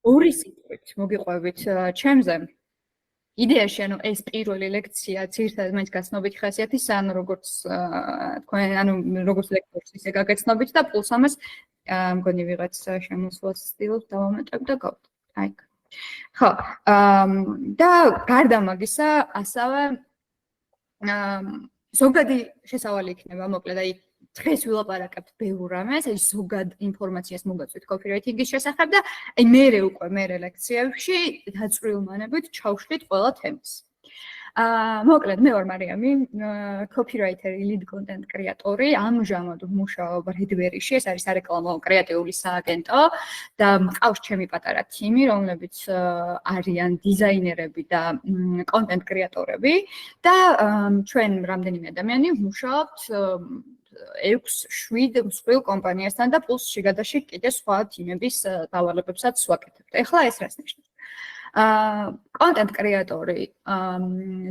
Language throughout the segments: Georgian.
ორი სიტყვით მოგიყვებით ჩემზე. იდეაში, ეს პირველი ლექცია ძირითადად მაინც გაცნობით ხასიათის, როგორც თქვენ, როგორც ლექტორს ისე გაგაცნობით და პლუს ამას მგონი ვიღაც შემოსვლას ცდილობ დავამატებ და გავთ. აი. ხო, და გარდა მაგისა, ასევე ზოგადი შესავალი იქნება, მოკლედ, აი დღეს ვილაპარაკებთ ბევრ რამეს, აი ზოგად ინფორმაციას მოგაწვით copywriting-ის შესახებ და აი მე ლექციებში დაწვრილმანებით ჩავშლით ყველა თემას. მოკლედ, მე ვარ მარიამი, copywriter-ი, lead content creator-ი, ამჟამად ვმუშაობ Redberry-ში, ეს არის სარეკლამო კრეატიული სააგენტო და მყავს ჩემი პატარა თიმი, რომლებიც არიან დიზაინერები და content creator-ები და ჩვენ რამდენიმე ადამიანი ვმუშაობთ 6-7 მსხვილ კომპანიასთან და პლუს შიგადაში კიდე სხვა თიმების დავალებებსაც ვაკეთებთ. ეხლა ეს რას ნიშნავს? Content creator-ი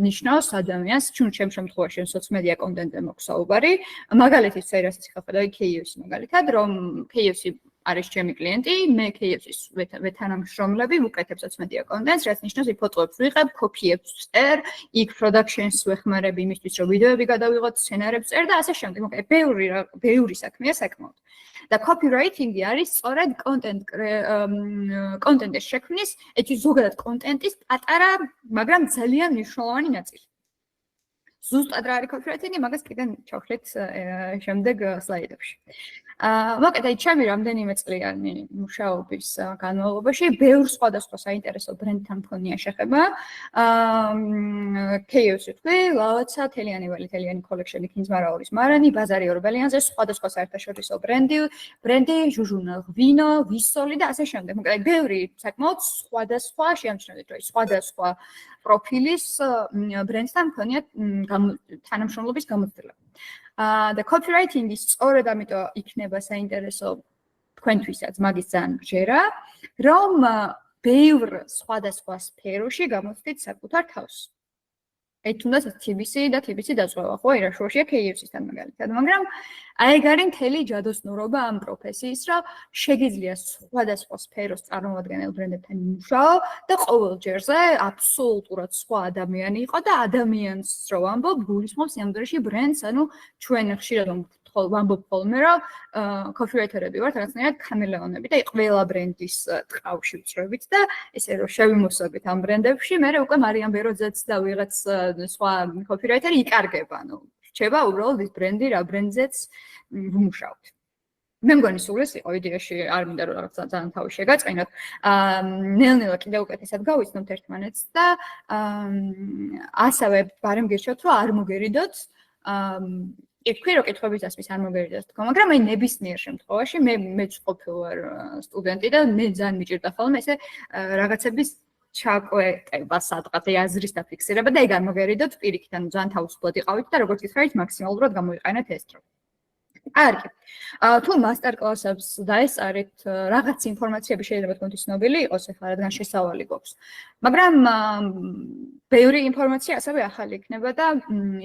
ნიშნავს ადამიანს, ჩემ შემთხვევაში სოციომედია კონტენტზე მაქვს საუბარი, მაგალითად წერას იხება KFC მაგალითად, რომ KFC არის ჩემი კლიენტი, მე KFC-ის ვეთანამშრომლები, ვუკეთებ სოციომედია კონტენტს, რაც ნიშნავს, იქ ფოტოებს ვიღებ, კოპიებს ვწერ, იქ production-ს ვეხმარებ იმისთვის, რომ ვიდეოები გადავიღოთ, სცენარებს ვწერ და ასე შემდეგ. მოკლედ, ბევრი საქმეა საკმაოდ. და copywriting-ი არის სწორედ კონტენტის შექმნის, ეცი ზოგადად კონტენტის პატარა, მაგრამ ძალიან მნიშვნელოვანი ნაწილი. ზუსტად რა არის copywriting-ი, მაგას კიდე ჩავხლით შემდეგ სლაიდებში. მოკლედ, აი ჩემი რამდენიმე წლიანი მუშაობის განმავლობაში ბევრ სხვადასხვა საინტერესო ბრენდთან მქონია შეხება. KFC თქვი, ლავაცა, თელიანი collection-ი, კინძმარაულის მარანი, ბაზარი ორბელიანზე, სხვადასხვა საერთაშორისო ბრენდი, ჟუჟუნა, ღვინო, ვისოლი და ასე შემდეგ. მოკლედ, ბევრი საკმაოდ სხვადასხვა შეამჩნევით, რომ სხვადასხვა პროფილის ბრენდთან მქონია თანამშრომლობის გამოცდილება. და copywriting-ის სწორედ ამიტომ იქნება საინტერესო თქვენთვისაც მაგის ძალიან გჯერა, რომ ბევრ სხვადასხვა სფეროში გამოცდით საკუთარ თავს. აი თუნდაც TBC და TBC დაწვევა ხო ერაშუაშია KFC-სთან მაგალითად, მაგრამ აი ეგ არის მთელი ჯადოსნურობა ამ პროფესიის, რომ შეგიძლია სხვადასხვა სფეროს წარმომადგენელ ბრენდებთან იმუშაო და ყოველ ჯერზე აბსოლუტურად სხვა ადამიანი იყო და ადამიანს რო ვამბობ, გულისხმობს ამ დროში ბრენდს, ანუ ჩვენ ხშირად ვამბობ ხოლმე, რომ copywriter-ები ვართ რაღაცნაირად ქამელეონები და ყველა ბრენდის ტყავში ვწრებით და ესე რომ შევიმოსებით ამ ბრენდებში, მე უკვე მარიამ ბეროძეც და ვიღაც სხვა copywriter-ი იკარგება, ანუ რჩება უბრალოდ ის ბრენდი, რა ბრენდზეც ვმუშაობთ. მე მგონი სულ ეს იყო იდეაში, არ მინდა რომ რაღაცა ძალიან თავი შეგაწყინოთ. ნელ-ნელა კიდევ უკეთესად გავიცნობთ ერთმანეთს და ასევე ბარემ გირჩევთ, რომ არ მოგერიდოთ თქვი რომ კითხვების დასმის არ მოგერიდოთ თქო, მაგრამ აი ნებისმიერ შემთხვევაში მეც ყოფილვარ სტუდენტი და მე ძალიან მიჭირდა ხოლმე ესე რაღაცების ჩაკვეტება სადღაც აზრის დაფიქსირება და ეგ არ მოგერიდოთ პირიქით, ანუ ძალიან თავისუფლად იყავით და როგორც გითხარით მაქსიმალურად გამოიყენეთ ეს დრო. კარგი. თუ მასტერ-კლასებს დაესწარით, რაღაც ინფორმაციები შეიძლება თქვენთვის ცნობილი იყოს, ახლა რადგან შესავალი გვაქვს. მაგრამ ბევრი ინფორმაცია ასევე ახალი იქნება და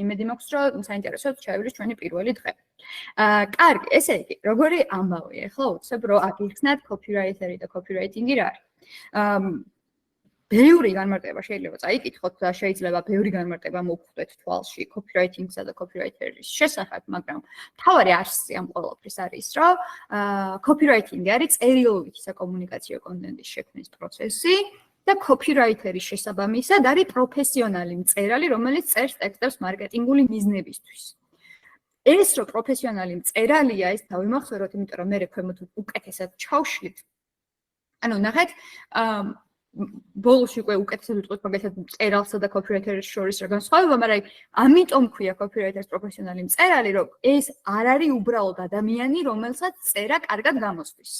იმედი მაქვს, რომ საინტერესოდ ჩაივლის ჩვენი პირველი დღე. კარგი, ესე იგი, როგორი ამბავი ახლა უცებ, რომ აგიხსნათ copywriter-ი და copywriting-ი რა არის. ბევრი განმარტება შეიძლება წაიკითხოთ და შეიძლება ბევრი განმარტება მოვხვდეთ თვალში copywriting-სა და copywriter-ის შესახებ, მაგრამ თავარი არსი ამ ყველაფრის არის, რომ copywriting-ი არის წერილობითი საკომუნიკაციო კონტენტის შექმნის პროცესი და copywriter-ის შესაბამისად არის პროფესიონალი მწერალი, რომელიც წერს ტექსტებს მარკეტინგული მიზნებისთვის. ეს რომ პროფესიონალი მწერალია, ეს დავიმახსოვროთ, იმიტომ რომ მე ქვემოთ უკეთესად ჩავშლით. ანუ ნახეთ, ბოლოში უკვე უკეთესად ვიტყვით მაგალითად მწერალსა და copywriter-ის შორის რა განსხვავება, მაგრამ ამიტომ ქვია copywriter-ს პროფესიონალი მწერალი, რომ ეს არ არის უბრალოდ ადამიანი, რომელსაც წერა კარგად გამოსდის.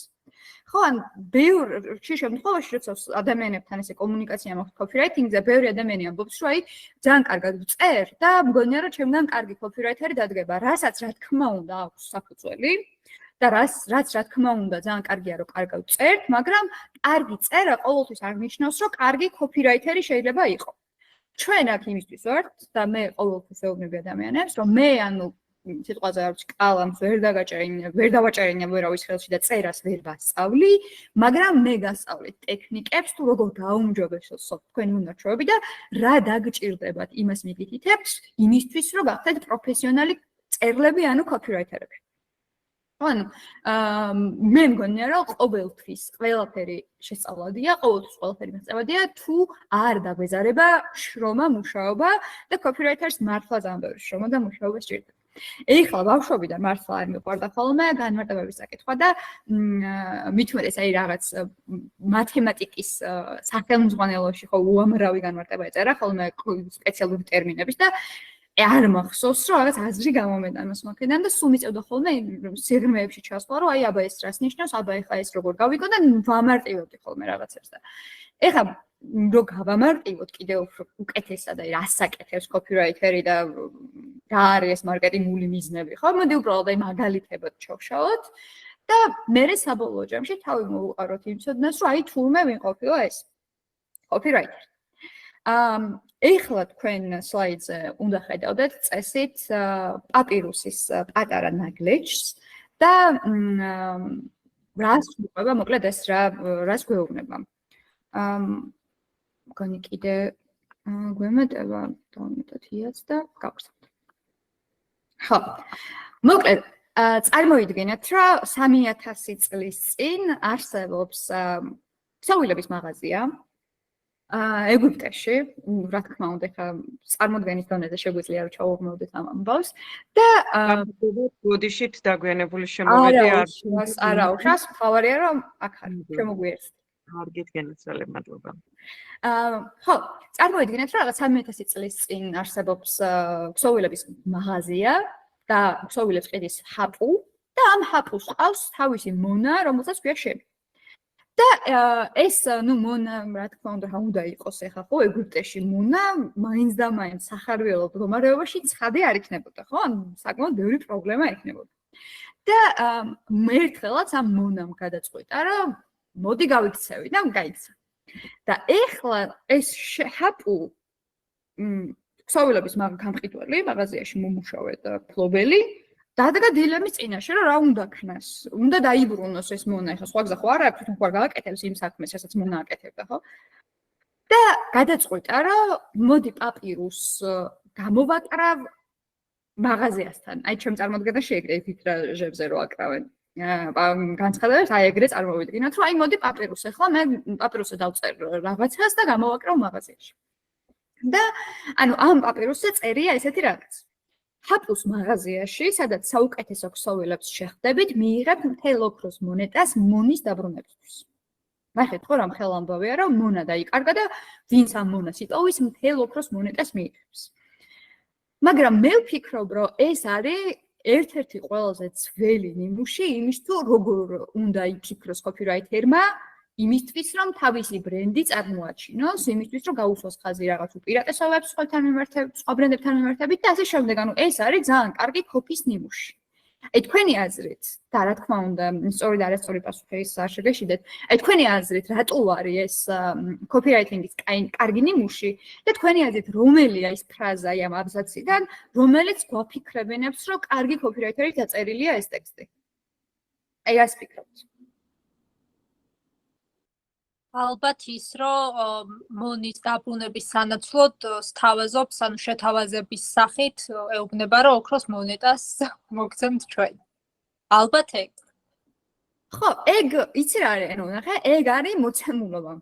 ხო, ან ბევრ შემთხვევაში, როცა ადამიანებთან ესე კომუნიკაცია მაქვს copywriting-ზე, ბევრი ადამიანი ამბობს, რომ აი ძალიან კარგად ვწერ და მგონია, რომ ჩემგან კარგი copywriter-ი დადგება, რასაც რა თქმა უნდა აქვს საფუძველი. და რაც რა თქმა უნდა ძალიან კარგია რომ კარგად წერთ, მაგრამ კარგი წერა ყოველთვის არ ნიშნავს რომ კარგი copywriter-ი შეიძლება იყო. ჩვენ აქ იმისთვის ვართ და მე ყოველთვის ვეუბნები ადამიანებს, რომ მე ანუ სიტყვაზე არ ვიცი, კალამს ვერ დავაჭერინე ვერავის ხელში და წერას ვერ ვასწავლი, მაგრამ მე გასწავლით ტექნიკებს თუ როგორ გაუმჯობესოთ თქვენი უნარჩვევები და რა დაგჭირდებათ იმას მიგითითებთ, იმისთვის რომ გახდეთ პროფესიონალი წერლები, ანუ copywriter-ები. ანუ მე მგონია რომ ყოველთვის ყველაფერი შესწავლადია, ყოველთვის ყველაფერი მიღწევადია, თუ არ დაგვეზარება შრომა, მუშაობა და copywriter-ს მართლა ძალიან ბევრი შრომა და მუშაობა სჭირდება. ეხლა ბავშვობიდან მართლა არ მიყვარდა ხოლმე განმარტებების საკითხვა და მით უმეტეს აი რაღაც მათემატიკის სახელმძღვანელოში ხო უამრავი განმარტება ეწერა ხოლმე სპეციალური ტერმინების და არ მახსოვს რომ რაღაც აზრი გამომეტანოს მაქედან და სულ მიწევდა ხოლმე სიღრმეებში ჩასვლა რომ აი აბა ეს რას ნიშნავს, აბა ეხლა ეს როგორ გავიგო და ვამარტივებდი ხოლმე რაღაცებს და ეხლა რო გავამარტივოთ კიდევ უფრო უკეთესად აი რას აკეთებს copywriter-ი და რა არის მარკეტინგული მიზნები ხო? მოდი უბრალოდ აი მაგალითებად ჩავშალოთ და მე საბოლოო ჯამში თავი მოვუყაროთ იმ ცოდნას რომ აი თურმე ვინ ყოფილა ეს copywriter. ეხლა თქვენ სლაიდზე უნდა ხედავდეთ წესით პაპირუსის პატარა ნაგლეჯს და რას უყვება მოკლედ ეს რას გვეუბნება. მგონი კიდე გვემეტება დავუმეტოთ იაც და გავხსნათ. ხო. მოკლედ წარმოიდგინეთ რომ 3000 წლის წინ არსებობს ქსოვილების მაღაზია ეგვიპტეში, რა თქმა უნდა, ხა წარმოდგენის დონეზე შეგვიძლია რომ ჩავუღმოვდეთ ამ ამბავს და ბოდიშით დაგვიანებული შემოვედი არა უშავს, თავარია რომ აქ არ შემოგვიერთდი. არგეთ გენაცვალებ მადლობა. ხო, წარმოიდგინეთ რომ რაღაც 3000 წლის წინ არსებობს ქსოვილების მაღაზია და ქსოვილებს ყიდის ჰაპუ და ამ ჰაპუს ყავს თავისი მონა, რომელსაც ქვია შები. და ეს ნუ მონა რა თქმა უნდა იყოს ახლა ხო ეგვიპტეში მონა მაინც და მაინც სახარბიელო მდგომარეობაში ცხადე არ იქნებოდა ხო ან საკმაოდ ბევრი პრობლემა იქნებოდა და მერთხელაც ამ მონამ გადაწყვიტა რომ მოდი გავიქცევი და გაიქცა და ეხლა ეს ჰაპუ ქსოვილების გამყიდველი მაღაზიაში მომუშავე და ფლობელი დადგა დილემის წინაშე რომ რა უნდა ქნას. უნდა დაიბრუნოს ეს მონა, ეხლა სხვა გზა ხო არა აქვს, თვითონ ხო არ გააკეთებს იმ საქმეს, რასაც მონა აკეთებდა, ხო? და გადაწყვიტა რომ მოდი პაპირუს გამოვაკრავ მაღაზიასთან. აი ჩემ წარმოდგენა შეეგრეთ ვიტრაჟებზე რო აკრავენ. განცხადებს აი ეგრე წარმოვიდგინოთ რომ აი მოდი პაპირუს ეხლა მე პაპირუსზე დავწერ რაღაცას და გამოვაკრავ მაღაზიაში. და ანუ ამ პაპირუსზე წერია ესეთი რაღაც. ჰაპუს მაღაზიაში, სადაც საუკეთესო ქსოვილებს შეხვდებით, მიიღებთ მთელ ოქროს მონეტას მონის დაბრუნებისთვის. ნახეთ ხო რამ ხელამბავია რომ მონა დაიკარგა და ვინც ამ მონას იტოვის, მთელ ოქროს მონეტას მიიღებს. მაგრამ მე ვფიქრობ, რომ ეს არის ერთ-ერთი ყველაზე ძველი ნიმუში იმის თუ როგორ უნდა იფიქროს copywriter-მა იმისთვის რომ თავისი ბრენდი წარმოაჩინოს, იმისთვის რომ გაუსვას ხაზი რაღაც უპირატესობებს სხვა ბრენდებთან მიმართებით და ასე შემდეგ. ანუ ეს არის ძალიან კარგი copy-ის ნიმუში. აი თქვენი აზრით და რა თქმა უნდა, სწორი და არასწორი პასუხი ის არ შეგეშიდეთ. აი თქვენი აზრით რატო არის ეს copywriting-ის კარგი ნიმუში და თქვენი აზრით რომელია ის ფრაზა ამ აბზაციდან, რომელიც გვაფიქრებინებს, რომ კარგი copywriter-ით დაწერილია ეს ტექსტი. აი რას ფიქრობთ? ალბათ ის, რომ მონის დაბრუნების სანაცვლოდ სთავაზობს, ანუ შეთავაზების სახით ეუბნება, რომ ოქროს მონეტას მოგცემთ ჩვენ. ალბათ ეგ. ხო, ეგ იცი რა არის, ანუ ნახე, ეგ არის მოცემულობა.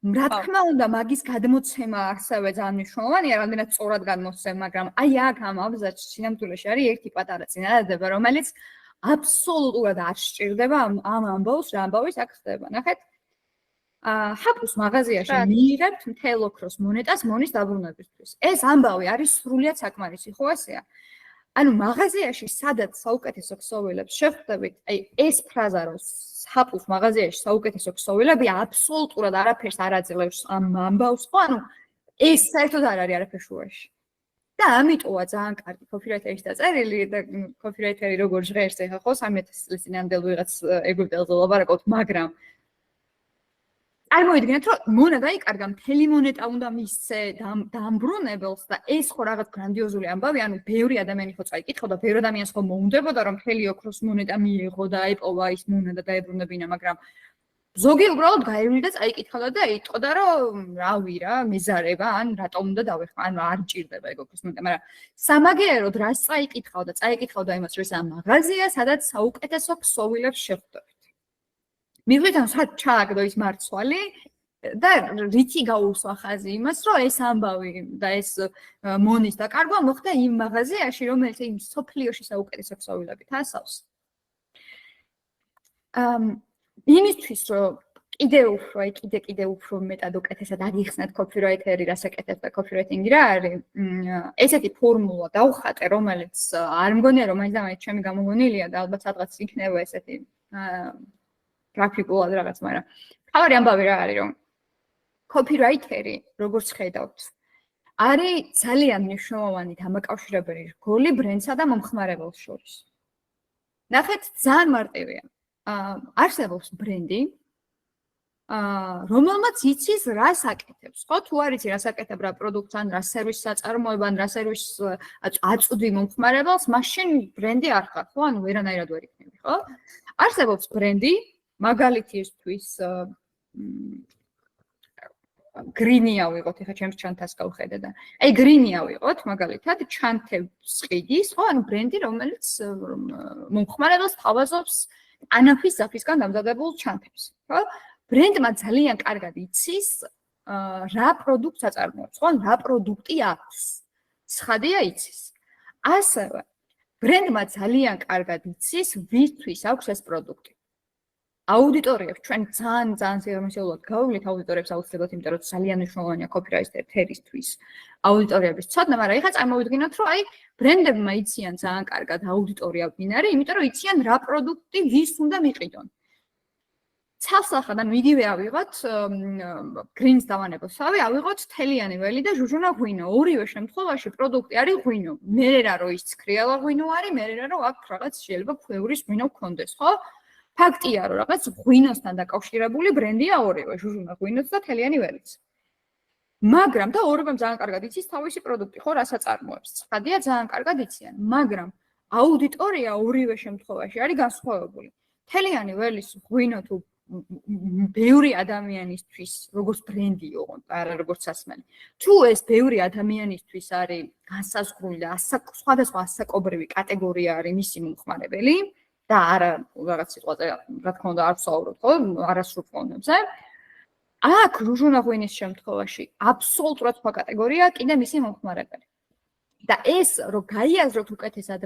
რა თქმა უნდა, მაგის გადმოცემა ასევე ძალიან მნიშვნელოვანია, რამდენად სწორად გადმოსცემ, მაგრამ აი აქ ამ აბზაცში სინამდვილეში არის ერთი პატარა წინადადება, რომელიც აბსოლუტურად არ სჭირდება ამ ამბავს, რა ამბავის აქ ხდება. ნახეთ ჰაპუს მაღაზიაში მიიღებთ მთელ ოქროს მონეტას მონის დაბრუნებისთვის. ეს ამბავი არის სრულიად საკმარისი, ხო ასეა? ანუ მაღაზიაში სადაც საუკეთესო ქსოვილებს შეხვდებით, აი ეს ფრაზა რომ ჰაპუს მაღაზიაში საუკეთესო ქსოვილები აბსოლუტურად არაფერს არ აძლევს ამ ამბავს, ხო? ანუ ეს საერთოდ არ არის არაფერ შუაში. და ამიტომა ძალიან კარგი copywriter-ის დაწერილი და copywriter-ი როგორ ჟღერს ეხა ხო 3000 წლის წინანდელ ვიღაც ეგვიპტელზე ლაპარაკობთ, მაგრამ წარმოიდგინეთ, რომ მონა დაიკარგა, მთელი მონეტა უნდა მისცე დამბრუნებელს და ეს ხო რაღაც გრანდიოზული ამბავი, ანუ ბევრი ადამიანი ხო წაიკითხავდა, ბევრი ადამიანს ხო მოუნდებოდა, რომ მთელი ოქროს მონეტა მიიღო და აიპოვა ის მონა და დაებრუნებინა, მაგრამ ზოგი უბრალოდ გაივლიდა და წაიკითხავდა და იტყოდა, რომ რავი რა, მეზარება, ან რატომ უნდა დავეხმარ, ანუ არ ჭირდება ეგ ოქროს მონეტა, მაგრამ სამაგიეროდ რას წაიკითხავდა იმას, რომ ეს მაღაზია, სადაც საუკეთესო ქსოვილებს შეხვდებით. მიგვით ამ სად ჩააგდო ის მარცვალი და რითი გაუსვა ხაზი იმას, რომ ეს ამბავი და ეს მონის დაკარგვა მოხდა იმ მაღაზიაში, რომელიც იმ სოფლიოში საუკეთესო ქსოვილებით ასავს. იმისთვის, რომ კიდე უფრო მეტად უკეთესად აღიხსნათ copywriter-ი, რას აკეთებს და copywriting-ი რა არის, ესეთი ფორმულა დავხატე, რომელიც არ მგონია, რომ მაინც და მაინც ჩემი გამოგონილია და ალბათ სადღაც იქნება ესეთი გრაფიკულად რაღაც, მაგრამ თავი ამბავი რა არის, რომ copywriter-ი, როგორც ხედავთ, არის ძალიან მნიშვნელოვანი დამაკავშირებელი რგოლი ბრენდსა და მომხმარებელს შორის. ნახეთ, ძალიან მარტივია. არსებობს ბრენდი, რომელმაც იცის რას აკეთებს, ხო? თუ არ იცი რას აკეთებ რა პროდუქტს ან რა სერვისს აწარმოებ ან რა სერვისს აწვდი მომხმარებელს, მაშინ ბრენდი არ ხარ, ხო? ანუ ვერანაირად ვერ იქნები, ხო? არსებობს ბრენდი, მაგალითისთვის გრინია ვიღოთ, ეხლა ჩემს ჩანთას გავხედე და აი გრინია ვიღოთ, მაგალითად ჩანთებს ყიდის, ხო? ანუ ბრენდი, რომელიც მომხმარებელს თავაზობს ანაფის ზაფისგან დამზადებულ ჩანთებს, ხო? ბრენდმა ძალიან კარგად იცის რა პროდუქტს აწარმოებს, ხო? რა პროდუქტი აქვს. ცხადია იცის. ასევე ბრენდმა ძალიან კარგად იცის ვისთვის აქვს ეს პროდუქტი. აუდიტორიებს ჩვენ ძალიან სიამოვნებულად გავავლით აუდიტორიებს აუცილებლად, იმიტომ რომ ძალიან მნიშვნელოვანია copywriter-ისთვის აუდიტორიების ცოდნა, მაგრამ ეხლა წარმოვიდგინოთ, რომ აი ბრენდებმა იციან ძალიან კარგად აუდიტორია ვინ არის, იმიტომ რომ იციან რა პროდუქტი ვის უნდა მიყიდონ. ცალსახად ან იგივე ავიღოთ გრინს დავანებოსავი, ავიღოთ თელიანი ველი და ჟუჟუნა ღვინო. ორივე შემთხვევაში პროდუქტი არის ღვინო. მე რა რომ ის ცქრიალა ღვინო არის, მე რა რომ აქ რაღაც შეიძლება ქვევრის ღვინო გქონდეს, ხო? ფაქტია, რომ რაღაც ღვინოსთან დაკავშირებული ბრენდია ორივე, ჟუჟუნა ღვინოც და თელიანი ველიც. მაგრამ და ორივემ ძალიან კარგად იცის თავისი პროდუქტი, ხო, რას აწარმოებს. ცხადია, ძალიან კარგად იციან, მაგრამ აუდიტორია ორივე შემთხვევაში არის განსხვავებული. თელიანი ველის ღვინო თუ ბევრი ადამიანისთვის როგორც ბრენდი ოღონდ, არა როგორც სასმელი. თუ ეს ბევრი ადამიანისთვის არის განსაზღვრული და სხვადასხვა ასაკობრივი კატეგორია არის მისი მომხმარებელი და არა რაღაც სიტყვაზე, რა თქმა უნდა, არ ვსაუბრობ, ხო, არასრულ ფონებზე. აქ ჟუჟუნა ღვინის შემთხვევაში აბსოლუტურად სხვა კატეგორია კიდე მისი მომხმარებელი. და ეს რომ გაიაზროთ უკეთესად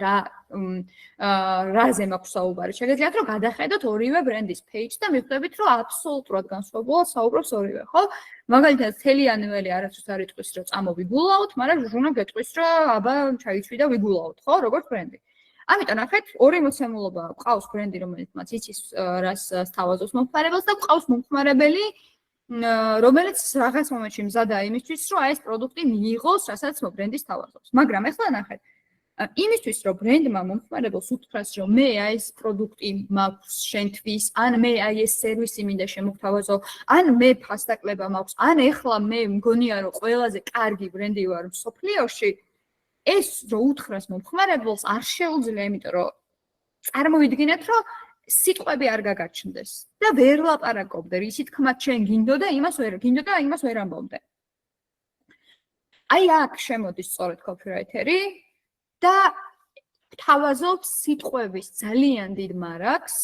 რაზე მაქვს საუბარი, შეგიძლიათ რომ გადახედოთ ორივე ბრენდის page და მიხვდებით რომ აბსოლუტურად განსხვავებულად საუბრობს ორივე, ხო? მაგალითად თელიანი ველი არასდროს არ იტყვის რომ წამოვიგულავთ, მაგრამ ჟუჟუნა გეტყვის რომ აბა ჩაიცვი და ვიგულავთ, ხო? როგორც ბრენდი. ამიტომ ნახეთ, ორი მოცემულობა ყავს ბრენდი, რომელიც იცის რას სთავაზობს მომხმარებელს და ყავს მომხმარებელი რომელიც რაღაც მომენტში მზადაა იმისთვის, რომ აი ეს პროდუქტი მიიღოს, რასაც ბრენდი სთავაზობს. მაგრამ ახლა ნახეთ, იმისთვის, რომ ბრენდმა მომხმარებელს უთხრას, რომ მე აი ეს პროდუქტი მაქვს შენთვის, ან მე აი ეს სერვისი მინდა შემოგთავაზო, ან მე ფასდაკლება მაქვს, ან ახლა მე მგონია, რომ ყველაზე კარგი ბრენდი ვარ მსოფლიოში, ეს რო უთხრას მომხმარებელს არ შეუძლია, იმიტომ რომ წარმოვიდგინეთ, რომ სიტყვები არ გაგაჩნდეს და ვერ ლაპარაკობდე, ისი თქმათ შენ გინდო და იმას ვერ ამბობდე. აი აქ შემოდის სწორედ copywriter-ი და თავაზობს სიტყვების ძალიან დიდ მარაგს,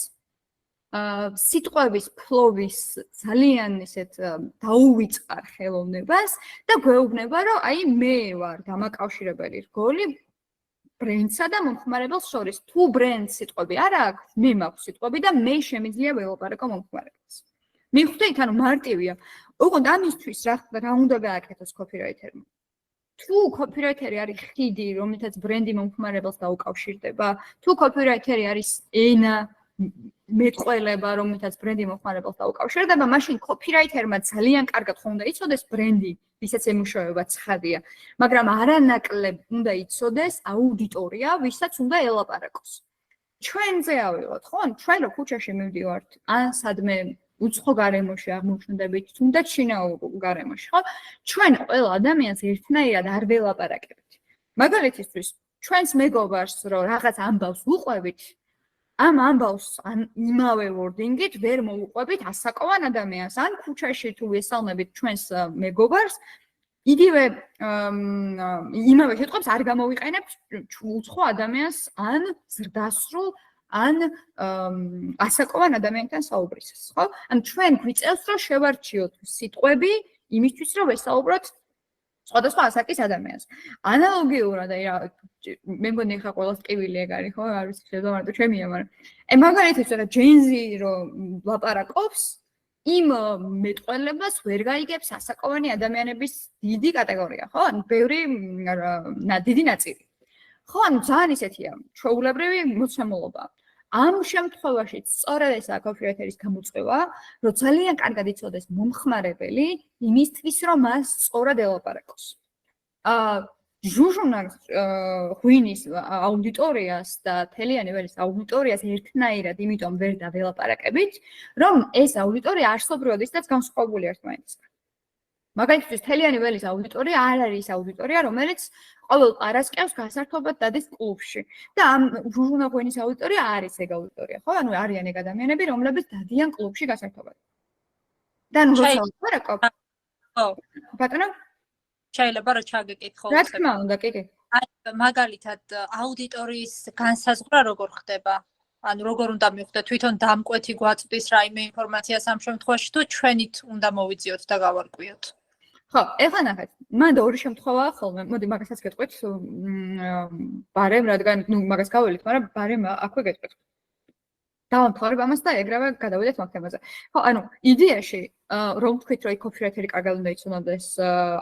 სიტყვების ფლოვის ძალიან ისეთ დაუვიწყარ ხელოვნებას და გვეუბნება, რომ აი მე ვარ დამაკავშირებელი რგოლი ბრენდსა და მომხმარებელს შორის. თუ ბრენდს სიტყვები არ აქვს, მე მაქვს სიტყვები და მე შემიძლია ველაპარაკო მომხმარებელს. მიხვდით, ანუ მარტივია. ოღონდ ამისთვის რა უნდა გააკეთოს copywriter-მა? თუ copywriter-ი არის ხიდი, რომელთაც ბრენდი მომხმარებელს დაუკავშირდება, თუ copywriter-ი არის ენა მეტყველება, რომელთაც ბრენდი მომხმარებელს დაუკავშირდება, მაშინ copywriter-მა ძალიან კარგად უნდა იცოდეს ბრენდი, ვისაც ემუშავება ცხადია, მაგრამ არანაკლებ უნდა იცოდეს აუდიტორია, ვისაც უნდა ელაპარაკოს. ჩვენზე ავიღოთ, ხო? ჩვენ რო ქუჩაში მივდივართ, ან სადმე უცხო გარემოში აღმოჩნდებით, თუნდაც შინაურ გარემოში, ხო? ჩვენ ყველა ადამიანს ერთნაირად არ ველაპარაკებთ. მაგალითისთვის, ჩვენს მეგობარს რომ რაღაც ამბავს უყვებით, ამ ამბავს ან იმავე ვორდინგით ვერ მოუყვებით ასაკოვან ადამიანს, ან ქუჩაში თუ ესალმებით ჩვენს მეგობარს, იგივე იმავე შეტყვებს არ გამოვიყენებთ უცხო ადამიანს ან ზრდასრულ ან ასაკოვან ადამიანთან საუბრისას, ხო? ან ჩვენ გვიწევს რომ შევარჩიოთ სიტყვები იმისთვის რომ ვესაუბროთ სხვადასხვა ასაკის ადამიანს. ანალოგიურად აი რა მე მგონი ხა ყველას ტკივილი ეგ არის, ხო? არ ვიცი შეიძლება მარტო ჩემია, მაგრამ მაგალითად რა ჯენზი რომ ლაპარაკობს იმ მეტყველებას ვერ გაიგებს ასაკოვანი ადამიანების დიდი კატეგორია, ხო? ან ბევრი დიდი ნაწილი. ხო, ანუ ძალიან ისეთია, ჩვეულებრივი მოცემულობა. ამ შემთხვევაში სწორედ ესაა კოპირაითერის გამოწვევა, რომ ძალიან კარგად იცოდეს მომხმარებელი იმისთვის, რომ მას სწორად ელაპარაკოს. ჟუჟუნარს ღვინის აუდიტორიას და თელიანი ველის აუდიტორიას ერთნაირად იმიტომ ვერ დაველაპარაკებით, რომ ეს აუდიტორია არსობრივად ისედაც განსხვავებული ერთმანეთისგან. მაგალითად, თელიანი ველის აუდიტორია არ არის აუდიტორია, რომელიც ყოველ პარასკევს გასართობად დადის კლუბში. და ამ ჟუჟუნა ღვინის აუდიტორია არის ეგ აუდიტორია, ხო? ანუ არიან ეგ ადამიანები, რომლებიც დადიან კლუბში გასართობად. და ნუ როცა ვაპარაკობ, ხო, ბატონო, შეიძლება რომ ჩაგეკითხო. რა თქმა უნდა, კი. აი, მაგალითად, აუდიტორიის განსაზღვრა როგორ ხდება? ანუ როგორ უნდა მივხვდეთ, თვითონ დამკვეთი გვაწვდის რაიმე ინფორმაცია ამ შემთხვევაში თუ ჩვენით უნდა მოვიძიოთ და გავარკვიოთ? ხო, ეხლა ნახეთ, მან ორი შემთხვევაა ხოლმე. მოდი მაგასაც გეტყვით, ბარემ, რადგან ნუ მაგას გაველით, მაგრამ ბარემ აქვე გეტყვით. დავამთავრებ ამას და ეგრევე გადავიდეთ მაგ თემაზე. ხო, ანუ იდეაში რომ თქვით, რომ კოპირაითერი კარგად უნდა იცნობდეს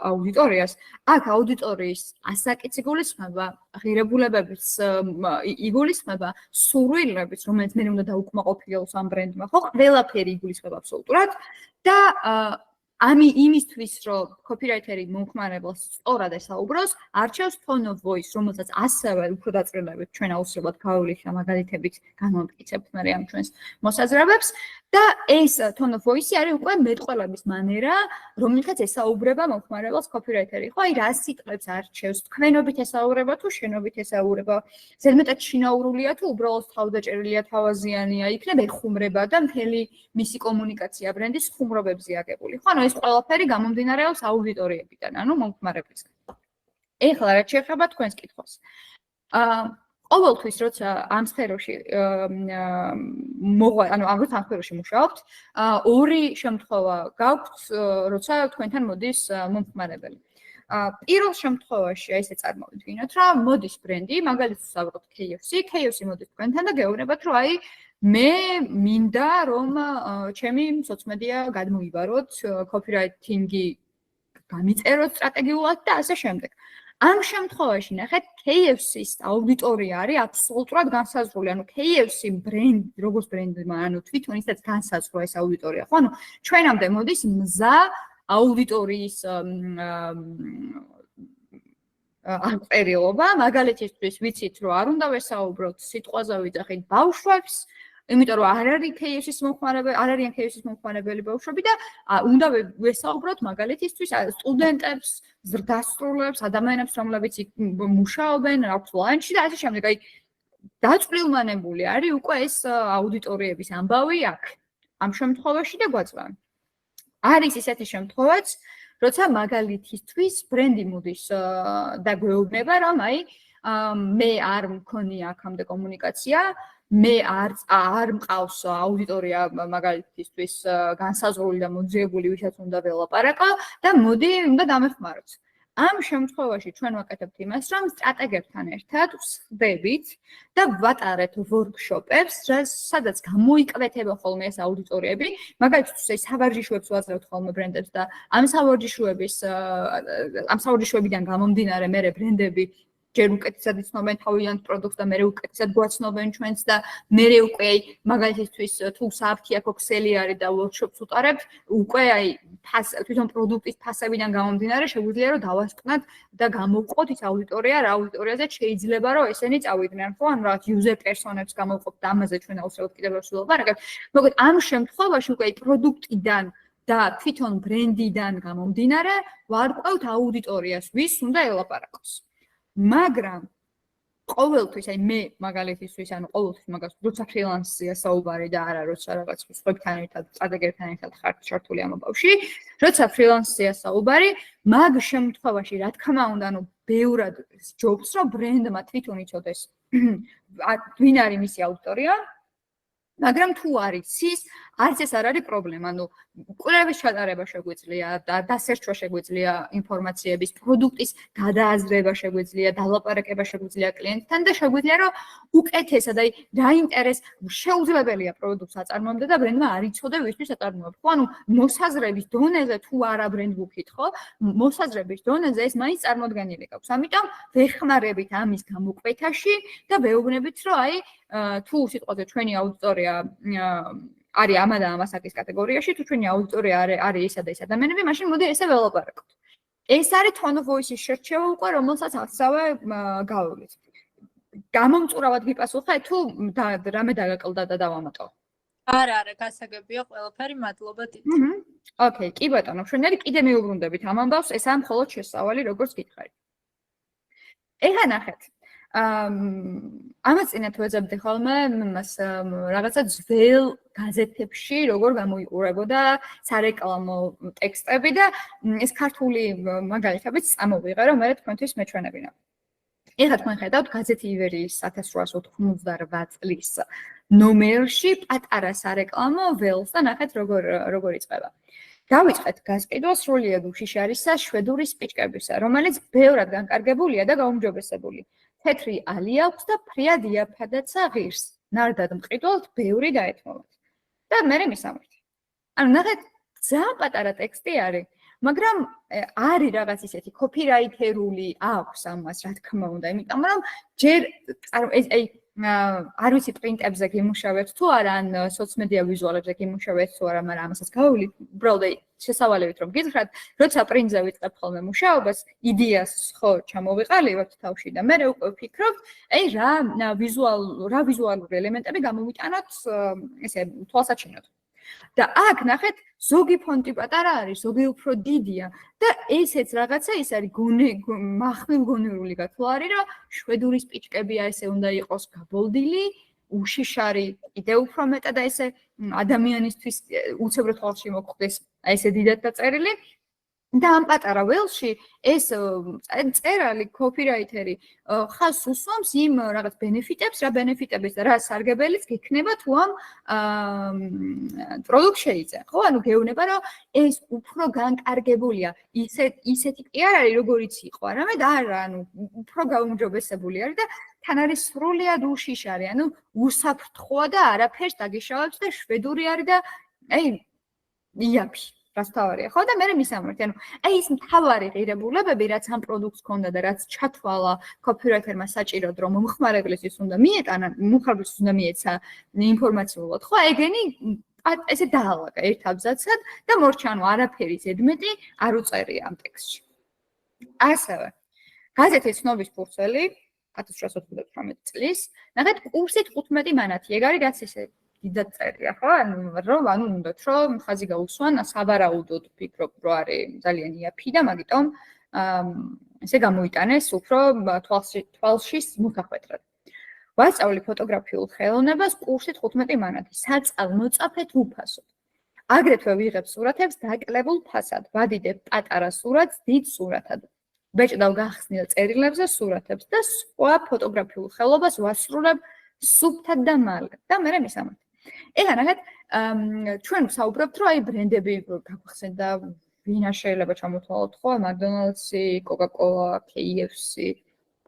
აუდიტორიას, აქ აუდიტორიის ასაკიც იგულისხმება, ღირებულებებიც იგულისხმება, სურვილებიც, რომელიც მე უნდა დაუკმაყოფილოს ამ ბრენდმა, ხო, ყველაფერი იგულისხმება აბსოლუტურად და იმისთვის, რომ კოპირაითერი მომხმარებელს სწორად ესაუბროს, არჩევს tone of voice, რომელსაც ასევე უფრო დაწყილებით ჩვენ აუცილებლად გავავლით და მაგალითებით განვამტკიცებთ მე ამ ჩვენს მოსაზრებებს და ეს tone of voice არის უკვე მეტყველების მანერა, რომელსაც ესაუბრება მომხმარებელს კოპირაითერი. ხო, აი რა სიტყვებს არჩევს, თქვენობით ესაუბრება თუ შენობით ესაუბრება, ზედმეტად შინაურულია თუ უბრალოდ თავდაჭერილია, თავაზიანია, იქნებ ეხუმრება და მთელი მისი კომუნიკაცია ბრენდის ხუმრობებზე აგებული. ხო, ეს ყველაფერი გამომდინარეობს აუდიტორიებიდან, ანუ მომხმარებლისგან. ეხლა რაც შეეხება თქვენს კითხვას. ყოველთვის როცა ამ სფეროში ანუ ამ სფეროში მუშაობთ, ორი შემთხვევა გაქვთ, როცა თქვენთან მოდის მომხმარებელი. პირველ შემთხვევაში აი ესე წარმოვიდგინოთ, რომ მოდის ბრენდი, მაგალითად ვსაუბრობთ KFC მოდის თქვენთან და გეუბნებათ, რომ აი მე მინდა რომ ჩემი სოციმედია გადმოიბაროთ, კოპირაითინგი გამიწეროთ სტრატეგიულად და ასე შემდეგ. ამ შემთხვევაში ნახეთ, KFC-ის აუდიტორია არის აბსოლუტურად განსაზღვრული, ანუ KFC ბრენდი, როგორც ბრენდმა, ანუ თვითონ ისაც განსაზღვრა ეს აუდიტორია, ხო? ანუ ჩვენამდე მოდის მზა აუდიტორიის აღწერილობა, მაგალითისთვის ვიცით, რომ არ უნდა ვესაუბროთ სიტყვაზე ვიძახით ბავშვებს, იმიტომ რომ არ არის KFC-ის მომხმარებელი, არ არიან KFC-ის მომხმარებელი ბავშვები და უნდა ვესაუბროთ მაგალითისთვის სტუდენტებს, ზრდასრულებს, ადამიანებს, რომლებიც მუშაობენ, აქვთ ლანჩი და ასე შემდეგ. აი დაწვრილმანებული არის უკვე ეს აუდიტორიების ამბავი აქ. ამ შემთხვევაში და გვაწვევენ. არის ისეთი შემთხვევაც, როცა მაგალითისთვის ბრენდი მოდის და გვეუბნება, რომ აი მე არ მქონია აქამდე კომუნიკაცია, მე არ მყავს აუდიტორია მაგალითისთვის განსაზღვრული და მოძიებული, ვისაც უნდა ველაპარაკო და მოდი უნდა დამეხმაროთ. ამ შემთხვევაში ჩვენ ვაკეთებთ იმას, რომ სტრატეგებთან ერთად ვსხდებით და ვატარებთ ვორქშოპებს, სადაც გამოიკვეთება ხოლმე ეს აუდიტორიები, მაგალითად სავარჯიშოებს ვაძლევთ ხოლმე ბრენდებს და ამ სავარჯიშოებიდან გამომდინარე მე ბრენდები ჯერ უკეთესად იცნობენ თავიანთ პროდუქტს და მერე უკეთესად გვაცნობენ ჩვენს და მერე უკვე მაგალითისთვის თუ საფრთხე აქვს ქსელი არის და ვორქშოპს უტარებთ, უკვე აი თვითონ პროდუქტის ფასებიდან გამომდინარე შეგვიძლია რომ დავასკვნათ და გამოვყოთ ის აუდიტორია, რა აუდიტორიაზე შეიძლება რომ ესენი წავიდნენ, ხო? ანუ რაღაც user persona-ებს გამოვყოთ და ამაზე ჩვენ აუცილებლად კიდევ ვერ ვსულობ, მაგრამ მოკლედ ამ შემთხვევაში უკვე პროდუქტიდან და თვითონ ბრენდიდან გამომდინარე ვარკვევთ აუდიტორიას, ვის უნდა ელაპარაკოს. მაგრამ ყოველთვის, აი მე მაგალითისთვის, ანუ ყოველთვის მაგას როცა ფრილანსია საუბარი და არა როცა რაღაც სხვებთან ერთად, სტრატეგიებთან ერთად ხარ ჩართული ამ ბავში, როცა ფრილანსია საუბარი, მაგ შემთხვევაში, რა თქმა უნდა, ანუ ბევრად ჯობს, რომ ბრენდმა თვითონ იცოდეს ვინ არის მისი აუდიტორია, მაგრამ თუ არის ის, არც ეს არ არის პრობლემა, ანუ კვლევის ჩატარება შეგვიძლია, დასერჩვა შეგვიძლია ინფორმაციების, პროდუქტის გადააზრება შეგვიძლია, დალაპარაკება შეგვიძლია კლიენტთან და შეგვიძლია რომ უკეთესად, აი დაინტერეს შეუძლებელია პროდუქტს აწარმოებდა და ბრენდმა არ იცოდე ვისთვის აწარმოებს. ხო, ანუ მოსაზრების დონეზე თუ არა ბრენდ ვუქითხო, მოსაზრების დონეზე ეს მაინც წარმოდგენილი გაქვს. ამიტომ ვეხმარებით ამის გამოკვეთაში და ვეუბნებით, რომ აი თუ სიტყვაზე ჩვენი აუდიტორია არის ამა და ამა საკის კატეგორიაში, თუ ჩვენი აუდიტორია არის ესა და ეს ადამიანები, მაშინ მოდი ესე ველაპარაკოთ. ეს არის tone of voice-ის შერჩევა უკვე, რომელსაც ასევე გავავლით. გამომწურავად გიპასუხე, თუ რამე დაგაკლდა და დავამატო? არა, გასაგებია ყველაფერი, მადლობა დიდი. ოკეი, კი ბატონო, მშვენიერი, კიდე მიუბრუნდებით ამ ამბავს, ესაა მხოლოდ შესავალი, როგორც გითხარით. ეხლა ნახეთ. ამას წინათ ვეძებდი ხოლმე მას რაღაცა ძველ გაზეთებში როგორ გამოიყურებოდა სარეკლამო ტექსტები და ეს ქართული მაგალითებიც წამოვიღე რომ მე თქვენთვის მეჩვენებინა. ეხლა თქვენ ხედავთ გაზეთი ივერიის 1898 წლის ნომერში პატარა სარეკლამო ველს და ნახეთ როგორ იწყება. დავიწყეთ გასყიდვა სრულიად უშიშარისა შვედური სპიჩკებისა, რომელიც ბევრად განკარგებულია და გაუმჯობესებული. თეთრი ალი აქვს და ფრიად იაფადაცა ღირს. ნარდად მყიდველთ ბევრი დაეთმობათ. და მერე მისამართი. ანუ ნახეთ, ძალიან პატარა ტექსტი არის, მაგრამ არის რაღაც ისეთი კოპირაითერული აქვს ამას, რა თქმა უნდა, იმიტომ რომ ჯერ აი არ ვიცი პრინტებზე გიმუშავებთ თუ არა, ან სოციმედია ვიზუალებზე გიმუშავებთ თუ არა, მაგრამ ამასაც გავავლით, უბრალოდ შესავალებით რომ გითხრათ, როცა პრინტზე ვიწყებ ხოლმე მუშაობას, იდეას ხო ჩამოვიყალიბებთ თავში და მე უკვე ვფიქრობთ, აი რა ვიზუალური ელემენტები გამოვიტანოთ, ესე თვალსაჩინოდ. და აქ ნახეთ, ზოგი ფონტი პატარა არის, ზოგი უფრო დიდია და ესეც რაღაცა ის არის მახვილგონივრული გათვლა არის, რომ შვედური სპიჩკებია ესე უნდა იყოს გაბოლდილი, უშიშარი, კიდევ უფრო მეტად და ესე ადამიანისთვის უცებრო თვალში მოხვდეს ესე დიდად დაწერილი. და ამ პატარა ველში ეს წერალი კოპირაითერი ხაზს უსვამს იმ რაღაც ბენეფიტებს, რა ბენეფიტების და რა სარგებელიც გექნება თუ ამ პროდუქტს შეიძენ. ხო, ანუ გეუბნება რომ ეს უფრო განკარგებულია. ისეთი კი არ არის, როგორიც იყო, არამედ არა, ანუ უფრო გაუმჯობესებული არის და თან არის სრულიად უშიშარი, ანუ უსაფრთხოა და არაფერს დაგიშავებს და შვედური არის და აი იაფი. რასთავარია, ხო და მე მისამართი, ანუ აი ის მთავარი ღირებულებები, რაც ამ პროდუქტს ჰქონდა და რაც ჩათვალა კოპირაითერმა საჭიროდ, რომ მომხმარებლისთვის უნდა მიეტანა, მომხმარებელს უნდა მიეცა ინფორმაციულად, ხო, ეგენი ესე დაალაგა ერთ აბზაცად და მორჩა, ანუ არაფერი ზედმეტი არ უწერია ამ ტექსტში. ასევე, გაზეთი ცნობის ფურცელი 1898 წლის, ნახეთ, კურსით 15 მანათი, ეგ არის რაც ესე დიდად წერია, ხო? ანუ უნდათ რომ ხაზი გაუსვან, სავარაუდოდ ვფიქრობ, რომ არის ძალიან იაფი და მაგიტომ ესე გამოიტანეს უფრო თვალში მოსახვედრად. ვასწავლი ფოტოგრაფიულ ხელოვნებას კურსით 15 მანათი, საწალ-მოწაფეთ უფასოდ. აგრეთვე ვიღებ სურათებს დაკლებულ ფასად, ვადიდებ პატარა სურათს დიდ სურათად. ბეჭდავ გახსნილ წერილებზე სურათებს და სხვა ფოტოგრაფიულ ხელობას ვასრულებ სუფთად და მალე. და მე მისამართი. ეხლა ნახეთ, ჩვენ ვსაუბრობთ, რომ აი ბრენდები გაგვახსენდა, ვინა შეიძლება ჩამოთვალოთ, ხო, McDonald's-ი, Coca-Cola, KFC,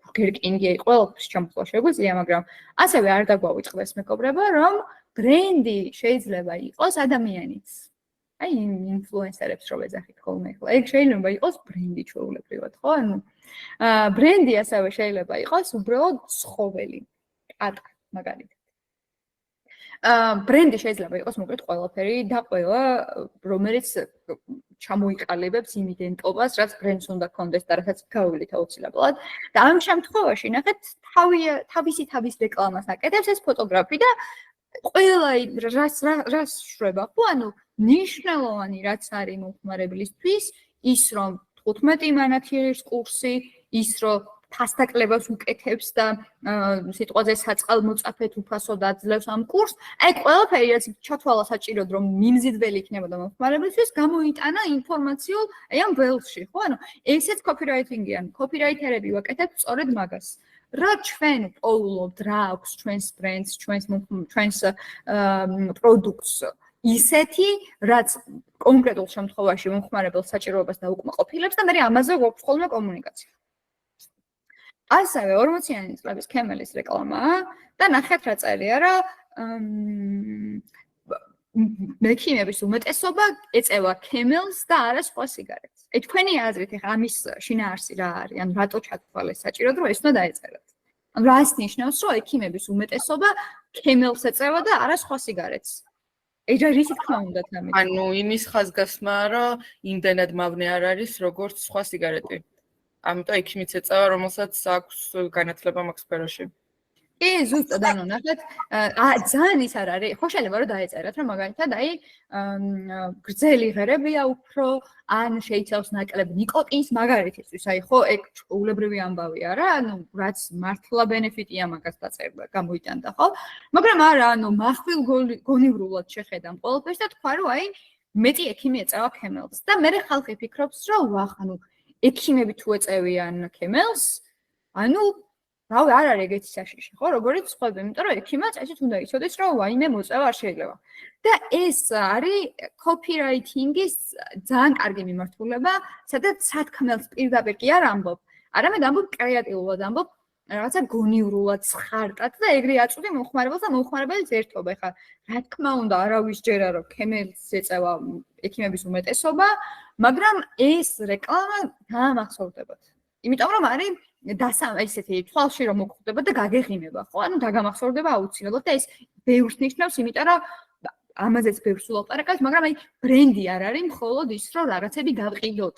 Burger King-ი, ყველაფერს ჩამოთვალა შეგვიძლია, მაგრამ ასევე არ დაგვავიწყდეს მეგობრებო, რომ ბრენდი შეიძლება იყოს ადამიანიც. აი ინფლუენსერებს რო ვეძახით ხოლმე ახლა. ეგ შეიძლება იყოს ბრენდი ჩვეულებრივად, ხო? ანუ ბრენდი ასევე შეიძლება იყოს უბრალოდ ცხოველი. ატა მაგალითად. ბრენდი შეიძლება იყოს მოკლედ ყველაფერი და ყველა რომელიც ჩამოიყალიბებს იმ იდენტობას, რაც ბრენდს უნდა კონდეს და რასაც გავივლით აუცილებლად. და ამ შემთხვევაში ნახეთ, თავის რეკლამას აკეთებს ეს ფოტოგრაფი და ყველა რას შვება, ხო, ანუ ნიშნულოვანი რაც არის მომხმარებლისთვის, ის რომ 15 მანათიერის კურსი, ის რომ ფასდაკლებას უკეთებს და სიტყვაზე საწყალმოწაფედ უფასოდ აძლევს ამ კურსს, აი ყველაფერი რაც ჩათვალა საჭიროდ რომ მიმზიდველი იქნებოდა მომხმარებლისთვის, გამოიტანა ინფორმაციულ აი ამ ველში, ხო? ანუ ესეც copywriting-ი, ანუ copywriter-ები ვაკეთებთ სწორედ მაგას. რა ჩვენ პოულობთ, რა აქვს ჩვენს ბრენდს, ჩვენს პროდუქტს ისეთი, რაც კონკრეტულ შემთხვევაში მომხმარებელს საჭიროებას დაუკმაყოფილებს და მე ამაზე გვაქვს ხოლმე კომუნიკაცია. ასევე 40-იანი წლების ქემელის რეკლამაა და ნახეთ რა წერია რა მექიმების უმეტესობა ეწევა ქემელს და არა სხვა სიგარეტს. თქვენი აზრით ეხლა ამის შინაარსი რა არის? ანუ რატო ჩათვალეს საჭიროდ რომ ეს უნდა დაეწერათ? ანუ რას ნიშნავს რომ ექიმების უმეტესობა ქემელს ეწევა და არა სხვა სიგარეტს? ეს რისი თქმა უნდა ამით? ანუ იმის ხაზგასმაა რომ იმდენად მავნე არ არის როგორც სხვა სიგარეტი. ამიტომ ექიმიც ეწევა, რომელსაც აქვს განათლება მაგ სფეროში. კი, ზუსტად, ანუ ნახეთ, ძალიან ის არ არის, ხო შეიძლება რომ დაეწერათ, რომ მაგალითად, აი, გრძელი ღერებია უფრო, ან შეიცავს ნაკლებ ნიკოტინს, მაგალითისთვის, აი, ხო, ეგ ჩვეულებრივი ამბავია რა, ანუ რაც მართლა ბენეფიტია მაგას დაწერება, გამოიტანდა, ხო? მაგრამ არა, ანუ מחვილ გონივრულად შეხედამ ყველაფერს და თქვა, რომ აი, მეტი ექიმი ეწევა ქემელს და მე ხალხი ფიქრობს, რომ ვახ, ანუ ექიმები თუ ეწევიან ქემელს, ანუ რავი, არ არის ეგეთი საშიში, ხო, როგორც სხვები, იმიტომ რომ ექიმაც ესეც უნდა იცოდეს, რომ ვაიმე მოწევა არ შეიძლება. და ეს არის copywriting-ის ძალიან კარგი მიმართულება, სადაც სათქმელს პირდაპირ კი არ ამბობ, არამედ ამბობ კრეატიულად, ამბობ რაღაცა გონივრულად, ხარტად და ეგრე აწვდი მომხმარებელს და მომხმარებელს ერთობა. ეხლა რა თქმა უნდა, არავის ჯერა რომ ქემელს ეწევა ექიმების უმეტესობა, მაგრამ ეს რეკლამა დაამახსოვრდებათ. იმიტომ რომ არის ესეთი თვალში რომ მოგხვდება და გაგეღიმება, ხო? ანუ დაგამახსოვრდება აუცილებლად და ეს ბევრს ნიშნავს, იმიტომ რომ ამაზეც ბევრს ვლაპარაკავთ, მაგრამ აი ბრენდი არ არის მხოლოდ ის, რომ რაღაცები გავყიდოთ.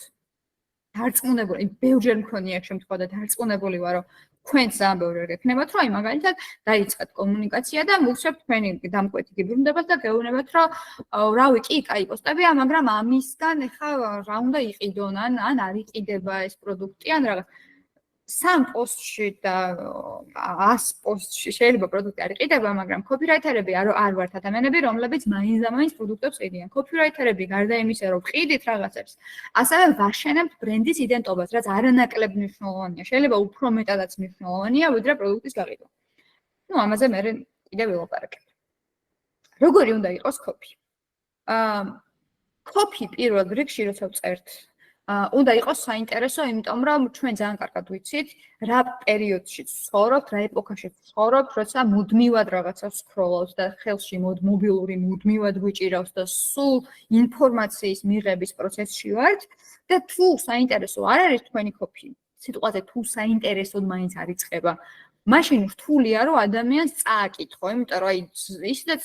დარწმუნებული, ბევრჯერ მქონია აქ შემთხვევა და დარწმუნებული ვარ, რომ თქვენს ძალიან ბევრი რიგ ექნებათ, რომ აი მაგალითად დაიწყეთ კომუნიკაცია და მოვსებთ თქვენი დამკვეთი გიბრუნდებათ და გეუბნებათ, რომ რავი, კი, კაი პოსტებია, მაგრამ ამისგან ეხა რა უნდა იყიდონ, ან არ იყიდება ეს პროდუქტი, ან რაღაც 3 პოსტში და 100 პოსტში შეიძლება პროდუქტი არ იყიდება, მაგრამ copywriter-ები არ ვართ ადამიანები, რომლებიც მაინც პროდუქტებს ყიდიან. copywriter-ები გარდა იმისა, რომ ყიდით რაღაცებს, ასევე ვაშენებთ ბრენდის იდენტობას, რაც არანაკლებ მნიშვნელოვანია. შეიძლება უფრო მეტადაც მნიშვნელოვანია, ვიდრე პროდუქტის გაყიდვა. ნუ ამაზე მე კიდევ ვილაპარაკებ. როგორი უნდა იყოს copy? copy პირველ რიგში როცა ვწერთ უნდა იყოს საინტერესო, იმიტომ რომ ჩვენ ძალიან კარგად ვიცით, რა პერიოდში ცხოვრობთ, რა ეპოქაში ცხოვრობთ, როცა მუდმივად რაღაცას სკროლავს და ხელში მობილური მუდმივად გვიჭირავს და სულ ინფორმაციის მიღების პროცესში ვართ და თუ საინტერესო არ არის თქვენი copy, სიტყვაზე თუ საინტერესოდ მაინც არ იწყება, მაშინ რთულია რომ ადამიანს წააკითხო, იმიტომ რომ აი ისედაც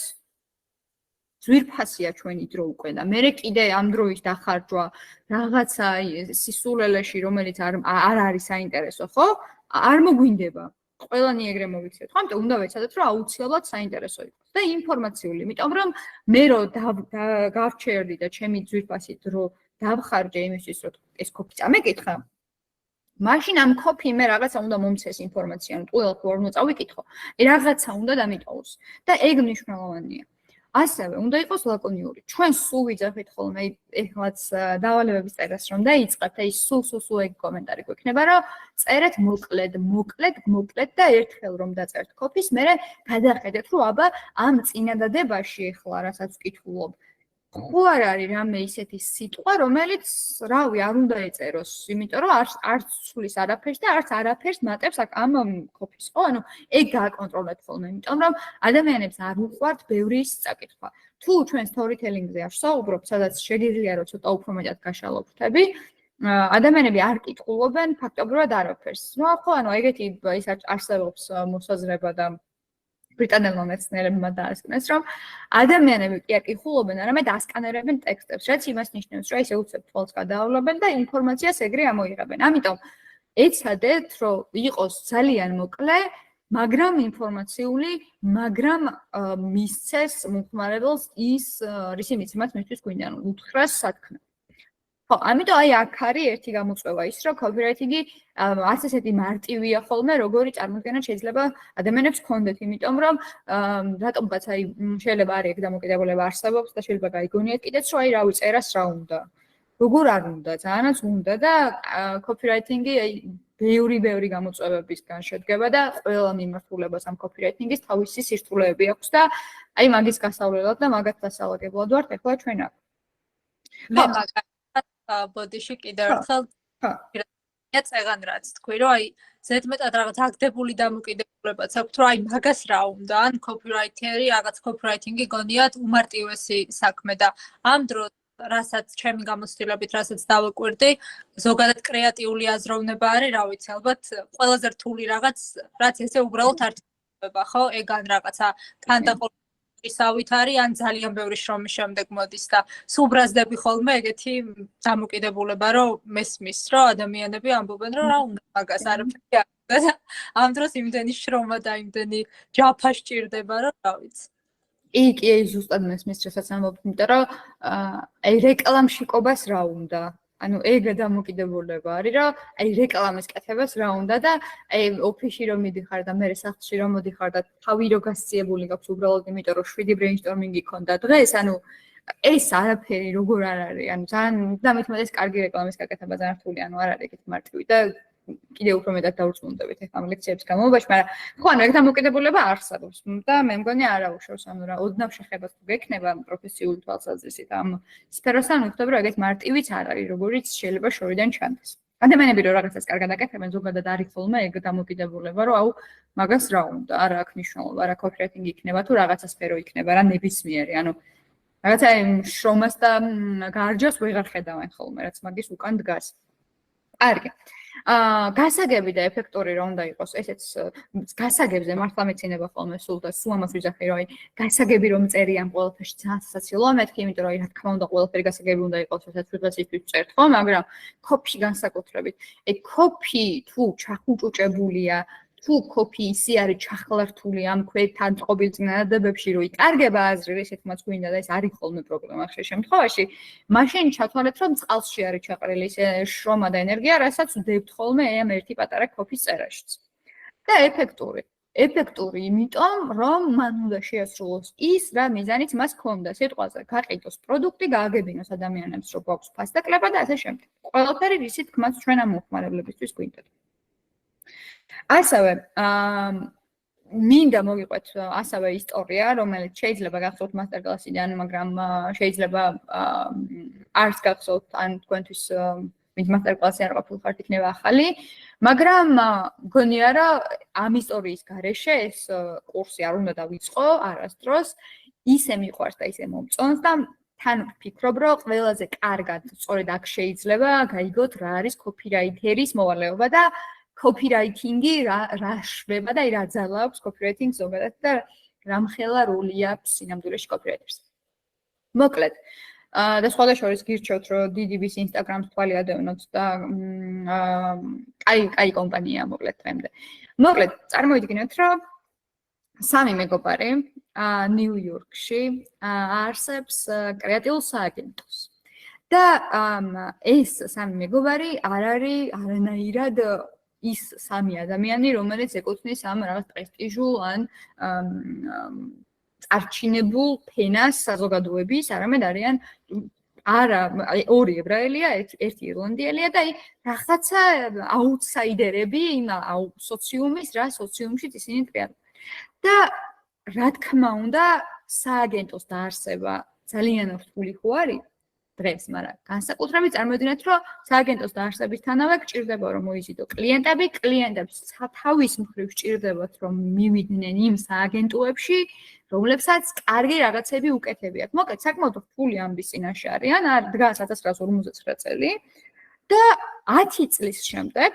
ძვირფასია ჩვენი დრო უკვე და მე კიდე ამ დროის დახარჯვა რაღაცა სისულელეში, რომელიც არ არის საინტერესო, ხო? არ მოგვინდება. ყველანი ეგრე მოვიცეთ. ხო, ამიტომ უნდა ვეცადოთ, რომ აუცილებლად საინტერესო იყოს და ინფორმაციული, იმიტომ რომ მე რო გავჩერდი და ჩემი ძვირფასი დრო დავხარჯე იმისთვის, რომ ეს copy წამეკითხა, მაშინ ამ copy მე რაღაცა უნდა მომცეს ინფორმაცია, ანუ ტყუილად ვერ უნდა წავიკითხო. რაღაცა უნდა დამიტოვოს და ეგ მნიშვნელოვანია. ასევე უნდა იყოს ლაკონიური. ჩვენ სულ ვიძახით ხოლმე ეხლაც დავალებების წერას რომ დაიწყებთ, აი სულ ეგ კომენტარი გვექნება, რომ წერეთ მოკლედ და ერთხელ რომ დაწერთ copy-ს, მერე გადახედეთ, რომ აბა ამ წინადადებაში ეხლა რასაც ვკითხულობ, ხო არ არის რამე ისეთი სიტყვა, რომელიც, რავი, არ უნდა ეწეროს, იმიტომ რომ არც ცulis არაფერს და არც არაფერს მატებს ამ copy-ს, ხო? ანუ ეგ გააკონტროლეთ ხოლმე, იმიტომ რომ ადამიანებს არ უყვართ ბევრი წაკითხვა. თუ ჩვენ storytelling-ზე არ ვსაუბრობთ, სადაც შეგიძლია რომ ცოტა უფრო მეტად გაშალო ფრთები, ადამიანები არ კითხულობენ ფაქტობრივად არაფერს. ნუ ხო, ანუ ეგეთი ის არსებობს მოსაზრება და ბრიტანელმა მეცნიერებმა დაასკვნეს, რომ ადამიანები კი არ კითხულობენ, არამედ ასკანერებენ ტექსტებს, რაც იმას ნიშნავს, რომ ისე უცებ თვალს გადაავლობენ და ინფორმაციას ეგრე ამოიღებენ. ამიტომ ეცადეთ, რომ იყოს ძალიან მოკლე, მაგრამ ინფორმაციული, მაგრამ მისცეს მომხმარებელს ის რისი მიცემაც მისთვის გვინდა, უთხრას სათქმე. ხო, ამიტომ აი აქ არის ერთი გამოწვევა ის, რომ copywriting-ი არც ესეთი მარტივია ხოლმე, როგორი წარმოდგენა შეიძლება ადამიანებს ჰქონდეთ, იმიტომ რომ რატომღაც აი შეიძლება არის ეგ დამოკიდებულება არსებობს და შეიძლება გაიგონიათ კიდეც, რომ აი რავი წერას რა უნდა. როგორ არ უნდა, ძალიანაც უნდა და copywriting-ი აი ბევრი გამოწვევებისგან შედგება და ყველა მიმართულებას ამ copywriting-ის თავისი სირთულეები აქვს და აი მაგის გასავლელად და მაგათ დასალაგებლად ვართ ახლა ჩვენ აქ. მე მაგათ ბოდიში კიდევ ერთხელ წეგან რაც თქვი, რომ აი ზედმეტად რაღაც აგდებული დამოკიდებულებაც აქვს, რომ აი მაგას რა უნდა, ან copywriter-ი, რაღაც copywriting-ი გონიათ უმარტივესი საქმე და ამ დროს რასაც ჩემი გამოცდილებით, რასაც დავაკვირდი, ზოგადად კრეატიული აზროვნება არის, რა ვიცი, ალბათ ყველაზე რთული რაღაც, რაც ესე უბრალოდ არ თქმა, ხო? ეგ ან რაღაცა თანდაყოლისავით არის, ან ძალიან ბევრი შრომის შემდეგ მოდის და სულ ბრაზდები ხოლმე ეგეთი დამოკიდებულება, რომ მესმის, რომ ადამიანები ამბობენ, რომ რა უნდა მაგას არაფერი არ უნდა და ამ დროს იმდენი შრომა და იმდენი ჯაფა სჭირდება, რომ რა ვიცი. კი, ზუსტად მესმის, რასაც ამბობთ, იმიტომ რომ აი რეკლამშიკობას რა უნდა. ანუ ეგ დამოკიდებულება არის, რომ აი რეკლამის კეთებას რა უნდა და აი ოფისში რომ მიდიხარ და მე სახლში რომ მოდიხარ და თავი რო გასწიებული გაქვს უბრალოდ იმიტომ რომ 7 ბრეინსტორმინგი ქონდა დღეს, ანუ ეს არაფერი როგორ არ არის, ანუ ძალიან და მithumetes კარგი რეკლამის გაკეთება ძალიან რთული, ანუ არ არის ეგეთი მარტივი და კიდევ უფრო მეტად დაურწმუნდებით ახლა ამ ლექციების განმავლობაში, მაგრამ ხო, ანუ ეგ დამოკიდებულება არსებობს და მე მგონი არა უშავს, ანუ რა ოდნავ შეხება თუ გექნება პროფესიული თვალსაზრისით ამ სფეროსთან, ვხვდები, რომ ეგეთ მარტივიც არ არის, როგორიც შეიძლება შორიდან ჩანდეს. ადამიანები რომ რაღაცას კარგად აკეთებენ, ზოგადად არის ხოლმე ეგ დამოკიდებულება, რომ აუ მაგას რა უნდა, არა აქვს მნიშვნელობა, რა copywriting იქნება თუ რაღაცა სფერო იქნება, რა ნებისმიერი, ანუ რაღაცა შრომას და გარჯოს ვეღარ ხედავენ ხოლმე, რაც მაგის უკან დგას. კარგი. გასაგები და ეფექტური რომ უნდა იყოს, ესეც გასაგებზე მართლა მეცინება ხოლმე სულ და სულ ამას ვიძახი, რომ აი გასაგები რომ წერია ამ ყველაფერში ძალიან სასაცილოა, მეთქი, იმიტომ რომ აი რა თქმა უნდა ყველაფერი გასაგები უნდა იყოს, რასაც ვიღაც ისიც წერთ ხო, მაგრამ copy განსაკუთრებით. აი copy თუ ჩახუჭუჭებულია, თუ copy ისი არის ჩახლართული ამ ქვეთთან წყობილ წინადადებებში, რომ იკარგება აზრი, ესეთმაც გვინდა და ეს არის ხოლმე პრობლემა ხშირ შემთხვევაში, მაშინ ჩათვალეთ, რომ წყალში არის ჩაყრილი ეს შრომა და ენერგია, რასაც ვდებთ ხოლმე ამ ერთი პატარა copy-ს წერაშიც. და ეფექტური, იმიტომ რომ მან უნდა შეასრულოს ის, რა მიზანიც მას ჰქონდა, სიტყვაზე გაყიდოს პროდუქტი, გააგებინოს ადამიანებს, რომ გვაქვს ფასდაკლება და ასე შემდეგ. ყველაფერი რისი თქმაც ჩვენ ამ მომხმარებლებისთვის გვინდათ. ასევე მინდა მოგიყვეთ ასევე ისტორია, რომელიც შეიძლება გახსოვთ მასტერკლასიდან, მაგრამ შეიძლება არც გახსოვთ, ან თქვენთვის ვინც მასტერკლასი არ ყოფილიყართ, იქნება ახალი, მაგრამ მგონია, რომ ამ ისტორიის გარეშე ეს კურსი არ უნდა დავიწყო არასდროს, ისე მიყვარს და ისე მომწონს და თან ვფიქრობ, რომ ყველაზე კარგად სწორედ აქ შეიძლება გაიგოთ რა არის copywriter-ის მოვალეობა და copywriting-ი რა შვება და რა ძალა აქვს copywriting ზოგადად და რამხელა როლი აქვს სინამდვილეში copywriter-ს. მოკლედ, და სხვადასხვაის გირჩევთ, რომ DDB-ს Instagram-ს თვალი ადევნოთ და კაი კომპანია მოკლედ დღემდე. მოკლედ, წარმოვიდგინოთ, რომ სამი მეგობარი ნიუ-იორკში არსებს კრეატიულ სააგენტოს. და ეს სამი მეგობარი არ არის არანაირად ის სამი ადამიანი, რომელიც ეკუთვნის ამ რაღაც პრესტიჟულ ან წარჩინებულ ფენას საზოგადოების, არამედ არიან არა, ორი ებრაელია, ერთი ირლანდიელია და აი რაღაცა აუტსაიდერები იმ სოციუმის, რა სოციუმშიც ისინი ტრიალ. და რა თქმა უნდა, სააგენტოს დაარსება ძალიან რთული ხო არის დღეს, მაგრამ განსაკუთრებით წარმოვიდგინეთ, რომ სააგენტოს დაარსებისთანავე გჭირდება რომ მოიზიდო კლიენტები, კლიენტებს თავის მხრივ სჭირდებათ რომ მივიდნენ იმ სააგენტოებში, რომლებსაც კარგი რაღაცები უკეთებიათ. მოკლედ, საკმაოდ რთული ამბის წინაშე არიან, დგას 1959 წელი და 10 წლის შემდეგ,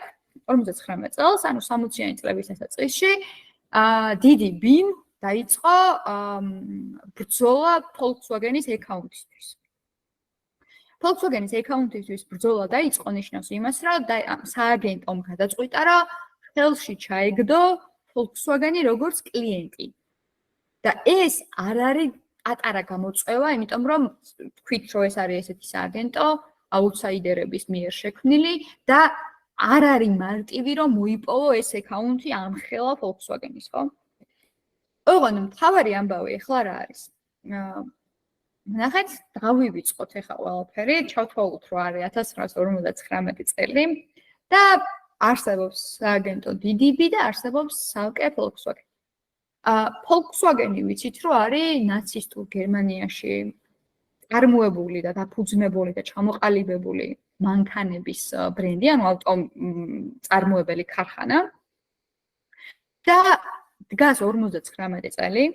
59 წელს, ანუ 60-იანი წლების დასაწყისში, DDB დაიწყო ბრძოლა Volkswagen-ის აკაუნტისთვის. Volkswagen-ის აკაუნტისთვის ბრძოლა დაიწყო ნიშნავს იმას, რომ სააგენტომ გადაწყვიტა, რომ ხელში ჩაეგდო Volkswagen-ი როგორც კლიენტი. და ეს არ არის პატარა გამოწვევა, იმიტომ რომ თქვით, რომ ეს არის ესეთი სააგენტო აუთსაიდერების მიერ შექმნილი და არ არის მარტივი, რომ მოიპოვო ეს აკაუნტი ამხელა Volkswagen-ის, ხო? ოღონდ მთავარი ამბავი ახლა რა არის? ნახეთ, დავივიწყოთ ახლა ყველაფერი, ჩავთვალოთ, რომ არის 1959 წელი და არსებობს სააგენტო DDB და არსებობს ცალკე Volkswagen. Volkswagen-ი ვიცით, რომ არის ნაცისტურ გერმანიაში წარმოებული და დაფუძნებული და ჩამოყალიბებული მანქანების ბრენდი, ანუ ავტო წარმოებელი ქარხანა. და დგას 59 წელი.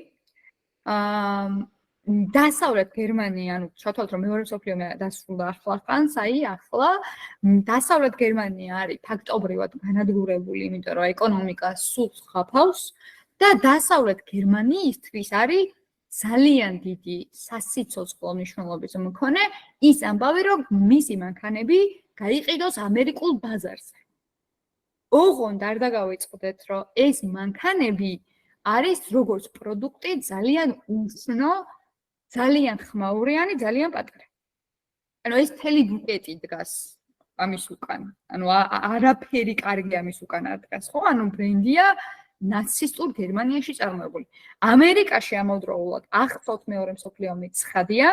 დასავლეთ გერმანია, ანუ შევთავაზოთ, რომ მეორე მსოფლიო ომი დასრულდა ახლახანს, ახლა დასავლეთ გერმანია არის ფაქტობრივად განადგურებული, იმიტომ რომ ეკონომიკა სულ ხაფავს და დასავლეთ გერმანიისთვის არის ძალიან დიდი სასიცოცხლო მნიშვნელობის მქონე ის ამბავი, რომ მისი მანქანები გაიყიდოს ამერიკულ ბაზარზე. ოღონდ არ დაგავიწყდეთ, რომ ეს მანქანები არის როგორც პროდუქტი ძალიან უცნო, ძალიან ხმაურიანი, ძალიან პატარა. ანუ ეს მთელი ბუკეტი დგას ამის უკან. ანუ არაფერი კარგი ამის უკან არ დგას, ხო? ანუ ბრენდია ნაცისტურ გერმანიაში წარმოებული. ამერიკაში ამავდროულად ახსოვთ მეორე მსოფლიო ომი ცხადია,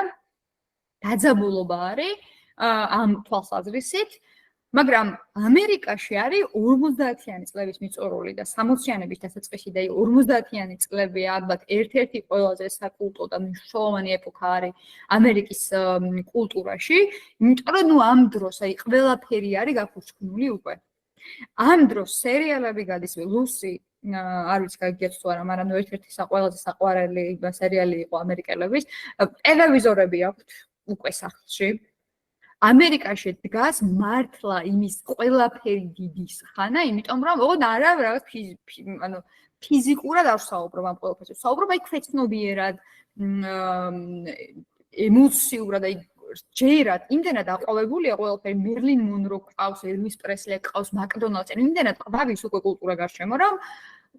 დაძაბულობა არის ამ თვალსაზრისით, მაგრამ ამერიკაში არის 50-იანი წლების მიწურული და 60-იანების დასაწყისი და 50-იანი წლები ალბათ ერთ-ერთი ყველაზე საკულტო და მნიშვნელოვანი ეპოქა არის ამერიკის კულტურაში, იმიტომ რომ ამ დროს ყველაფერი არის გაფურჩქნული უკვე. ამ დროს სერიალები გადის, ლუსი არ ვიცი გაგიგეთ თუ არა, მაგრამ ერთ-ერთი ყველაზე საყვარელი სერიალი იყო ამერიკელების. ტელევიზორები აქვთ უკვე სახლში. ამერიკაში დგას მართლა იმის ყველაფერი დიდის ხანა, იმიტომ რომ ოღონდ არა რაღაც ანუ ფიზიკურად არ ვსაუბრობ ამ ყველაფერზე. ვსაუბრობ აი ქვეცნობიერად, ემოციურად, აი ჯერად, იმდენად აყვავებულია ყველაფერი, მერლინ მონრო ყავს, ელვის პრესლი ყავს, მაკდონალდსი, იმდენად ყავს უკვე კულტურა გარშემო, რომ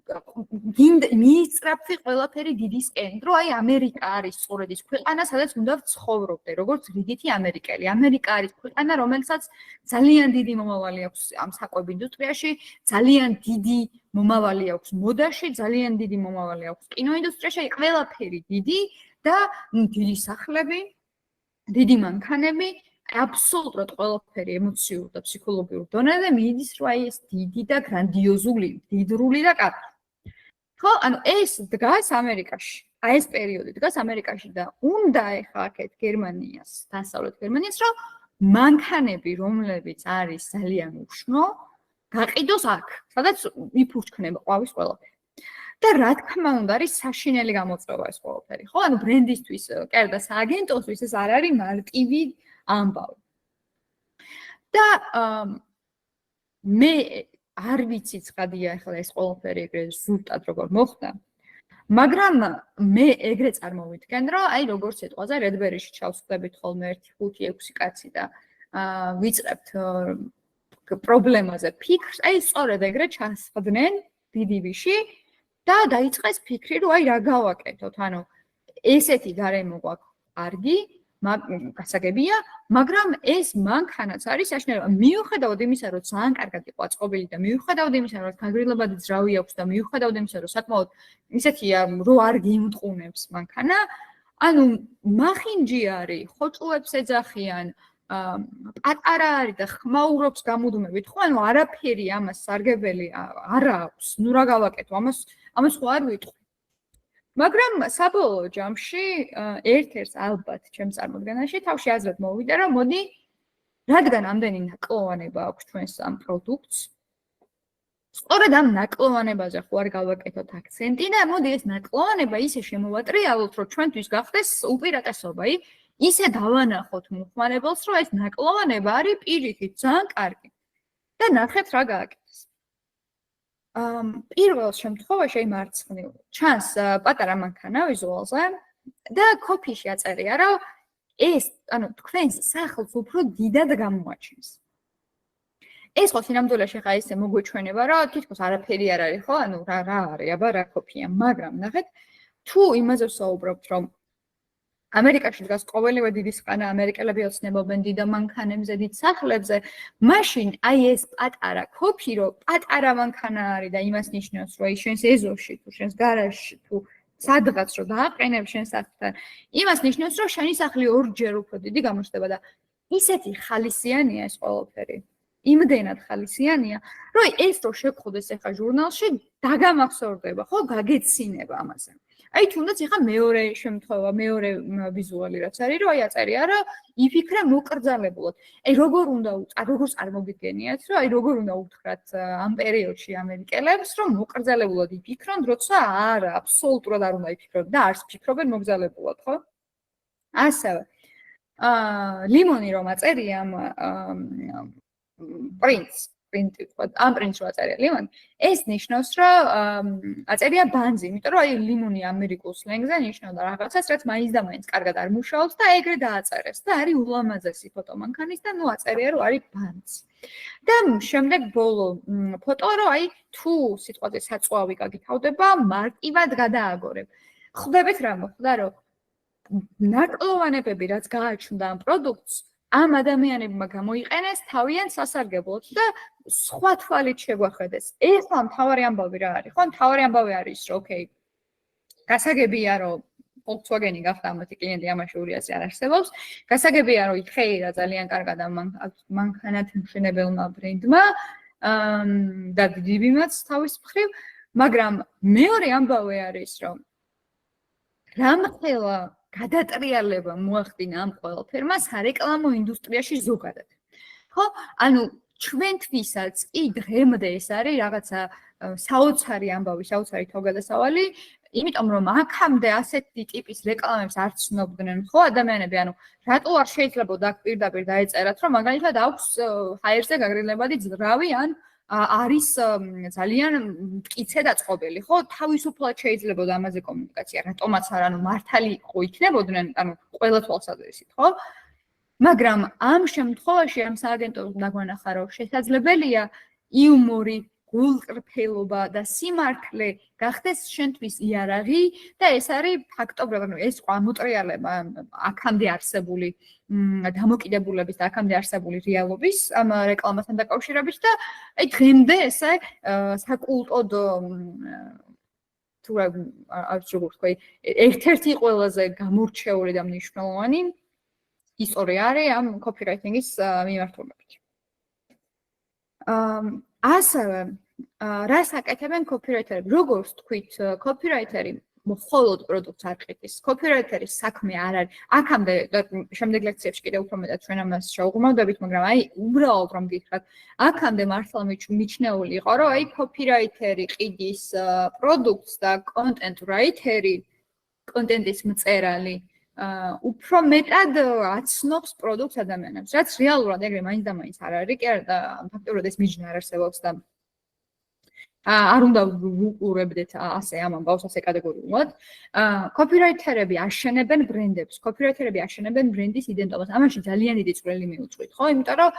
მიისწრაფი ყველაფერი დიდისკენ, რომ აი ამერიკა არის სწორედ ის ქვეყანა, სადაც უნდა ვცხოვრობდე, როგორც რიგითი ამერიკელი. ამერიკა არის ქვეყანა, რომელსაც ძალიან დიდი მომავალი აქვს ამ საკვებ ინდუსტრიაში, ძალიან დიდი მომავალი აქვს მოდაში, ძალიან დიდი მომავალი აქვს კინოინდუსტრიაში, აი ყველაფერი დიდი და დიდი სახლები, დიდი მანქანები, აბსოლუტურად ყველაფერი ემოციურ და ფსიქოლოგიურ დონეზე მიდის, რომ აი ეს დიდი და გრანდიოზული, დიდრული და კატრი. ხო, ანუ ეს დგას ამერიკაში. აი ეს პერიოდი დგას ამერიკაში და უნდა ეხა აქეთ გერმანიას, დასავლეთ გერმანიას, რომ მანქანები, რომლებიც არის ძალიან უშნო, გაყიდოს აქ, სადაც იფურჩქნება ყვავის ყველაფერი. და რა თქმა უნდა, არის საშინელი გამოწვევა ეს ყველაფერი. ხო, ანუ ბრენდისთვის, კერდა სააგენტოსთვის ეს არ არის მარტივი ამბავი. და მე არ ვიცი ცხადია ახლა ეს ყველაფერი ეგრე ზუსტად როგორ მოხდა. მაგრამ მე ეგრე წარმოვიდგენ, რომ აი როგორც ეტყვაზე რედბერიში ჩავსხდებით ხოლმე 1-5-6 კაცი და ვიწყებთ პრობლემაზე ფიქრს, აი სწორედ ეგრე ჩასხდნენ DDB-ში და დაიწყეს ფიქრი, რომ აი რა გავაკეთოთ, ანუ ესეთი გარემო გვაქვს კარგი, გასაგებია, მაგრამ ეს მანქანაც არის საშინელი. მიუხედავად იმისა, რომ ძალიან კარგად იყო აწყობილი და მიუხედავად იმისა, რომ გაგრილებადი ძრავი აქვს და მიუხედავად იმისა, რომ საკმაოდ ისეთია, რომ არ გიმტყუნებს მანქანა, ანუ მახინჯი არის, ხოჭოებს ეძახიან, პატარა არის და ხმაურობს გამუდმებით, ხო, ანუ არაფერი ამას სარგებელი არ აქვს. ნუ რა გავაკეთო, ამას ხო არ ვიტყვი. მაგრამ საბოლოო ჯამში ერთ-ერთს ალბათ ჩემს წარმოდგენაში თავში აზრად მოვიდა, რომ მოდი, რადგან ამდენი ნაკლოვანება აქვს ჩვენს ამ პროდუქტს, სწორედ ამ ნაკლოვანებაზე ხო არ გავაკეთოთ აქცენტი და მოდი ეს ნაკლოვანება ისე შემოვატრიალოთ, რომ ჩვენთვის გახდეს უპირატესობა. ისე დავანახოთ მომხმარებელს, რომ ეს ნაკლოვანება არის პირიქით ძალიან კარგი. და ნახეთ რა გააკეთეს. პირველ შემთხვევაში აი მარცხნივ ჩანს პატარა მანქანა ვიზუალზე და კოპიში აწერია, რომ ეს, ანუ თქვენს სახლს უფრო დიდად გამოაჩენს. ეს ხო სინამდვილეში ხა ისე მოგვეჩვენება, რომ თითქოს არაფერი არ არის, ხო? ანუ რა არის, აბა რა კოპია, მაგრამ ნახეთ, თუ იმაზე ვსაუბრობთ, რომ ამერიკაში დგას ყოველივე დიდი სყანა, ამერიკელები ოცნებობენ დიდ მანქანებზე, დიდ სახლებზე, მაშინ აი ეს პატარა კოპი, რომ პატარა მანქანა არის და იმას ნიშნავს, რომ ის შენს ეზოში, თუ შენს გარაჟში, თუ სადღაც რომ დააყენებ შენს სახლთან, იმას ნიშნავს, რომ შენი სახლი ორჯერ უფრო დიდი გამოჩნდება და ისეთი ხალისიანია ეს ყველაფერი. იმდენად ხალისიანია, რომ ეს რო შეგხვდეს ახლა ჟურნალში, დაგამახსოვრდება, ხო, გაგეცინება ამაზე. აი თუნდაც ახლა მეორე შემთხვევა, მეორე ვიზუალი რაც არის, რომ აი აწერია, რომ იფიქრა მოკრძალებულად. აი როგორ უნდა როგორ წარმოგიდგენიათ, რომ აი როგორ უნდა უთხრათ ამ პერიოდში ამერიკელებს, რომ მოკრძალებულად იფიქრონ, როცა არა, აბსოლუტურად არ უნდა იფიქრონ და არც ფიქრობენ მოკრძალებულად, ხო? ასევე ლიმონი რომ აწერია ამ პრინტი თქვა, ამ პრინტს რო აწერია ლიმონი, ეს ნიშნავს, რომ აწერია ბანძი, იმიტომ რომ აი ლიმონი ამერიკულ სლენგზე ნიშნავდა რაღაცას, რაც მაინც და მაინც კარგად არ მუშაობს და ეგრე დააწერეს და არის ულამაზესი ფოტო მანქანის და ნუ აწერია, რომ არის ბანძი. და შემდეგ ბოლო ფოტო, რომ აი თუ სიტყვაზე საწვავი გაგითავდება, მარტივად გადააგორებ. ხვდებით რა მოხდა, რომ ნაკლოვანებები რაც გააჩნდა ამ პროდუქტს ამ ადამიანებმა გამოიყენეს თავიანთ სასარგებლოდ და სხვა თვალით შეგვახედეს. ეხლა მთავარი ამბავი რა არის? ხო, მთავარი ამბავი არის, რომ ოკეი, გასაგებია, რომ Volkswagen-ი გახდა ამათი კლიენტი, ამაში ურიასი არ არსებობს. გასაგებია, რომ იხეირა ძალიან კარგად ამ მანქანათ მშენებელმა ბრენდმა და დიდიბიმაც თავის მხრივ, მაგრამ მეორე ამბავი არის, რომ რამხელა გადატრიალება მოახდინა ამ ყველაფერმა სარეკლამო ინდუსტრიაში ზოგადად. ხო? ანუ ჩვენთვისაც კი დღემდე ეს არის რაღაცა საოცარი ამბავი, საოცარი თავგადასავალი, იმიტომ რომ აქამდე ასეთი ტიპის რეკლამებს არ ცნობდნენ, ხო, ადამიანები, ანუ რატო არ შეიძლება აქ პირდაპირ დაეწერათ, რომ მაგალითად აქვს ჰაერზე გაგრილებადი ძრავი ან არის ძალიან მტკიცე დაწყობილი, ხო? თავისუფლად შეიძლება ამაზე კომუნიკაცია, რატომაც არ, ანუ მართალი იყო იქნებოდნენ, ანუ ყველა თვალსაზრისით, ხო? მაგრამ ამ შემთხვევაში ამ სააგენტომ დაგვანახა, რომ შესაძლებელია იუმორი, გულყრფელობა და სიმართლე გახდეს შენთვის იარაღი და ეს არის ფაქტობრივად, ანუ ეს ამოტრიალება აქამდე არსებული დამოკიდებულების და აქამდე არსებული რეალობის ამ რეკლამასთან დაკავშირებით და აი დღემდე ესე საკულტოდ თუ არ როგორ თქვა, ერთ-ერთი ყველაზე გამორჩეული და მნიშვნელოვანი ისტორია არის ამ კოპირაიტინგის მიმართულებით. ასევე რას აკეთებენ კოპირაიტერები? როგორც თქვით, კოპირაიტერი მხოლოდ პროდუქტს არ ყიდის. კოპირაიტერის საქმე არ არის. აქამდე შემდეგ ლექციებში კიდევ უფრო მეტად ჩვენ ამას შევღრმავდებით, მაგრამ აი უბრალოდ რომ გითხრათ, აქამდე მართლა მიჩნეული იყო, რომ აი კოპირაიტერი ყიდის პროდუქტს და კონტენტ რაიტერი, კონტენტის მწერალი უფრო მეტად აცნობს პროდუქტს ადამიანებს, რაც რეალურად ეგრე მაინც და მაინც არ არის, კი არა და ფაქტობრივად ეს მიჯნა არ არსებობს და არ უნდა ვუყურებდეთ ასე ამ ამბავს ასე კატეგორიულად. კოპირაიტერები აშენებენ ბრენდებს, კოპირაიტერები აშენებენ ბრენდის იდენტობას. ამაში ძალიან დიდი წვლილი მიუძღვით, ხო? იმიტომ რომ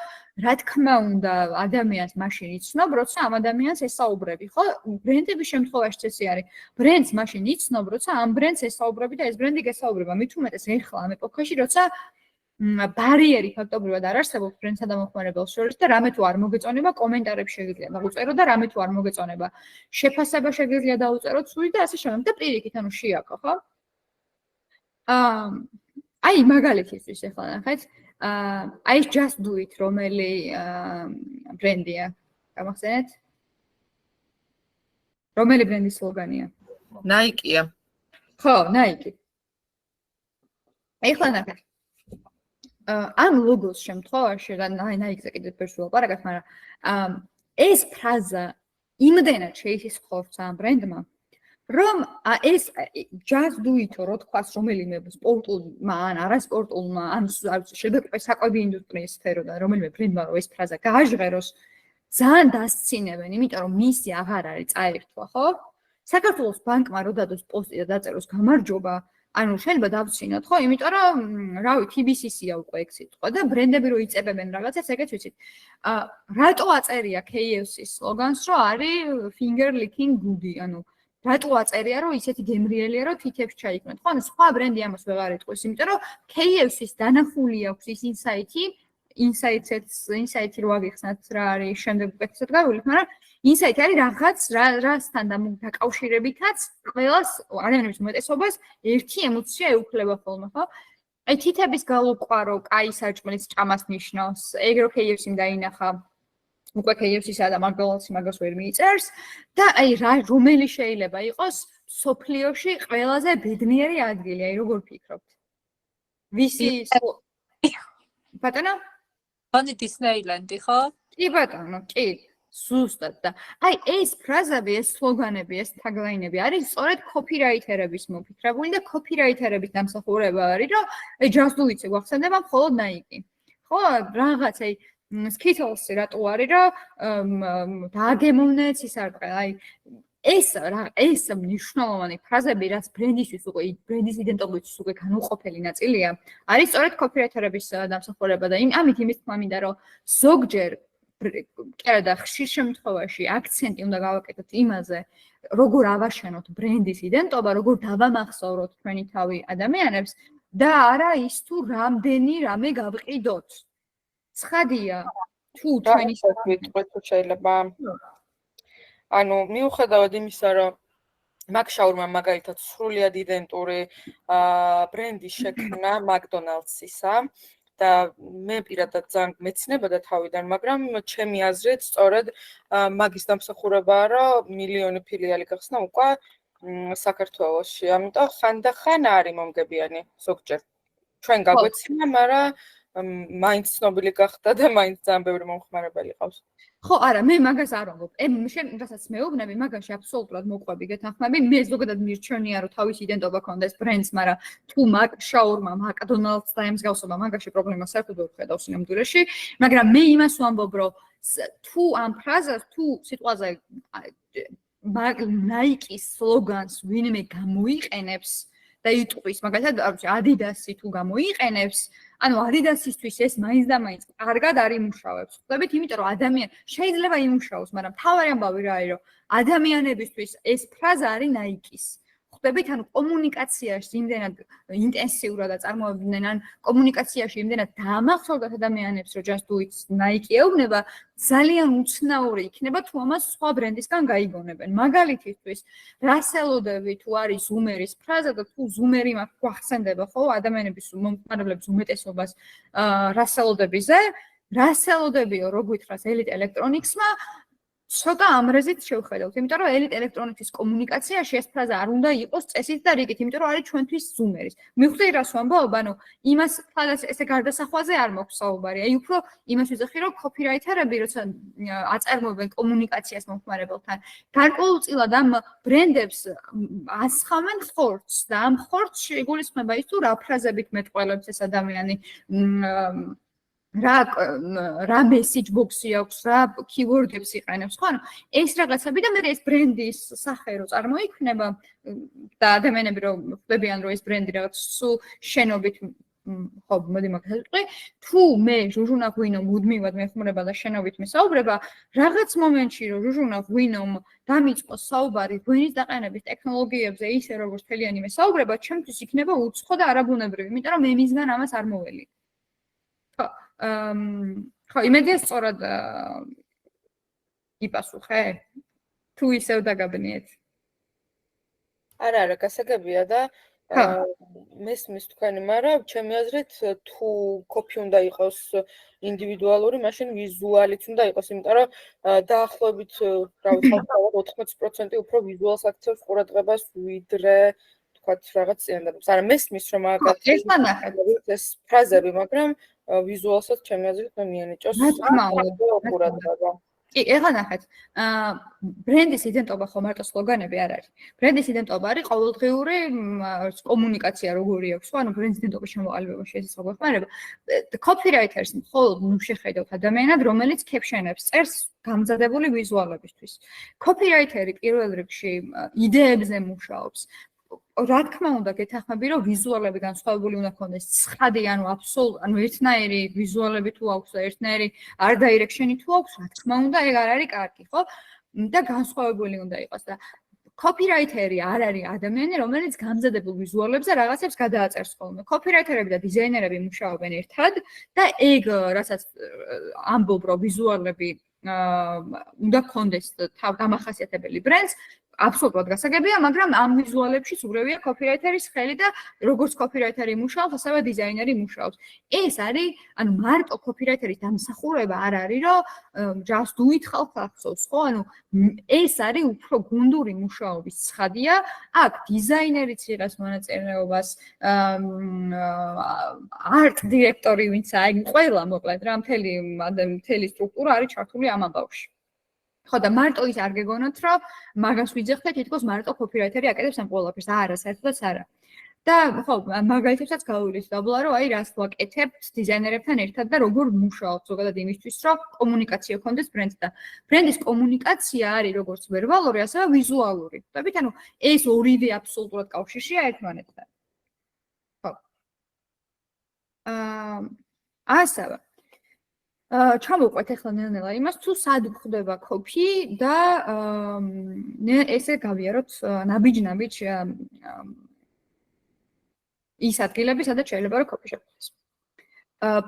რა თქმა უნდა, ადამიანს მაშინ იცნობ, როცა ამ ადამიანს ესაუბრები, ხო? ბრენდების შემთხვევაში ესე არის. ბრენდს მაშინ იცნობ, როცა ამ ბრენდს ესაუბრები და ეს ბრენდი გესაუბრება. მით უმეტეს ეხლა ამ ეპოქაში, როცა ბარიერი ფაქტობრივად არ არსებობს ბრენდსა და მომხმარებელს შორის და რამე თუ არ მოგეწონება, კომენტარებში შეგიძლია დაუწერო და რამე თუ არ მოგეწონება, შეფასება შეგიძლია დაუწერო ცუდი და ასე შემდეგ და პირიქით, ანუ შეაქო, ხო? აი მაგალითისთვის ახლა ნახეთ, აი just do it, რომელი ბრენდია? გამახსენეთ? რომელი ბრენდის სლოგანია? Nike-ია. ხო, Nike. ახლა ნახეთ. ამ ლოგოს შემთხვევაში და Nike-ზე კიდევ ფერს ვილაპარაკებ, მაგრამ ეს ფრაზა იმდენად შეისხლორს ამ ბრენდმა, რომ ეს just do it-ო რო თქვას რომელიმე სპორტულმა ან არასპორტულმა ან შეგვეკვეს საკვები ინდუსტრიის სფეროდან რომელიმე ბრენდმა რომ ეს ფრაზა გააჟღეროს, ძალიან დასცინებენ, იმიტომ რომ მისი აღარ არის წაერთვა, ხო? საქართველოს ბანკმა რო დადოს პოსტი და დაწეროს გამარჯობა, ანუ შეიძლება დავცინოთ, ხო? იმიტომ რომ, რავი, TBCC-ია უკვე ეგ სიტყვა და ბრენდები რო იწებებენ რაღაცას, ეგეც ვიცით. რატო აწერია KFC-ის სლოგანს, რომ არის finger licking good-ი, ანუ რატო აწერია, რომ ისეთი გემრიელია, რომ თითებს ჩაიქნოთ, ხო? ანუ სხვა ბრენდი ამას ვეღარ იტყვის, იმიტომ რომ KFC-ის დანახული აქვს ის insight-ი რო აღიხსნათ რა არის შემდეგ უკეთესად გავივლით, მაგრამ insight არის რაღაც რასთან დაკავშირებითაც ყველას ადამიანების უმეტესობას ერთი ემოცია ეუფლება ხოლმე, ხო? აი თითების გალოკვარო, კაი საჭმლის ჭამას ნიშნავს. ეგ რო KFC-მ დაინახა უკვე KFC-სა და McDonald's-ი მაგას ვერ მიიწერს და აი რომელი შეიძლება იყოს სოფლიოში ყველაზე ბედნიერი ადგილი, აი როგორ ფიქრობთ? ვისი ბატონო? Tony Disneyland-ი, ხო? კი ბატონო, კი. ზუსტად და აი ეს ფრაზები, ეს სლოგანები, ეს თაგლაინები არის სწორედ კოპირაითერების მოფიქრებული და კოპირაითერების დამსახურება არის, რომ აი ჯასტუიცი გვახსენდება მხოლოდ Nike. ხო, რაღაც აი Skittles-ი რატო არის, რომ დააგემოვნეთ ის არ ყა, აი ეს მნიშვნელოვანი ფრაზები, რაც ბრენდისთვის უკვე ბრენდის იდენტობის უკვე განუყოფელი ნაწილია, არის სწორედ კოპირაითერების დამსახურება და ამით იმის თქმა მინდა, რომ ზოგჯერ კერა და ხშირ შემთხვევაში აქცენტი უნდა გავაკეთოთ იმაზე, როგორ ავაშენოთ ბრენდის იდენტობა, როგორ დავამახსოვროთ თქვენი თავი ადამიანებს და არა ის თუ რამდენი რამე გავყიდოთ. ცხადია, თუ ჩვენი ვიტყვით თუ შეიძლება. ანუ მიუხედავად იმისა, რომ მაგშაურმა მაგალითად სრულიად იდენტური ბრენდი შექმნა McDonald's-ისა და მე პირადად ძალიან მეცნებოდა თავიდან, მაგრამ ჩემი აზრით სწორედ მაგის დამსახურებაა, რომ მილიონი ფილიალი გახსნა უკვე საქართველოში. ამიტომ ხანდახან არის მომგებიანი ზოგჯერ. ჩვენ გაგვეცინა, მაგრამ მაინც ცნობილი გახდა და მაინც ძალიან ბევრი მომხმარებელი ყავს. ხო, არა, მე მაგას არ ვამბობ. შენ რასაც მეუბნები, მაგაში აბსოლუტურად მოყვები გეთანხმები. მე ზოგადად მირჩენია, რომ თავის იდენტობა ქონდეს ბრენდს, მაგრამ თუ McShawarma, McDonald's და მსგავსობა მაგაში პრობლემას საერთოდ ვერ ვხედავ სინამდვილეში, მაგრამ მე იმას ვამბობ, რომ თუ ამ ფრაზას, თუ სიტყვაზე Nike-ის სლოგანს ვინმე გამოიყენებს და იტყვის, მაგალითად, Adidas-ი თუ გამოიყენებს, ანუ Adidas-ისთვის ეს მაინც და მაინც კარგად არ იმუშავებს. ხვდებით, იმიტომ რომ ადამიანი შეიძლება იმუშაოს, მაგრამ თავარი ამბავი რა არის, რომ ადამიანებისთვის ეს ფრაზა არის Nike-ის. ხვდებით, ანუ კომუნიკაციაში იმდენად ინტენსიურად აწარმოებდნენ, ან კომუნიკაციაში იმდენად დაამახსოვრდათ ადამიანებს, რომ just do it Nike ეუბნება, ძალიან უცნაური იქნება თუ ამას სხვა ბრენდისგან გაიგონებენ. მაგალითისთვის, რასელოდები თუ არის ზუმერის ფრაზა და თუ ზუმერი მაგ გვახსენდება, ხო, ადამიანების მომხმარებლების უმეტესობას რასელოდებიზე, რასელოდებიო, რო გითხრას Elite Electronics-მა ცოტა ამრეზით შევხედავთ, იმიტომ რომ Elite Electronics-ის კომუნიკაციაში ეს ფრაზა არ უნდა იყოს წესით და რიგით, იმიტომ რომ არის ჩვენთვის ზუმერის. მიხვდები რას ვამბობ, ანუ იმას თვალას ესე გარდასახვაზე არ მაქვს საუბარი. აი უფრო იმას ვიზახი, რომ კოპირაითერები როცა აწარმოებენ კომუნიკაციას მომხმარებელთან, გარკვეულწილად ამ ბრენდებს ასხამენ ხორცს და ამ ხორცში იგულისხმება ის თუ რა ფრაზებით მეტყველებს ეს ადამიანი რა message box-ი აქვს, რა keyword-ებს იყენებს, ხო? ანუ ეს რაღაცები და მე ეს ბრენდის სახე რო წარმოიქმნება და ადამიანები რო ხვდებიან, რომ ეს ბრენდი რაღაც სულ შენობით ხო, მოდი მაგას ვიტყვი, თუ მე ჟუჟუნა ღვინო მუდმივად მეხმარება და შენობით მესაუბრება, რაღაც მომენტში რომ ჟუჟუნა ღვინომ დამიწყოს საუბარი ღვინის დაყენების ტექნოლოგიებზე, ისე როგორც თელიანი მესაუბრება, ჩემთვის იქნება უცხო და არაბუნებრივი, იმიტომ რომ მე მისგან ამას არ მოველი. ხო, იმედია სწორად იპასუხე? თუ ისევ დაგაბნიეთ? არა, გასაგებია და მესმის თქვენი, მაგრამ ჩემი აზრით თუ კოპი უნდა იყოს ინდივიდუალური, მაშინ ვიზუალიც უნდა იყოს, იმიტომ რომ დაახლოებით, რა ვიცი, 80% უფრო ვიზუალს აქცევს ყურადღებას ვიდრე თქვათ რაღაც წინადადებს. არა, მესმის რომ ეს ფრაზები, მაგრამ ვიზუალსაც ჩემი აზრით მე მიანიჭოს რა თქმა უნდა. ყურადღება. კი, ეხლა ნახეთ. ბრენდის იდენტობა ხო მარტო სლოგანები არ არის. ბრენდის იდენტობა არის ყოველდღიური კომუნიკაცია როგორი აქვს, ხო? ანუ ბრენდის იდენტობის შემოყალიბება შეიძლება გვეხმარება. Copywriters მხოლოდ შეხედავთ ადამიანად, რომელიც caption-ებს წერს გამზადებული ვიზუალებისთვის. Copywriter-ი პირველ რიგში იდეებზე მუშაობს. რა თქმა უნდა, გეთანხმები, რომ ვიზუალები განსხვავებული უნდა ქონდეს. ცხადი, ანუ ანუ ერთნაირი ვიზუალები თუ აქვს და ერთნაირი art direction-ი თუ აქვს, რა თქმა უნდა, ეგ არ არის კარგი, ხო? და განსხვავებული უნდა იყოს და copywriter-ი არ არის ადამიანი, რომელიც გამზადებულ ვიზუალებზე რაღაცებს გადააწერს ხოლმე. Copywriter-ები და დიზაინერები მუშაობენ ერთად და ეგ, რასაც ამბობ, რომ ვიზუალები უნდა ქონდეს დამახასიათებელი ბრენდს, აბსოლუტურად გასაგებია, მაგრამ ამ ვიზუალებში სურევია copywriter-ის ხელი და როგორც copywriter-ი მუშაობს, ასევე დიზაინერი მუშაობს. ეს არის, ანუ მარტო copywriter-ის დამსახურება არ არის, რომ just do it ხალხს ახსოვს, ხო? ანუ ეს არის უფრო გუნდური მუშაობის ცხადია. აქ დიზაინერიც იღებს მონაწილეობას, art director-ი ვინც აი ყველა მოკლედ რა მთელი სტრუქტურა არის ჩართული ამ ამბავში. ხო და მარტო ის არ გეგონოთ, რომ მაგას ვიძახდეთ, თითქოს მარტო copywriter-ი აკეთებს ამ ყველაფერს. არა, საერთოდაც არა. და ხო, მაგალითებსაც გავუვლის, რომ აი რას ვაკეთებთ დიზაინერებთან ერთად და როგორ მუშაობთ ზოგადად იმისთვის, რომ კომუნიკაცია ქონდეს ბრენდთან. ბრენდის კომუნიკაცია არის როგორც ვერბალური, ასევე ვიზუალური. ხვდებით, ანუ ეს ორივე აბსოლუტურად კავშირშია ერთმანეთთან. ხო. ასევე ჩამოვყვეთ ახლა ნელ-ნელა იმას, თუ სად გვხვდება copy და ესე გავიაროთ ნაბიჯ-ნაბიჯ ის ადგილები, სადაც შეიძლება რომ copy შეგვხვდეს.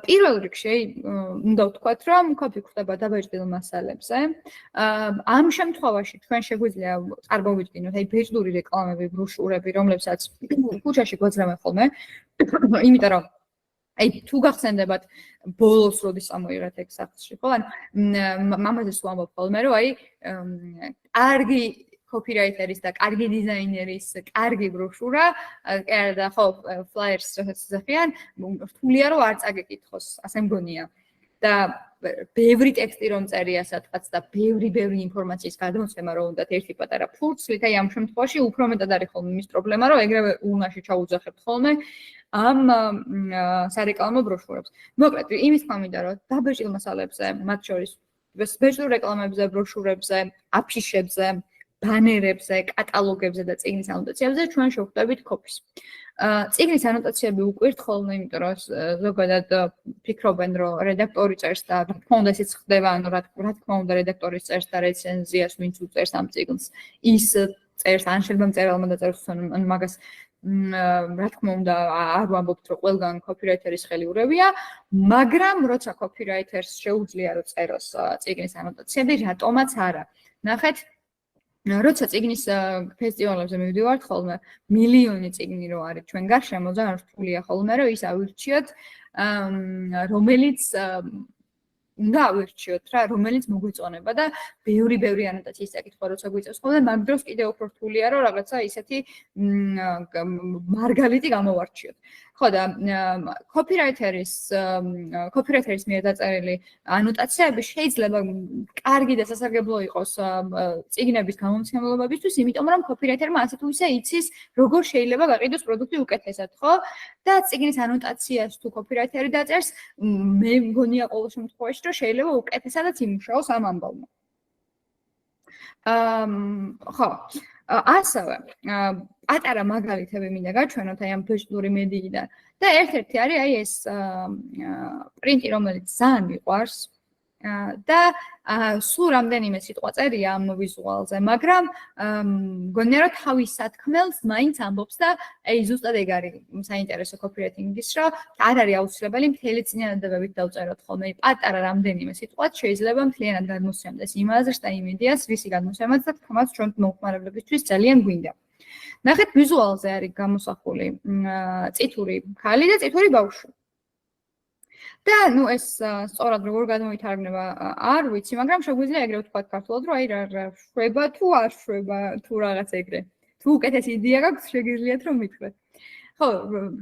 პირველ რიგში უნდა ვთქვათ, რომ copy გვხვდება დაბეჭდილ მასალებზე. ამ შემთხვევაში თქვენ შეგვიძლია წარმოვიდგინოთ აი ბეჭდური რეკლამები, ბროშურები, რომლებსაც ქუჩაში გვაძრავენ ხოლმე, იმიტომ რომ აი თუ გახსენდებათ ბოლოს როდის ამოიღეთ ეგ სახლში, ხო? ანუ მამაზე ვამბობ ხოლმე, რომ აი კარგი copywriter-ის და კარგი დიზაინერის კარგი ბროშურა, და ხო, flyers რასაც ზახიან, რთულია რომ არ წაგეკითხოს, ასე მგონია. და ბევრი ტექსტი რომ წერია სადღაც და ბევრი ინფორმაციის გადმოცემა რომ უნდათ ერთი პატარა ფურცლით, აი ამ შემთხვევაში უფრო მეტად არის ხოლმე ის პრობლემა, რომ ეგრევე ურნაში ჩაუძახებთ ხოლმე ამ სარეკლამო ბროშურებს. მოკლედ, იმის თქმა მინდა, რომ დაბეჭდილ მასალებზე, მათ შორის ბეჭდურ რეკლამებზე, ბროშურებზე, აფიშებზე, ბანერებზე, კატალოგებზე და წიგნის ანოტაციებზე ჩვენ შევხვდებით copy-ს. წიგნის ანოტაციები უკვირთ ხოლმე, იმიტომ რომ ზოგადად ფიქრობენ, რომ რედაქტორი წერს და რა თქმა უნდა ისიც ხდება, ანუ რა თქმა უნდა რედაქტორი წერს და რეცენზიას ვინც უწერს ამ წიგნს, ის წერს, ან შეიძლება მწერალმა დაწეროს, ან მაგას რა თქმა უნდა არ ვამბობთ, რომ ყველგან copywriter-ის ხელი ურევია, მაგრამ როცა copywriter-ს შეუძლია რომ წეროს წიგნის ანოტაციები, რატომაც არა. ნახეთ, როცა წიგნის ფესტივალებზე მივდივართ ხოლმე, მილიონი წიგნი რო არის ჩვენ გარშემო, ძალიან რთულია ხოლმე, რომ ის ავირჩიოთ, რომელიც უნდა ავირჩიოთ რა, რომელიც მოგვიწონება და ბევრი ანოტაციის წაკითხვა როცა გვიწევს ხოლმე, მაგ დროს კიდევ უფრო რთულია, რომ რაღაცა ისეთი მარგალიტი გამოვარჩიოთ. ხო და copywriter-ის მიერ დაწერილი ანოტაციები შეიძლება კარგი და სასარგებლო იყოს წიგნების გამომცემლობებისთვის, იმიტომ რომ copywriter-მა ასე თუ ისე იცის, როგორ შეიძლება გაყიდოს პროდუქტი უკეთესად, ხო? და წიგნის ანოტაციას თუ copywriter-ი დაწერს, მე მგონია ყოველ შემთხვევაში, რომ შეიძლება უკეთესადაც იმუშაოს ამ ამბავმა. ხო. ასევე პატარა მაგალითები მინდა გაჩვენოთ აი ამ ბეჭდური მედიიდან და ერთ-ერთი არის აი ეს პრინტი, რომელიც ძალიან მიყვარს და სულ რამდენიმე სიტყვა წერია ამ ვიზუალზე, მაგრამ მგონია რომ თავის სათქმელს მაინც ამბობს და აი ზუსტად ეგ არის საინტერესო copywriting-ის, რომ არ არის აუცილებელი მთელი წინადადებებით დავწეროთ ხოლმე პატარა რამდენიმე სიტყვაც შეიძლება მთლიანად გადმოსცემდეს იმ აზრს და იმ იდეას, რისი გადმოსცემაც და თქმაც ჩვენ მოხმარებლებისთვის ძალიან გვინდა. ნახეთ, ვიზუალზე არის გამოსახული წითური ქალი და წითური ბავშვი. და ნუ ეს სწორად როგორ გამოითარგმნება არ ვიცი, მაგრამ შეგვიძლია ეგრე ვთქვათ ქართულად, რომ აი რა შვება თუ არ შვება თუ რაღაც ეგრე. თუ უკეთესი იდეა გაქვს, შეგიძლიათ რომ მითხრათ. ხო,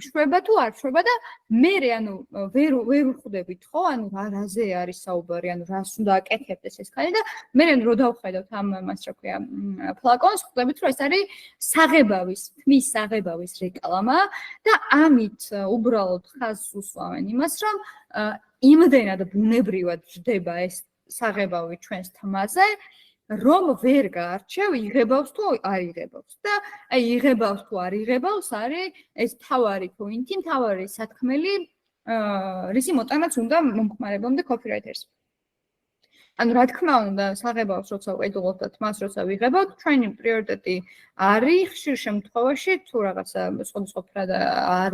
შვება თუ არ შვება და მე ანუ ვერ ვხვდებით, ხო? ანუ რაზე არის საუბარი, ანუ რას უნდა აკეთებდეს ეს ხალი და მე რო დავხედავთ ამ მას რა ქვია, ფლაკონს, ხვდებით, რომ ეს არის საღებავის, თმის საღებავის რეკლამა და ამით უბრალოდ ხაზს უსვამენ იმას, რომ იმდენად ბუნებრივად ჯდება ეს საღებავი ჩვენს თმაზე, რომ ვერ გაარჩევ იღებავს თუ არ იღებავს და აი იღებავს თუ არ იღებავს არის ეს თავარი პოინტი, თავარი სათქმელი რისი მოტანაც უნდა მომხმარებამდე copywriters. ანუ რა თქმა უნდა, საღებავს როცა ვედულობთ და თმას როცა ვიღებავთ, ჩვენი პრიორიტეტი არის ხშირ შემთხვევაში თუ რაღაცა სხვადასხვა და არ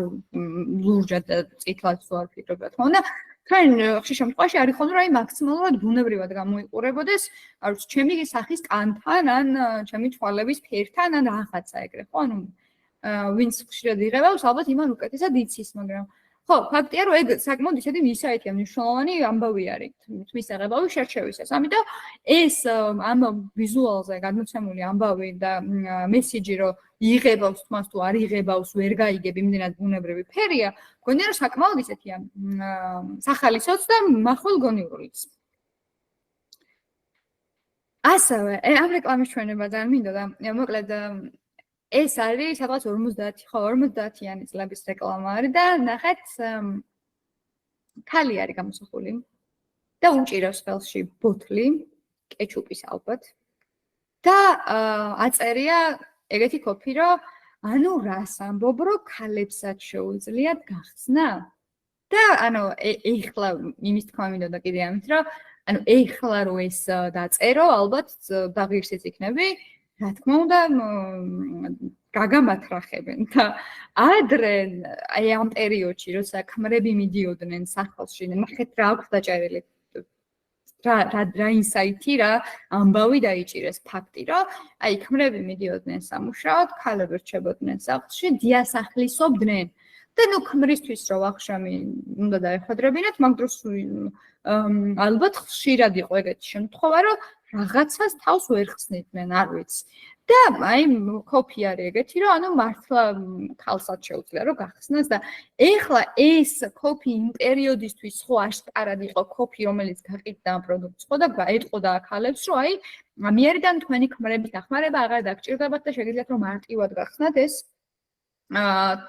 ლურჯად და წითლად თუ არ ფიქრობთ, თქო და თან ხშირ შემთხვევაში არის ხოლმე რომ აი მაქსიმალურად ბუნებრივად გამოიყურებოდეს, არ ვიცი, ჩემი სახის კანთან ან ჩემი თვალების ფერთან ან რაღაცა ეგრე, ხო? ანუ ვინც ხშირად იღებავს, ალბათ იმან უკეთესად იცის, მაგრამ ხო, ფაქტია რომ ეგ საკმაოდ ისეთი ისაიტია მნიშვნელოვანი ამბავი არის თმის საღებავის შერჩევისას. ამიტომ ეს ამ ვიზუალზე გადმოცემული ამბავი და მესიჯი რომ იღებავს თმას თუ არ იღებავს, ვერ გაიგებ იმდენად ბუნებრივი ფერია, გონია რომ საკმაოდ ისეთია სახალისოც და მახვილ გონიურიც. ასევე ამ რეკლამის ჩვენება ძალიან მინდოდა, მოკლედ ეს არის სადღაც 50-იანი წლების რეკლამა არის და ნახეთ ქალი არის გამოსახული და უჭირავს ხელში ბოთლი კეჩუპის ალბათ და აწერია ეგეთი კოპი რომ ანუ რას ამბობ რომ ქალებსაც შეუძლიათ გახსნა და ანუ ეხლა იმის თქვა მინდოდა კიდე ამით რომ ანუ ეხლა რო ეს დაწერო ალბათ დაღირსიც იქნები რა თქმა უნდა გაგამათრახებენ და ადრე აი ამ პერიოდში როცა ქმრები მიდიოდნენ სახლში ნახეთ რა აქვს დაჭერილი რა ინსაიტი რა ამბავი დაიჭირეს ფაქტი რომ აი ქმრები მიდიოდნენ სამუშაოდ ქალები რჩებოდნენ სახლში დიასახლისობდნენ და ნუ ქმრისთვის რო ვახშამი უნდა დაეხოდრებინათ მაგ დროს ალბათ ხშირად იყო ეგეთი შემთხვევა რომ რაღაცას თავს ვერ ხსნიდნენ, არ ვიცი. და აი კოპი არის ეგეთი, რომ ანუ მართლა ქალსაც შეუძლია რომ გახსნას და ეხლა ეს კოპი იმ პერიოდისთვის ხო აშკარად იყო კოპი, რომელიც გაყიდდა ამ პროდუქტს ხო და ეტყოდა ქალებს, რომ აი ამიერიდან თქვენი ქმრების დახმარება აღარ დაგჭირდებათ და შეგიძლიათ რომ მარტივად გახსნათ ეს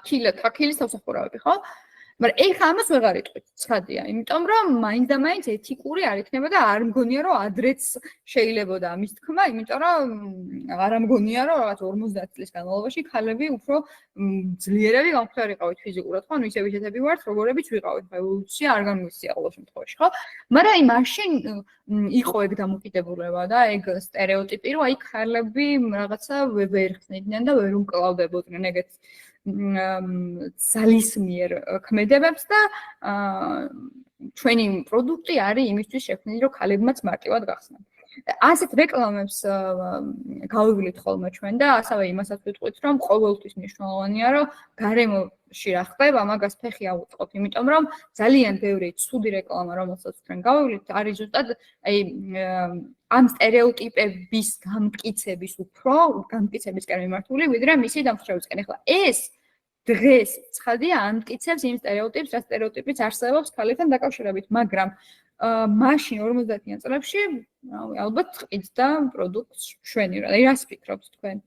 ქილის თავსახურავები, ხო? მაგრამ ეხლა ამას ვეღარ იტყვით, ცხადია, იმიტომ რომ მაინც და მაინც ეთიკური არ იქნება და არ მგონია რომ ადრეც შეიძლებოდა ამის თქმა, იმიტომ რომ არ მგონია რომ რაღაც 50 წლის განმავლობაში ქალები უფრო ძლიერები გამხდარიყავით ფიზიკურად, ხო? ანუ ისევ ისეთები ვართ, როგორებიც ვიყავით, ევოლუცია არ განვიცია ყოველ შემთხვევაში, ხო? მაგრამ აი მაშინ იყო ეგ დამოკიდებულება და ეგ სტერეოტიპი, რომ აი ქალები რაღაცა ვერ ხსნიდნენ და ვერ უმკლავდებოდნენ ეგეთ ძალისმიერ ქმედებებს და ჩვენი პროდუქტი არის იმისთვის შექმნილი, რომ ქალებმაც მარტივად გახსნან. ასეთ რეკლამებს გავივლით ხოლმე ჩვენ და ასევე იმასაც ვიტყვით, რომ ყოველთვის მნიშვნელოვანია, რომ გარემოში რა ხდება, მაგას ფეხი აუწყოთ, იმიტომ რომ ძალიან ბევრი ცუდი რეკლამა, რომელსაც ჩვენ გავივლით, არის ზუსტად აი ამ სტერეოტიპების გამტკიცების გამტკიცებისკენ მიმართული, ვიდრე მისი დამხმარებისკენ. ახლა ეს დღეს ცხადია ამტკიცებს იმ სტერეოტიპს, რა სტერეოტიპიც არსებობს ქალებთან დაკავშირებით, მაგრამ მაშინ 50-იან წლებში ალბათ ყიდდა პროდუქტს შვენივრად. აი რას ფიქრობთ თქვენ?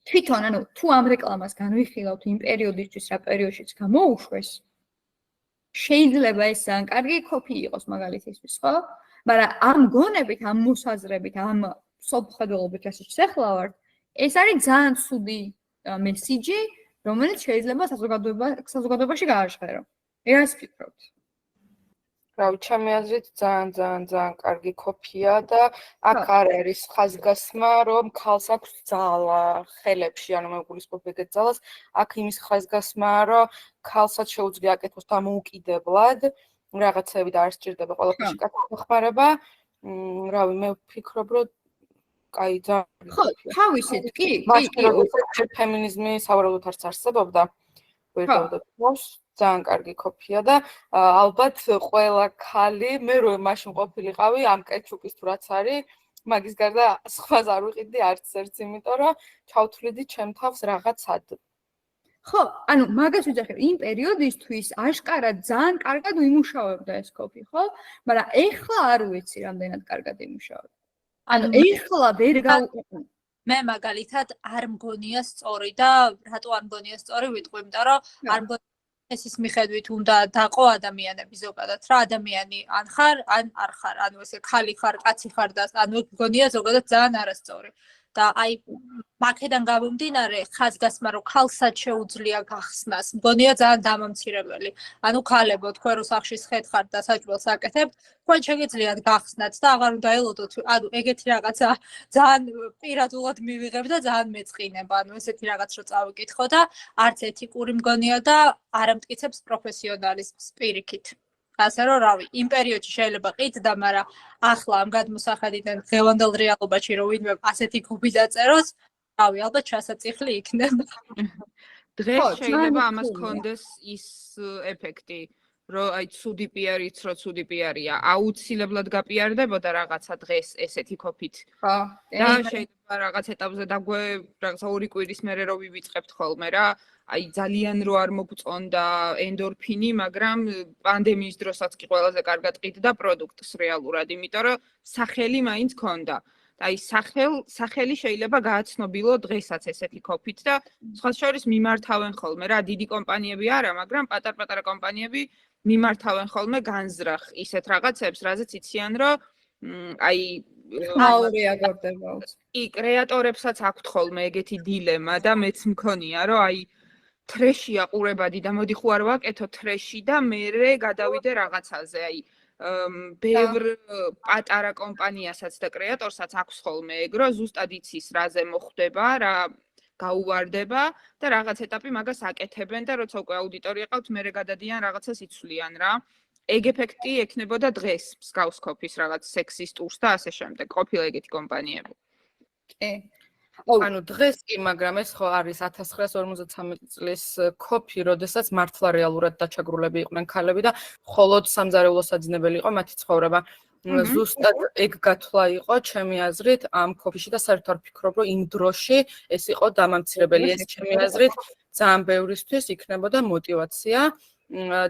თვითონ ანუ თუ ამ რეკლამას განვიხილავთ იმ პერიოდისთვის, რა პერიოდშიც გამოუშვეს, შეიძლება ეს ძალიან კარგი კოპი იყოს მაგალითისთვის, ხო? მაგრამ ამ გონებით, ამ მოსაზრებით, ამ სოფხედელობით რასაც ახლა ვარ, ეს არის ძალიან ცუდი მესიჯი, რომელიც შეიძლება საზოგადოებაში გააჟღერო. რას ფიქრობთ? რავი, ჩემი აზრით ძალიან კარგი კოპია და აქ არ არის ხაზგასმა, რომ ქალს აქვს ძალა ხელებში, ანუ მეგულისხმობ ეგეთ ძალას, აქ იმის ხაზგასმაა, რომ ქალსაც შეუძლია აკეთოს დამოუკიდებლად, რაღაცები და არ სჭირდება ყველაფერში კაცის დახმარება. რავი, მე ვფიქრობ, რომ კაი ძალიან ხო, თავისით კი, ფემინიზმი სავარაუდოდ არც არსებობდა. ძალიან კარგი კოპია და ალბათ ყველა ქალი მე რო მაშინ ყოფილიყავი ამ კეჩუპის თუ რაც არის, მაგის გარდა სხვას არ ვიყიდი არც ერთს, იმიტომ რომ ჩავთვლიდი ჩემ თავს რაღაცად. ხო, ანუ მაგას ვიძახე, იმ პერიოდისთვის აშკარად ძალიან კარგად იმუშავებდა ეს კოფი, ხო? მაგრამ ეხლა არ ვიცი რამდენად კარგად იმუშავება. ანუ ეხლა ვერ მე მაგალითად არ მგონია სწორი და რატო არ მგონია სწორი ვიტყვი, იმიტომ რომ არ მგონია ეს ის მიხედვით უნდა დაყო ადამიანები ზოგადად რა ადამიანი ან ხარ ან არ ხარ, ანუ ესე ხალი ხარ, კაცი ხარ და ანუ მგონია ზოგადად ძალიან არასწორი. და აი მაქედან გამომდინარე ხაზგასმა რომ ქალსაც შეუძლია გახსნას მგონია ძალიან დამამცირებელი ანუ ქალებო თქვენ რო სახში ხეთ ხართ და საჭმელს აკეთებთ თქვენ შეგიძლიათ გახსნათ და აღარ უნდა ელოდოთ ანუ ეგეთი რაღაცა ძალიან პირადულად მივიღებ და ძალიან მეწყინება ანუ ესეთი რაღაც რო წავიკითხო და არც ეთიკური მგონია და არ ამტკიცებს პროფესიონალიზმს პირიქით ასე რომ რავი იმ პერიოდში შეიძლება ყიდდა მაგრამ ახლა ამ გადმოსახედიდან ღევანდელ რეალობაში რომ ვინმე ასეთი გუბი დაწეროს რავი ალბათ ჩასაწიხლი იქნება დღეს შეიძლება ამას კონდეს ის ეფექტი რომ აი ცუდი პიარიც რო ცუდი პიარია აუცილებლად გაპიარდებოდა რაღაცა დღეს ესეთი კოფით ხო და შეიძლება რაღაც ეტაპზე დაგვე რაღაცა ორი კვირის მერე რო ვივიწყებთ ხოლმე რა აი ძალიან რო არ მოგწონდა ენდორფინი, მაგრამ პანდემიის დროსაც კი ყველაზე კარგად ყიდდა პროდუქტს რეალურად, იმიტომ რომ სახელი მაინც ქონდა. აი სახელი შეიძლება გააცნობილო დღესაც ესეთი კოფით და სხვა შორის მიმართავენ ხოლმე რა, დიდი კომპანიები არა, მაგრამ პატარ-პატარა კომპანიები მიმართავენ ხოლმე განზრახ ისეთ რაღაცებს, რაზეც იციან რომ აი მაურია გორდება. კი, კრეატორებსაც აქვთ ხოლმე ეგეთი დილემა და მეც მქონია რომ აი ტრეში აყურებადი და მოდი ხო არ ვაკეთო ტრეში და მერე გადავიდე რაღაცაზე აი ბევრ პატარა კომპანიასაც და კრეატორსაც აქვს ხოლმე ეგ რომ ზუსტად იცის რაზე მოხდება რა გაუვარდება და რაღაც ეტაპი მაგას აკეთებენ და როცა უკვე აუდიტორია ყავთ მერე გადადიან რაღაცას იცვლიან რა ეგ ეფექტი ექნებოდა დღეს მსგავს კოფის რაღაც სექსის ტურს და ასე შემდეგ ყოფილა ეგეთი კომპანიები კი ანუ დღეს კი, მაგრამ ეს ხო არის 1953 წლის კოფი, როდესაც მართლა რეალურად დაჩაგრულები იყვნენ ქალები და მხოლოდ სამზარეულო საძინებელი იყო მათი ცხოვრება. ზუსტად ეგ გათვლა იყო ჩემი აზრით ამ კოფიში და საერთოდ არ ვფიქრობ, რომ იმ დროში ეს იყო დამამცირებელი. ეს ჩემი აზრით ძალიან ბევრისთვის იქნებოდა мотиваცია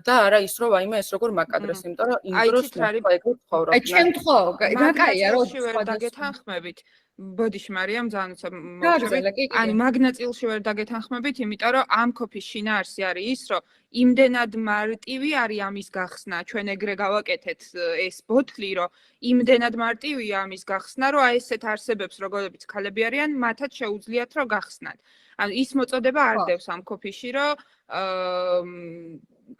და არა ის რომ აიმე ეს როგორ მაკადრეს, იმიტომ რომ იმ დროს მართლა ეგ ცხოვრობ. აი ჩემ თქო, გაკაია რომ ვერ დაგეთანხმებით. ბოდიში მარიამ ძალიან მოვშევით. ანუ მაგნაწილში ვერ დაგეთანხმებით, იმიტომ რომ ამ კოფის შინაარსი არის ის, რომ იმდენად მარტივი არის ამის გახსნა. ჩვენ ეგრე გავაკეთეთ ეს ბოთლი, რომ იმდენად მარტივია ამის გახსნა, რომ აი ესეთ არსებებს, როგორებიც ქალები არიან, მათაც შეუძლიათ რომ გახსნათ. ანუ ის მოწოდება არ დევს ამ კოფიში, რომ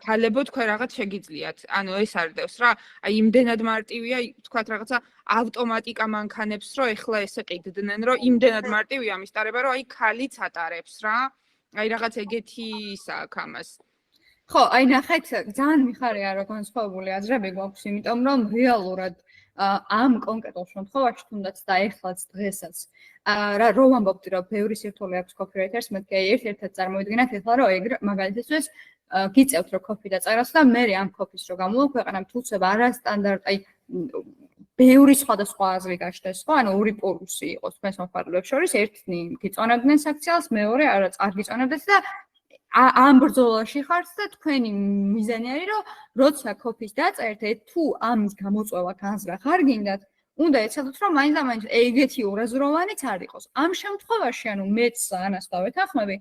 ქალებო თქვენ რაღაც შეგიძლიათ. ანუ ეს არ დევს რა. აი იმდენად მარტივია, თქვათ რაღაცა ავტომატიკა მანქანებს, რომ ეხლა ესე ყიდდნენ, რომ იმდენად მარტივია ამის ტარება, რომ აი ქალიც ატარებს რა. აი რაღაც ეგეთი ისაა ამას. ხო, აი ნახეთ, ძალიან მიხარია რომ განსხვავებული აზრები გვაქვს, იმიტომ რომ რეალურად ამ კონკრეტულ შემთხვევაში თუნდაც და ეხლაც დღესაც რა რო ვამბობთ რომ ბევრი სირთულე აქვს კოპირაითერს, მეთქე ერთ-ერთად წარმოვიდგინეთ ეხლა რომ ეგ მაგალითისთვის გიწევთ რომ კოფი დაწეროს და მე ამ კოფის რო გამოვაქვეყნებ თუცებ არასტანდარტ აი ბევრი სხვადასხვა აზრი გაჩნდეს ხო ანუ ორი პოლუსი იყოს თქვენს მომხმარებლებს შორის ერთი გიწონებდნენ საქციელს მეორე არა არ გიწონებდეთ და ამ ბრძოლაში ხართ და თქვენი მიზანი არის რომ როცა კოფის დაწერთ თუ ამის გამოწვევა განზრახ არ გინდათ უნდა ეცადოთ რომ მაინც და მაინც ეგეთი ორაზროვანიც არ იყოს ამ შემთხვევაში ანუ მეც ანას დავეთანხმები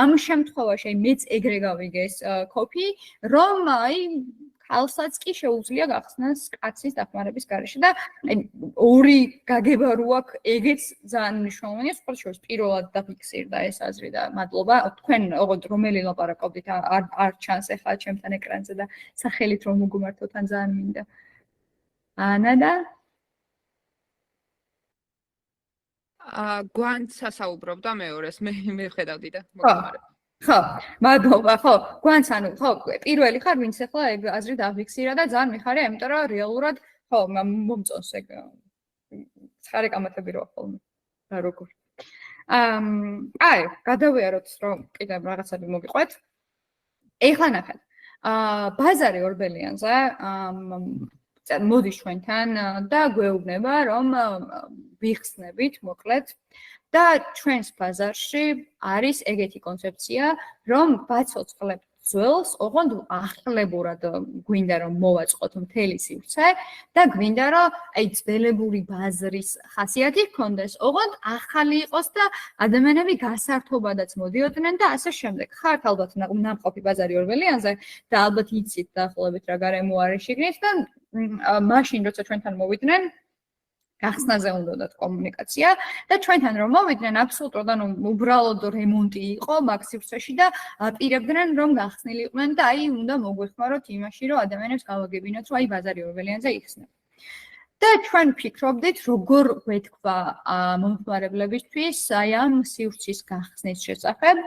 ამ შემთხვევაში მეც ეგრე გავიგე ეს კოფი რომ აი ქალსაც კი შეუძლია გახსნას კაცის დახმარების გარეშე და ორი გაგება რო აქვს ეგეც ძალიან მნიშვნელოვანია სწორედ შორის პირველად დაფიქსირდა ეს აზრი და მადლობა თქვენ ოღონდ რომელი ლაპარაკობდით არ ჩანს ახლა ჩემთან ეკრანზე და სახელით რომ მოგმართოთ ან ძალიან მინდა ანა და გვანცა საუბრობდა მეორეს მე ხედავდი და მოგმარებ ხო, მადლობა, ხო, გვანც ანუ ხო, პირველი ხარ, ვინც ახლა ეგ აზრი დაფიქსირა და ძალიან მიხარია, იმიტომ რომ რეალურად ხო, მომწონს ეგ ცხარე კამათები რო ხოლმე. რა როგორ. აი, გადავიაროთ, რომ კიდევ რაღაცები მოგიყვეთ. ეხლა ნახეთ. ბაზარი ორბელიანზე მოდის ჩვენთან და გვეუბნება, რომ ვიხსნებით, მოკლედ. და ჩვენს ბაზარში არის ეგეთი კონცეფცია, რომ ვაცოცხლებთ ძველს, ოღონდ ახლებურად გვინდა რომ მოვაწყოთ მთელი სივრცე და გვინდა რომ აი ძველებური ბაზრის ხასიათი ჰქონდეს, ოღონდ ახალი იყოს და ადამიანები გასართობადაც მოდიოდნენ და ასე შემდეგ. ხართ ალბათ ნამყოფი ბაზარი ორბელიანზე და ალბათ იცით დაახლოებით რა გარემო არის შიგნით და მაშინ როცა ჩვენთან მოვიდნენ გახსნაზე უნდათ კომუნიკაცია და ჩვენთან რომ მოვიდნენ აბსოლუტურად ანუ უბრალოდ რემონტი იყო მაგ სივრცეში და აპირებდნენ რომ გახსნილი იყვნენ და აი უნდა მოგვეხმაროთ იმაში რომ ადამიანებს გავაგებინოთ რომ აი ბაზარი ორბელიანზე იხსნება. და ჩვენ ვფიქრობდით როგორ გვეთქვა მომხმარებლებისთვის აი ამ სივრცის გახსნის შესახებ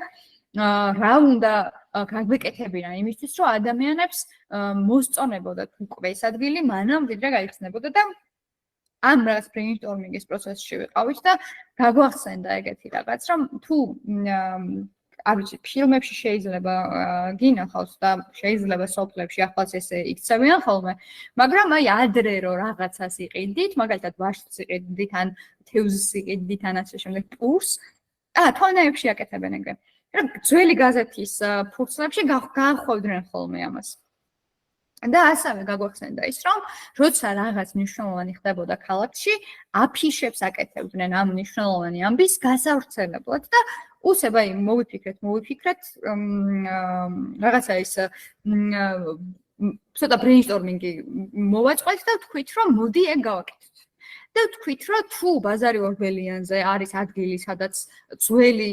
რა უნდა გაგვეკეთებინა იმისთვის რომ ადამიანებს მოსწონებოდათ უკვე ეს ადგილი მანამ ვიდრე გაიხსნებოდა და ამ რაღაც ბრეინსტორმინგის პროცესში ვიყავით და გაგვახსენდა ეგეთი რაღაც, რომ თუ არ ვიცი, ფილმებში შეიძლება გინახავს და შეიძლება სოფლებში ახლაც ესე იქცევიან ხოლმე, მაგრამ აი ადრე რო რაღაცას იყიდით, მაგალითად ვაშლს იყიდით ან თევზს იყიდით ან ასე შემდეგ პურს, თვალნაირებში აკეთებენ ეგრე. რომ ძველი გაზეთის ფურცლებში გახვევდნენ ხოლმე ამას. და ასევე გაგვახსენდა ის, რომ როცა რაღაც მნიშვნელოვანი ხდებოდა ქალაქში, აფიშებს აკეთებდნენ ამ მნიშვნელოვანი ამბის გასავრცელებლად და უსებ აი მოვიფიქრეთ რაღაცა ის ცოტა ბრეინსტორმინგი მოვაწყოთ და ვთქვით, რომ მოდი ეგ გავაკეთოთ. და ვთქვით, რომ თუ ბაზარი ორბელიანზე არის ადგილი, სადაც ძველი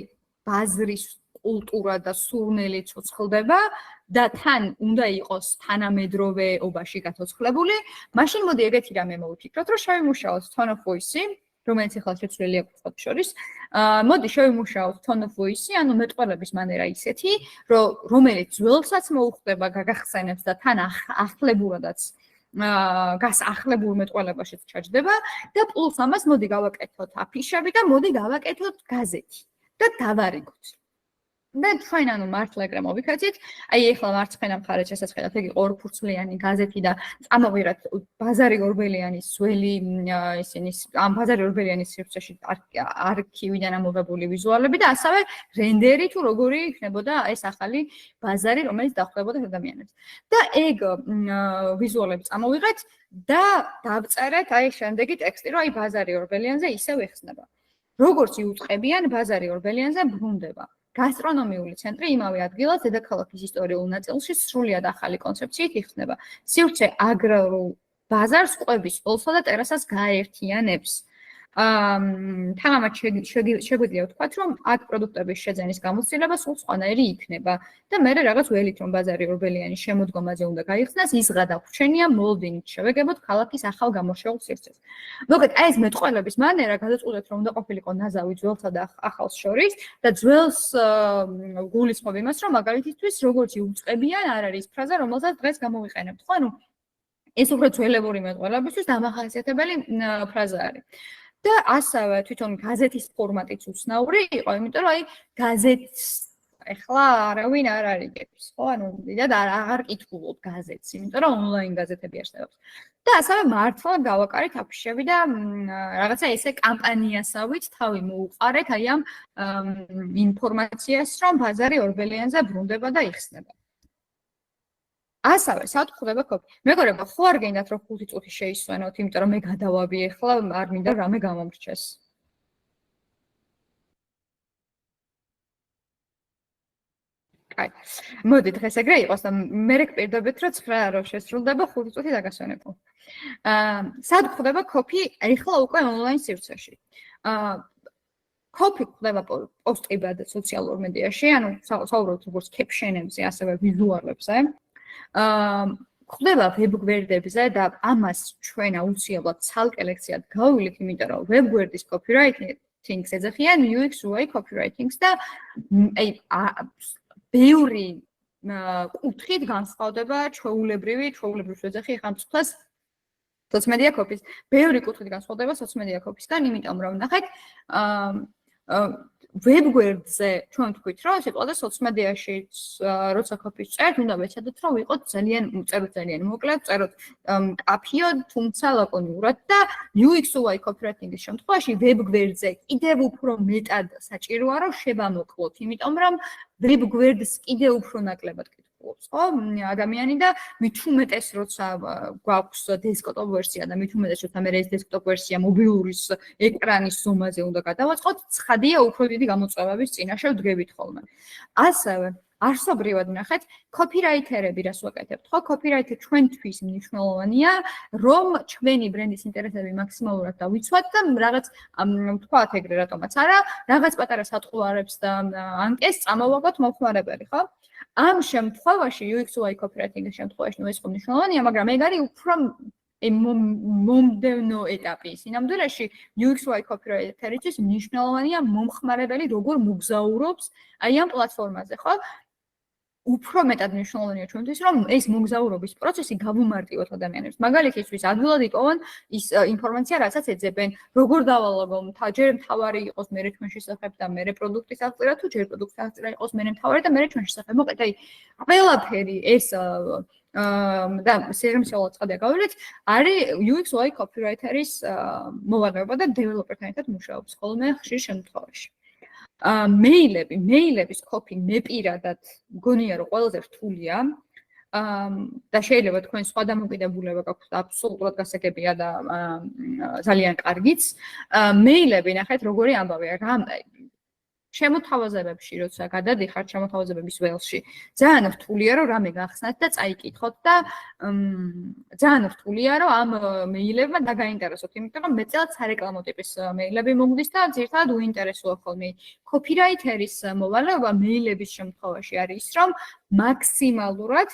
ბაზრის კულტურა და სურნელი ცოცხლდება და თან უნდა იყოს თანამედროვეობაში გაცოცხლებული, მაშინ მოდი ეგეთი რამე მოვიფიქროთ, რომ შევიმუშაოთ tone of voice-ი, რომელიც ახლა შეცვლილია გვყავს შორის. მოდი შევიმუშაოთ tone of voice-ი, ანუ მეტყველების მანერა ისეთი, რომელიც ძველსაც მოუხდება, გაგახსენებს და თან ახლებურადაც გასახლებულ მეტყველებაშიც ჩაჯდება და პლუს ამას მოდი გავაკეთოთ აფიშები და მოდი გავაკეთოთ გაზეთი და დავარიგოთ. და ჩვენ ანუ მართლა ეგრე მოვიქცეთ, აი ახლა მარცხენა მხარე შესაძლოა იგი ორფურცლიანი გაზეთი და წამოვიღეთ ბაზარი ორბელიანის ძველი ისინი ამ ბაზარი ორბელიანის სივრცეში არქივიდან ამოღებული ვიზუალები და ასევე რენდერი თუ როგორი იქნებოდა ეს ახალი ბაზარი, რომელიც დახვდებოდა ადამიანებს. და ეგ ვიზუალები წამოვიღეთ და დავწერეთ აი შემდეგი ტექსტი, რომ აი ბაზარი ორბელიანზე ისევ ეხსნება. როგორც იუწყებიან ბაზარი ორბელიანზე ბრუნდება. გასტრონომიული ცენტრი იმავე ადგილას დედაქალაქის ისტორიულ ნაწილში სრულიად ახალი კონცეფციით იხსნება. სივრცე აგრარულ ბაზარს ყვების ოლსა და ტერასას გააერთიანებს. თამამად შეგვიძლია ვთქვათ, რომ აქ პროდუქტების შეძენის გამოცდილება სულ სხვანაირი იქნება და მე რაღაც ველით რომ ბაზარი ორბელიანის შემოდგომაზე უნდა გაიხსნას, ისღა და ვრჩენია მოლდინით შევეგებოთ ქალაქის ახალ გამორჩეულ სივრცეს. მოკლედ, აი ეს მეტყველების მანერა გადაწყვეტეთ, რომ უნდა ყოფილიყო ნაზავი ძველსა და ახალს შორის და ძველს გულისხმობ იმას, რომ მაგალითისთვის როგორც იუწყებიან, არ არის ფრაზა, რომელსაც დღეს გამოვიყენებთ. ხო, ანუ ეს უფრო ძველებური მეტყველებისთვის დამახასიათებელი ფრაზა არის. და ასევე თვითონ გაზეთის ფორმატიც უცნაური იყო, იმიტომ რომ აი გაზეთს ეხლა არავინ არ არიგებს, ხო? ანუ დიდად აღარ კითხულობ გაზეთს, იმიტომ რომ ონლაინ გაზეთები არსებობს. და ასევე მართლა გავაკარეთ აფიშები და რაღაცა ესე კამპანიასავით თავი მოუყარეთ აი ამ ინფორმაციას, რომ ბაზარი ორბელიანზე ბრუნდება და იხსნება. ასევე სად ხდება კოპი? მეგობრებო, ხო არ გინდათ რომ 5 წუთი შეისვენოთ, იმიტომ რომ მე გადავაბი ახლა, არ მინდა რამე გამომრჩეს. კაი. მოდი დღეს ეგრე იყოს და მე გპირდებით რომ 9 რო შესრულდება 5 წუთი დაგასვენებო. სად ხდება კოპი? ახლა უკვე ონლაინ სივრცეში. კოპი ხდება პოსტებად სოციალურ მედიაში, ანუ საუბრობთ როგორც კეპშენებზე, ასევე ვიზუალებზე. ხდება ვებგვერდებზე და ამას ჩვენ აუცილებლად ცალკე ლექციად გავივლით, იმიტომ რომ ვებგვერდის copywriting-ს ეძახიან UX UI copywriting-ს და აი ბევრი კუთხით განსხვავდება ჩვეულებრივი ეძახი ხან მწუხლას სოციმედია კოპის. ბევრი კუთხით განსხვავდება სოციმედია კოპისგან, იმიტომ რომ ნახეთ ვებგვერდზე ჩვენ თქვით, რომ სიტყვაზე სოციმედიაში როცა კოპის წერთ, უნდა ვეცადოთ, რომ ვიყოთ ძალიან მოკლედ, წეროთ კაფიოდ, თუმცა ლაკონიურად და UX UI copywriting-ის შემთხვევაში ვებგვერდზე კიდევ უფრო მეტად საჭიროა, რომ შევამოკლოთ, იმიტომ რომ ვებგვერდს კიდევ უფრო ნაკლებად კითხულობს, ხო? ადამიანი და მით უმეტეს როცა გვაქვს დესკტოპ ვერსია და მით უმეტეს როცა მე ეს დესკტოპ ვერსია მობილურის ეკრანის ზომაზე უნდა გადავაწყოთ, ცხადია უფრო დიდი გამოწვევების წინაშე ვდგებით ხოლმე. ასევე არსობრივად ნახეთ, კოპირაითერები რას ვაკეთებთ, ხო? კოპირაითერი ჩვენთვის მნიშვნელოვანია, რომ ჩვენი ბრენდის ინტერესები მაქსიმალურად დავიცვათ და რაღაც თქვათ ეგრე რატომაც არა, რაღაც პატარა სატყუარებს და ანკეს წამოვაგოთ მომხმარებელი, ხო? ამ შემთხვევაში UX UI copywriting-ის შემთხვევაში ეს ხო მნიშვნელოვანია, მაგრამ ეგ არის უფრო მომდევნო ეტაპი. სინამდვილეში UX UI copywriter-ისთვის მნიშვნელოვანია მომხმარებელი როგორ მოგზაურობს აი ამ პლატფორმაზე, ხო? უფრო მეტად მნიშვნელოვანია ჩვენთვის, რომ ეს მოგზაურობის პროცესი გავუმარტივოთ ადამიანებს. მაგალითისთვის, ადვილად იპოვონ ის ინფორმაცია, რასაც ეძებენ, როგორ დავალაგო, ჯერ მთავარი იყოს მერე ჩვენ შესახებ და მერე პროდუქტის აღწერა, თუ ჯერ პროდუქტის აღწერა იყოს მერე მთავარი და მერე ჩვენ შესახებ. მოკლედ, აი, ყველაფერი ეს და სერიმსიოლად წადია გავიდეთ, არის UX UI copywriter-ის მოვალეობა და დეველოპერთან ერთად მუშაობს ხოლმე ხშირ შემთხვევაში. მეილების კოპი მე პირადად მგონია რომ ყველაზე რთულია და შეიძლება თქვენ სხვა დამოკიდებულება გაქვთ აბსოლუტურად გასაგებია და ძალიან კარგიც მეილები ნახეთ როგორი ამბავია შემოთავაზებებში როცა გადადიხართ შემოთავაზებების ველში ძალიან რთულია რომ რამე გახსნათ და წაიკითხოთ და ძალიან რთულია რომ ამ მეილებმა დაგაინტერესოთ იმიტომ რომ მეტად სარეკლამო ტიპის მეილები მოგდის და ზირთად უინტერესოა ხოლმე კოპირაითერის მოვალეობა მეილების შემთხვევაში არის ის რომ მაქსიმალურად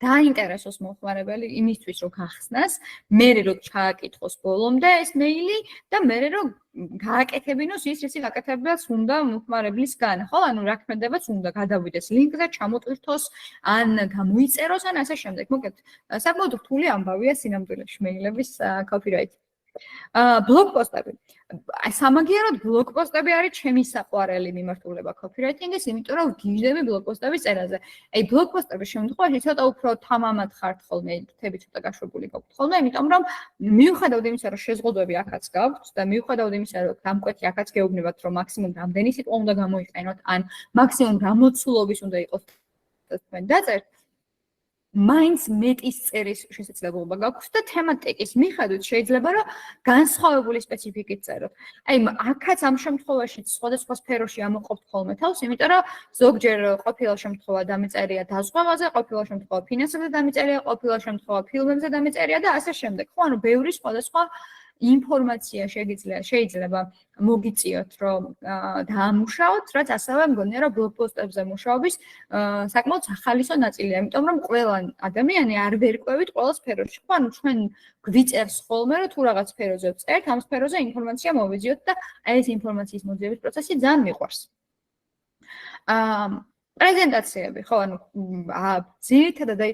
დაინტერესოს მომხმარებელი იმისთვის რომ გახსნას, მერე რომ ჩააკითხოს ბოლომდე ეს მეილი და მერე რომ გააკეთებინოს ის რისი გაკეთებას უნდა მომხმარებლისგან, ხო? ანუ რა ქმედებას უნდა გადავიდეს ლინკზე, ჩამოტვირთოს, ან გამოიწეროს, ან ასე შემდეგ. მოკლედ, საკმაოდ რთული ამბავია სინამდვილეში მეილების კოპირაიტი. ბლოგპოსტები. სამაგიეროდ ბლოგპოსტები არის ჩემი საყვარელი მიმართულება კოპირაიტინგის, იმიტომ რომ გიჟდები ბლოგპოსტების წერაზე. აი ბლოგპოსტების შემთხვევაში ცოტა უფრო თამამად ხართ ხოლმე, თები ცოტა გაშვებული გაქვთ ხოლმე, იმიტომ რომ მიუხედავად იმისა, რომ შეზღუდვები აქაც გაქვთ და მიუხედავად იმისა, რომ გამკვეთი აქაც გეუბნებათ, რომ მაქსიმუმ რამდენი სიტყვა უნდა გამოიყენოთ, ან მაქსიმუმ გამოცულობის უნდა იყოს თქვენ დაწერთ, მაინც მეტის წერის შესაძლებლობა გაქვთ და თემატიკის მიხედვით შეიძლება რომ განსხვავებული სპეციფიკით წეროთ. აი აქაც ამ შემთხვევაში სხვადასხვა სფეროში ამოყოფთ ხოლმე თავს, იმიტომ რომ ზოგჯერ ყოფილი შემთხვევა დამეწერია დაზღვევაზე, ყოფილი შემთხვევა ფინანსებზე დამეწერია, ყოფილი შემთხვევა ფილმებზე დამეწერია და ასე შემდეგ. ხო, ანუ ბევრი სხვადასხვა ინფორმაცია შეიძლება მოგიწიოთ, რომ დაამუშაოთ, რაც ასევე მგონია, რომ ბლოგპოსტებზე მუშაობის საკმაოდ სახალისო ნაწილია, იმიტომ რომ ყველა ადამიანი არ ვერკვევით ყველა სფეროში. ხო, ანუ ჩვენ გვიწერს ხოლმე, რომ თუ რაღაც სფეროზე ვწერთ, ამ სფეროზე ინფორმაცია მოვიძიოთ და აი ეს ინფორმაციის მოძიების პროცესი ძალიან მიყვარს. პრეზენტაციები, ხო, ანუ ძირითადად აი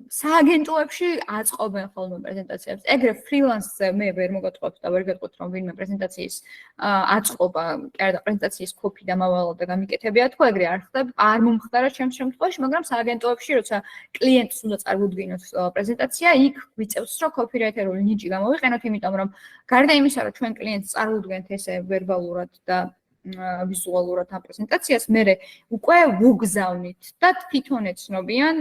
სააგენტოებში აწყობენ ხოლმე პრეზენტაციებს. ეგრე ფრილანსზე მე ვერ მოგატყობთ და ვერ გეტყვით, რომ ვინმე პრეზენტაციის აწყობა, კერდა პრეზენტაციის კოპი და მავალო და გამიკეთებია თუ ეგრე არ მომხდარა ჩემს შემთხვევაში, მაგრამ სააგენტოებში, როცა კლიენტს უნდა წარმოუდგინოთ პრეზენტაცია, იქ ვიწევს, რომ კოპირაითერული ნიჭი გამოვიყენოთ, იმიტომ რომ გარდა იმისა, რომ ჩვენ კლიენტს წარმოუდგენთ ესე ვერბალურად და ვიზუალურად ამ პრეზენტაციას, მე უკვე ვუგზავნით და თვითონ ეცნობიან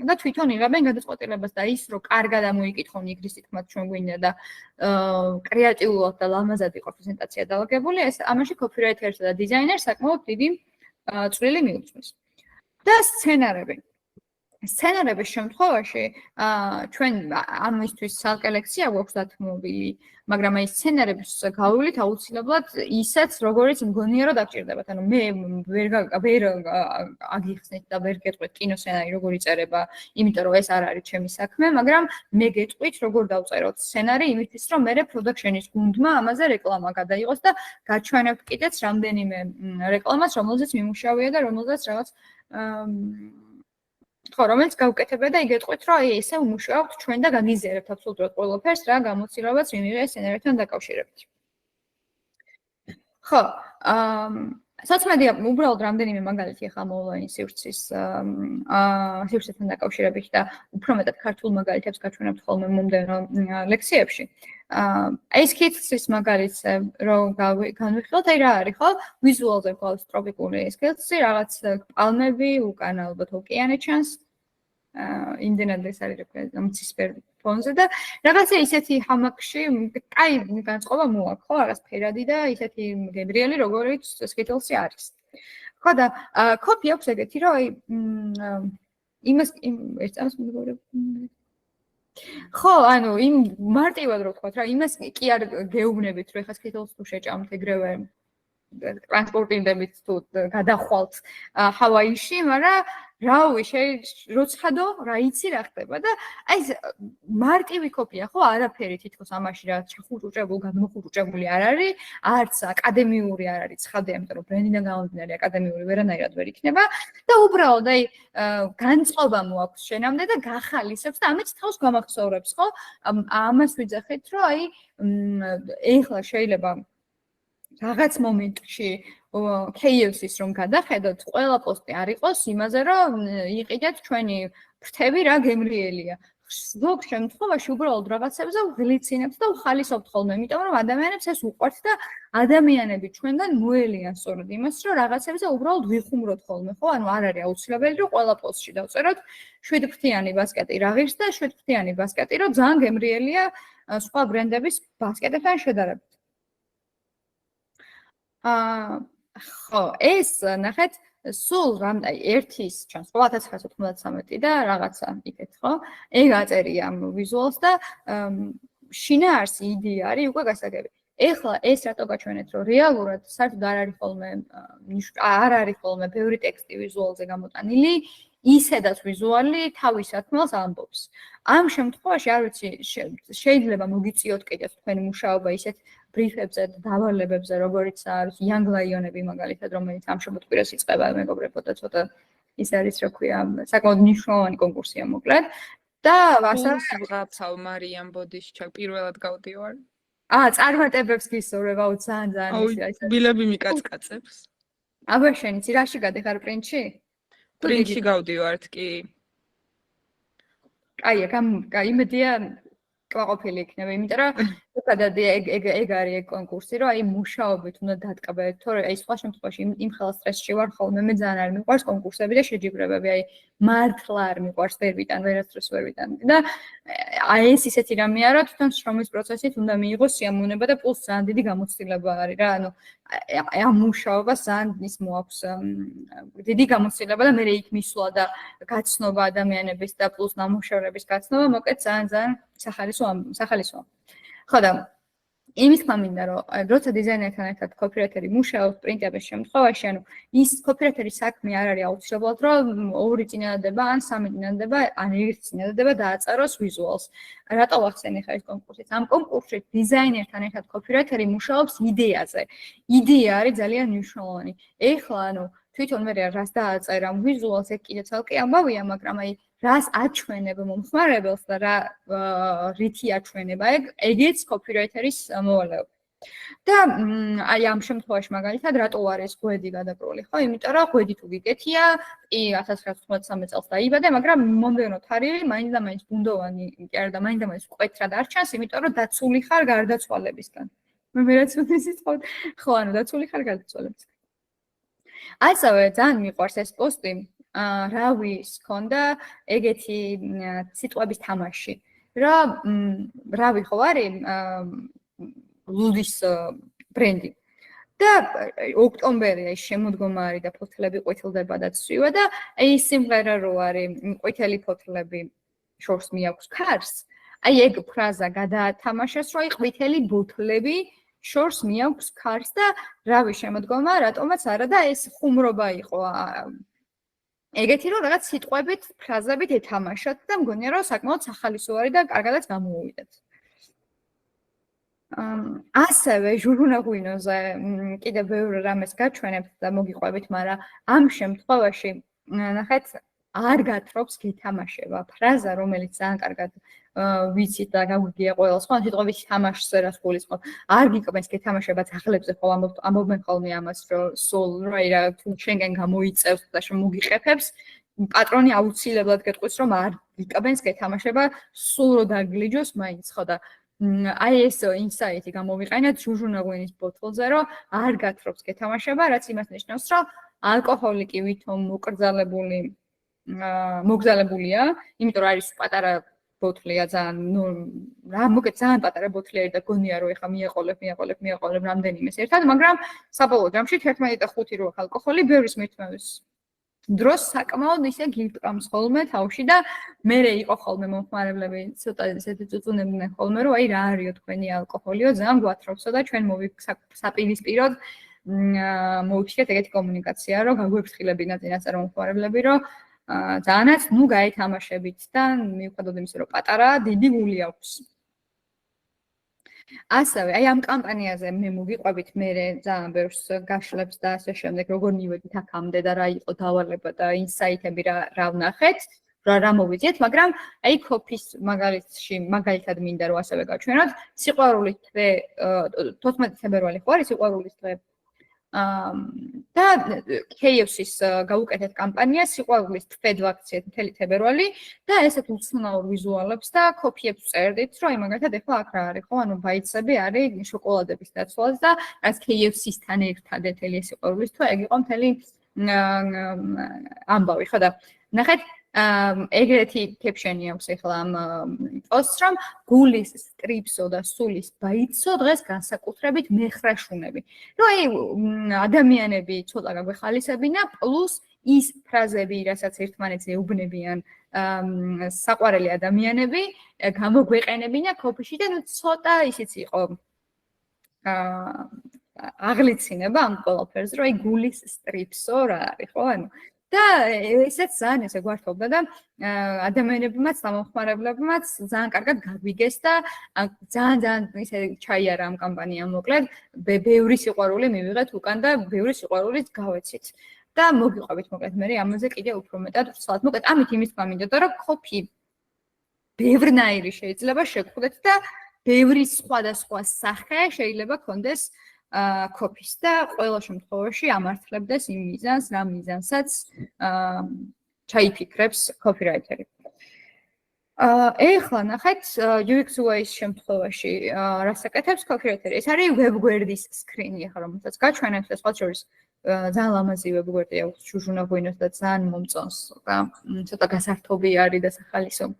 და თვითონ იღებენ გადაწყვეტილებას და ის რომ კარგად ამოიკითხონ იქრის თქმათ ჩვენ გვინდა და კრეატიულად და ლამაზად იყოს პრეზენტაცია დალაგებული, ეს ამაში კოპირაითერსა და დიზაინერს საკმაოდ დიდი წვლილი მიუძღვის. და სცენარების შემთხვევაში ჩვენ ამისთვის ცალკე ლექცია გვაქვს დათმობილი, მაგრამ აი სცენარების გავავლით აუცილებლად ისეც, როგორიც მგონია, რომ დაგჭირდებათ. ანუ მე ვერ აგიხსნით და ვერ გეტყვით კინოსცენარი როგორ იწერება, იმიტომ რომ ეს არ არის ჩემი საქმე, მაგრამ მე გეტყვით როგორ დავწეროთ სცენარი იმისთვის, რომ მე პროდაქშენის გუნდმა ამაზე რეკლამა გადაიღოს და გაჩვენებთ კიდეც რამდენიმე რეკლამას, რომელზეც მიმუშავია და რომელზეც რაღაც ხო, რომელიც გავუკეთებია და იგეთყვით, რომ აი ესე ვმუშაობთ ჩვენ და გაგიზიარებთ აბსოლუტურად ყველაფერს, რა გამოცდილებაც მიმიღე სცენართან დაკავშირებით. ხო, სოციალმედია უბრალოდ რამდენიმე მაგალითი ახლა მოვლენი სივრცის სივრცესთან დაკავშირებით და უფრო მეტად ქართულ მაგალითებს გაჩვენებთ ხოლმე მომდევნო ლექციებში. ეს კითხვის მაგალითზე რომ განვიხილოთ, აი რა არის ხო? ვიზუალზე ყავს ტროპიკული ეს კითხვი, რაღაც პალმები, უკან ალბათ ოკეანე ჩანს. იმდენად ეს არის რა მცისფერ ფონზე და რაღაცა ისეთი ჰამაკში, კაი განწყობა მოაქვს, ხო, რაღაც ფერადი და ისეთი გემრიელი, როგორც სკიტლსი არის. ხო და კოპი აქვს ეგეთი, რომ აი იმას ერთ წამს მეგობრებო ხო, ანუ იმ მარტივად რო ვთქვათ რა, იმას კი არ გეუბნებით, რომ ეხა სკიტლს თუ შეჭამთ ეგრევე ტრანსპორტირდებით თუ გადახვალთ ჰავაიში, მაგრამ რავი, როცხადო, რა იცი რა ხდება და აი ეს მარტივი კოპია ხო, არაფერი თითქოს ამაში რა ჩახუჭუჭებული, გადმოხუჭუჭებული არ არის, არც აკადემიური არ არის ცხადია, იმიტომ რომ ბრენდიდან გამომდინარე აკადემიური ვერანაირად ვერ იქნება და უბრალოდ აი განწყობა მოაქვს შენამდე და გახალისებს და ამით თავს გამახსოვრებს, ხო? ამას ვიძახით, რომ აი ეხლა შეიძლება რაღაც მომენტში KFC-ს რომ გადახედოთ, ყველა პოსტი არ იყოს იმაზე, რომ იყიდეთ ჩვენი ფრთები რა გემრიელია. ზოგ შემთხვევაში უბრალოდ რაღაცებზე ვღლიცინებთ და ვხალისობთ ხოლმე, იმიტომ რომ ადამიანებს ეს უყვართ და ადამიანები ჩვენგან მოელიან სწორედ იმას, რომ რაღაცებზე უბრალოდ ვიხუმროთ ხოლმე, ხო? ანუ არ არის აუცილებელი, რომ ყველა პოსტში დავწეროთ 7-ფრთიანი ბასკეტი რა ღირს და 7-ფრთიანი ბასკეტი, რომ ძალიან გემრიელია სხვა ბრენდების ბასკეტებთან შედარებით. ხო, ეს ნახეთ, სულ ერთის ჩანს 1993 და რაღაცა იქეთ, ხო? ეგ აწერია ამ ვიზუალს და შინაარსი იდეა არის უკვე გასაგები. ეხლა ეს რატო გაჩვენეთ, რომ რეალურად საერთოდ არ არის ხოლმე ბევრი ტექსტი ვიზუალზე გამოტანილი, ისედაც ვიზუალი თავის საქმელს ამბობს. ამ შემთხვევაში არ ვიცი, შეიძლება მოგიწიოთ კიდევ თქვენი მუშაობა ისეთ ბრიფებზე და დავალებებზე, როგორიც არის Young Lion-ები მაგალითად, რომელიც ამ შემოთქვირას იწყება მეგობრებო და ცოტა ის არის, რა ქვია, საკმაოდ მნიშვნელოვანი კონკურსია მოკლედ. და ვასარს ვიღაცავ მარიამ ბოდიშჩაკ პირველად გავდივარ. წარმატებებს გისურვებ, აუ ძალიან ისე. ბილები მიკაცკაცებს. აბა შენ იცი რაში გადიხარ პრინტში? პრინტში გავდივართ კი. კაი, იმედია ყვაყოფილი იქნება, იმიტომ რომ უკადად ეგ არის ეგ კონკურსი, რომ აი მუშაობით უნდა დატკბეთ, თორე აი სხვა შემთხვევაში იმ ხელა სტრესში ვარ ხოლმე, მე ძალიან არ მიყვარს კონკურსები და შეჯიბრებები, აი მართლა არ მიყვარს ვერვიდან, ვერასდროს ვერვიდან. და აი ეს ისეთი რამეა, რომ თვითონ შრომის პროცესით უნდა მიიღოს სიამოვნება და პლუს ძალიან დიდი გამოცდილება არის რა, ანუ ამ მუშაობას ძალიან ის მოაქვს დიდი გამოცდილება და მე იქ მისვლა და გაცნობა ადამიანების და პლუს ნამუშევრების გაცნობა, მოკლედ ძალიან სახალისოა. ხო და იმის თქმა მინდა, რომ როცა დიზაინერთან ერთად კოპირაიტერი მუშაობს პრინტების შემთხვევაში, ანუ ის კოპირაიტერის საქმე არ არის აუცილებლად, რომ 2 წინადადება ან 3 წინადადება, ან 1 წინადადება დააწეროს ვიზუალს. რატო ვახსენე ხა ეს კონკურსი? ამ კონკურსში დიზაინერთან ერთად კოპირაიტერი მუშაობს იდეაზე. იდეა არის ძალიან მნიშვნელოვანი. ეხლა ანუ თვითონ მე რას დააწერა ვიზუალს ეგ კიდე ცალკე ამბავია, მაგრამ აი რას აჩვენება მომხმარებელს და რა რითი აჩვენება ეგეც კოპირაიტერის მოვალეობა. და აი ამ შემთხვევაში მაგალითად რატო არ ეს გვედი გადაკრული, ხო? იმიტომ რომ გვედი თუ გიგეთია, 1993 წელს დაიბადე, მაგრამ მომდევნო თარიღი მაინც და მაინც ბუნდოვანი კი არა და მაინც და მაინც მკვეთრად არ ჩანს, იმიტომ რომ დაცული ხარ გარდაცვალებისგან. მე ვერაც ვიცით ხო, ანუ დაცული ხარ გარდაცვალებისგან. ასევე ძალიან მიყვარს ეს პოსტი, რავის ქონდა ეგეთი სიტყვების თამაში. რავი ხო არის ლუდის ბრენდი. და ოქტომბერია ის შემოდგომა არის და ფოთლები ყვითლდება და ცვივა და აი სიმღერა რო არის ყვითელი ფოთლები შორს მიაქვს ქარს. აი ეგ ფრაზა გადაათამაშეს, რომ აი ყვითელი ბოთლები შორს მიაქვს ქარს და რავი შემოდგომა, რატომაც არა და ეს ხუმრობა იყო. ეგეთი რომ რაღაც სიტყვებით, ფრაზებით ეთამაშოთ და მგონია რომ საკმაოდ სახალისოარი და კარგადაც გამოუვიდეთ. ასევე ჟურნაღვინოზე კიდევ ბევრ რამეს გაჩვენებთ და მოგიყვებით, მაგრამ ამ შემთხვევაში ნახეთ არ გათრობს გეთამაშება ფრაზა, რომელიც ძალიან კარგად ვიცით და გაგვიგია ყველა სხვა სიტყვებით თამაშზე რას გულისხმობ. არ გიკმენს გეთამაშებაც ახლებზე ხო ამბობენ ხოლმე ამას რომ soul რა თუ შენგან გამოიწევს და შემოგიყეფებს პატრონი აუცილებლად გეტყვის რომ არ გიკმენს გეთამაშება სულ რო დაგლიჯოს მაინც ხო და აი ეს ინსაიტი გამოვიყენეთ ჟუჟუნაღვინის ბოთლზე რომ არ გათრობს გეთამაშება რაც იმას ნიშნავს რომ ალკოჰოლი კი ვითომ მოგზალებულია იმიტომ რომ არის პატარა ბოთლია ძალიან ნუ რა მოგეთ ძალიან პატარა ბოთლია და გონია რომ ეხა მიეყოლებ რამდენიმეს ერთად მაგრამ საბოლოო ჯამში 11.5 რო ალკოჰოლი ბევრის მithმევის დროს საკმაოდ ისე გილტყამს ხოლმე თავში და მერე იყო ხოლმე მომხმარებლები ცოტა ისეთი წუწუნებდნენ ხოლმე რომ აი რა არისო თქვენი ალკოჰოლიო ძალიან გვათრობსო და ჩვენ საპირისპიროდ მოვიფიქრეთ ეგეთი კომუნიკაცია რომ გაგვეფრთხილებინათ წინასწარ მომხმარებლები რომ ძალიანაც ნუ გაეთამაშებით და მიუხედავად იმისა რომ პატარა დიდი გული აქვს ასევე აი ამ კამპანიაზე მე მოგიყვებით მე ძალიან ბევრს გაშლებს და ასე შემდეგ როგორ მივედით აქამდე და რა იყო დავალება და ინსაიტები რა ვნახეთ რა მოვიძიეთ მაგრამ აი კოფის მაგალითად მინდა რომ ასევე გაჩვენოთ სიყვარულის თვე 14 თებერვალი ხო არის სიყვარულის თვე და KFC-ს გაუკეთეთ კამპანია სიყვარულის თვედვაქციეთ მთელი თებერვალი და ესეთ უცნაურ ვიზუალებს და კოფიებს წერდით რომ მაგალითად ეხლა აქ რა არის ხო ანუ ბაიცები არის შოკოლადების დაცვას და რაც KFC-სთან ერთად ეთელი სიყვარულის თვე ეგ იყო მთელი ამბავი ხო და ნახეთ ეგრეთი caption-ი აქვს ეხლა ამ პოსტს რომ გულის სტრიპსო და სულის ბაიცო დღეს განსაკუთრებით მეხრაშუნები. რომ აი ადამიანები ცოტა გაგვეხალისებინა პლუს ის ფრაზები, რასაც ერთმანეთს ეუბნებიან საყვარელი ადამიანები, გამოგვეყენებინა კოფიში და ნუ ცოტა ისიც იყო აღლიცინება ამ ყველაფერს, რომ აი გულის სტრიპსო რა არის ხო ანუ და ესეც ძალიან ესე გვართობდა და ადამიანებმაც და მომხმარებლებმაც ძალიან კარგად გაგვიგეს და ძალიან ისე ჩაიარა ამ კამპანიამ მოკლედ ბევრი სიყვარული მივიღეთ უკან და ბევრი სიყვარულიც გავეცით და მოგიყვებით მოკლედ მე ამაზე კიდე უფრო მეტად ვცვალთ მოკლედ ამით იმის თქვა მინდოდა რომ კოფი ბევრნაირი შეიძლება შეგხვდეთ და ბევრი სხვადასხვა სახე შეიძლება გქონდეს კოფის და ყველა შემთხვევაში ამართლებდეს იმ მიზანს, რა მიზანსაც ჩაიფიქრებს კოპირაიტერი. ეხლა ნახეთ UX UI-ის შემთხვევაში რას აკეთებს კოპირაიტერი? ეს არის ვებგვერდის სკრინი, ახლა რომელსაც გაჩვენებს ეს სხვა შორის ძალიან ლამაზი ვებგვერდი აქვს ჟუჟუნაღვინოს და ძალიან მომწონს და ცოტა გასართობი არის და სახალისო.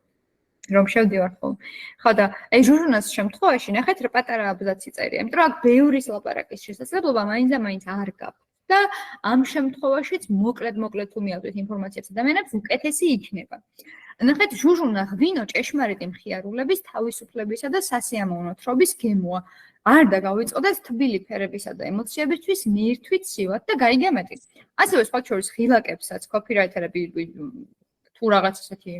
რომ შევდივარ ხოლმე. ხო და აი ჟურნალს შემთხვევაში ნახეთ რა პატარა აბზაცი წერია. იმიტომ რომ აქ ბევრის ლაპარაკის შესაძლებლობა მაინც არ გაქვს. და ამ შემთხვევაშიც მოკლედ თუ მიავდეთ ინფორმაციას ადამიანებს უკეთესი იქნება. ნახეთ ჟურნალ ჭეშმარიტი მხიარულების თავისუფლებისა და სასიამოვნო თრობის გემოა. არ დაგავიწყდეს თბილი ფერებისა და ემოციებისთვის მიირთვით სივად და გაიგე მეტი. ასევე სხვა შორის ღილაკებსაც კოპირაიტერები თუ რაღაც ესეთი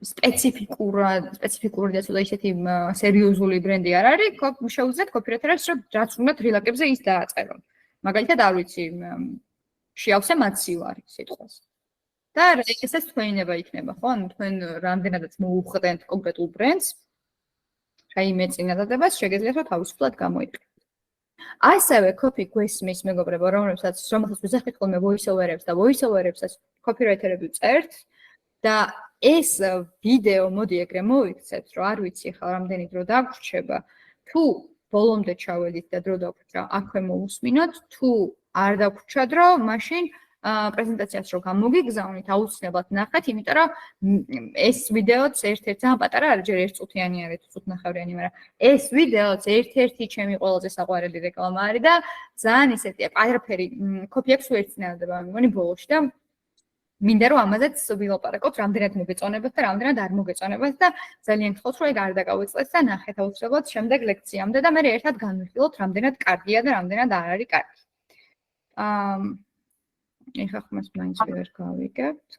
სპეციფიკური და ცოტა ისეთი სერიოზული ბრენდი არ არის, შეუძლიათ კოპირაიტერებს რომ რაც უნდა ღილაკებზე ის დააწერონ. მაგალითად არ ვიცი, შეავსე მაცივარი სიტყვას. და ესეც თქვენება იქნება, ხო? ანუ თქვენ რამდენადაც მოუხდენთ კონკრეტულ ბრენდს, რაიმე წინადადებას შეგეძლიათ რომ თავისუფლად გამოიყენოთ. ასევე კოპი გვესმის მეგობრებო, რომელსაც ვიზახით ხოლმე voice-overებს და voice-overებსაც კოპირაიტერები წერთ და ეს ვიდეო მოდი ეგრე მოიქცეთ, რომ არ ვიცი ხა რამდენი დრო დაგვრჩება, თუ ბოლომდე ჩავედით და დრო დაგვრჩა, აქვე მოусმინოთ, თუ არ დაგვრჩა დრო, მაშინ პრეზენტაციას რო გამოგიგზავნით, აუცილებლად ნახეთ, იმიტომ რომ ეს ვიდეოც ერთ-ერთი ძალიან პატარა არის, ჯერ 1 წუთიანი არის, წუთნახევრიანი, მაგრამ ეს ვიდეოც ერთ-ერთი ჩემი ყველაზე საყვარელი რეკლამა არის და ძალიან ისეთია, პარაფერი კოპიებს უერთნელდება, მეგონი ბოლოში და მინდა რომ ამაზეც ვილაპარაკოთ, რამდენად მოგეწონებათ და რამდენად არ მოგეწონებათ და ძალიან გთხოვთ რომ ეგ არ დაგავიწყდეთ და ნახეთ აუცილებლად შემდეგ ლექციამდე და მე ერთად განვიხილოთ რამდენად კარგია და რამდენად არ არის კარგი. ეხლა ხმას მაინც ვერ გავიგებთ,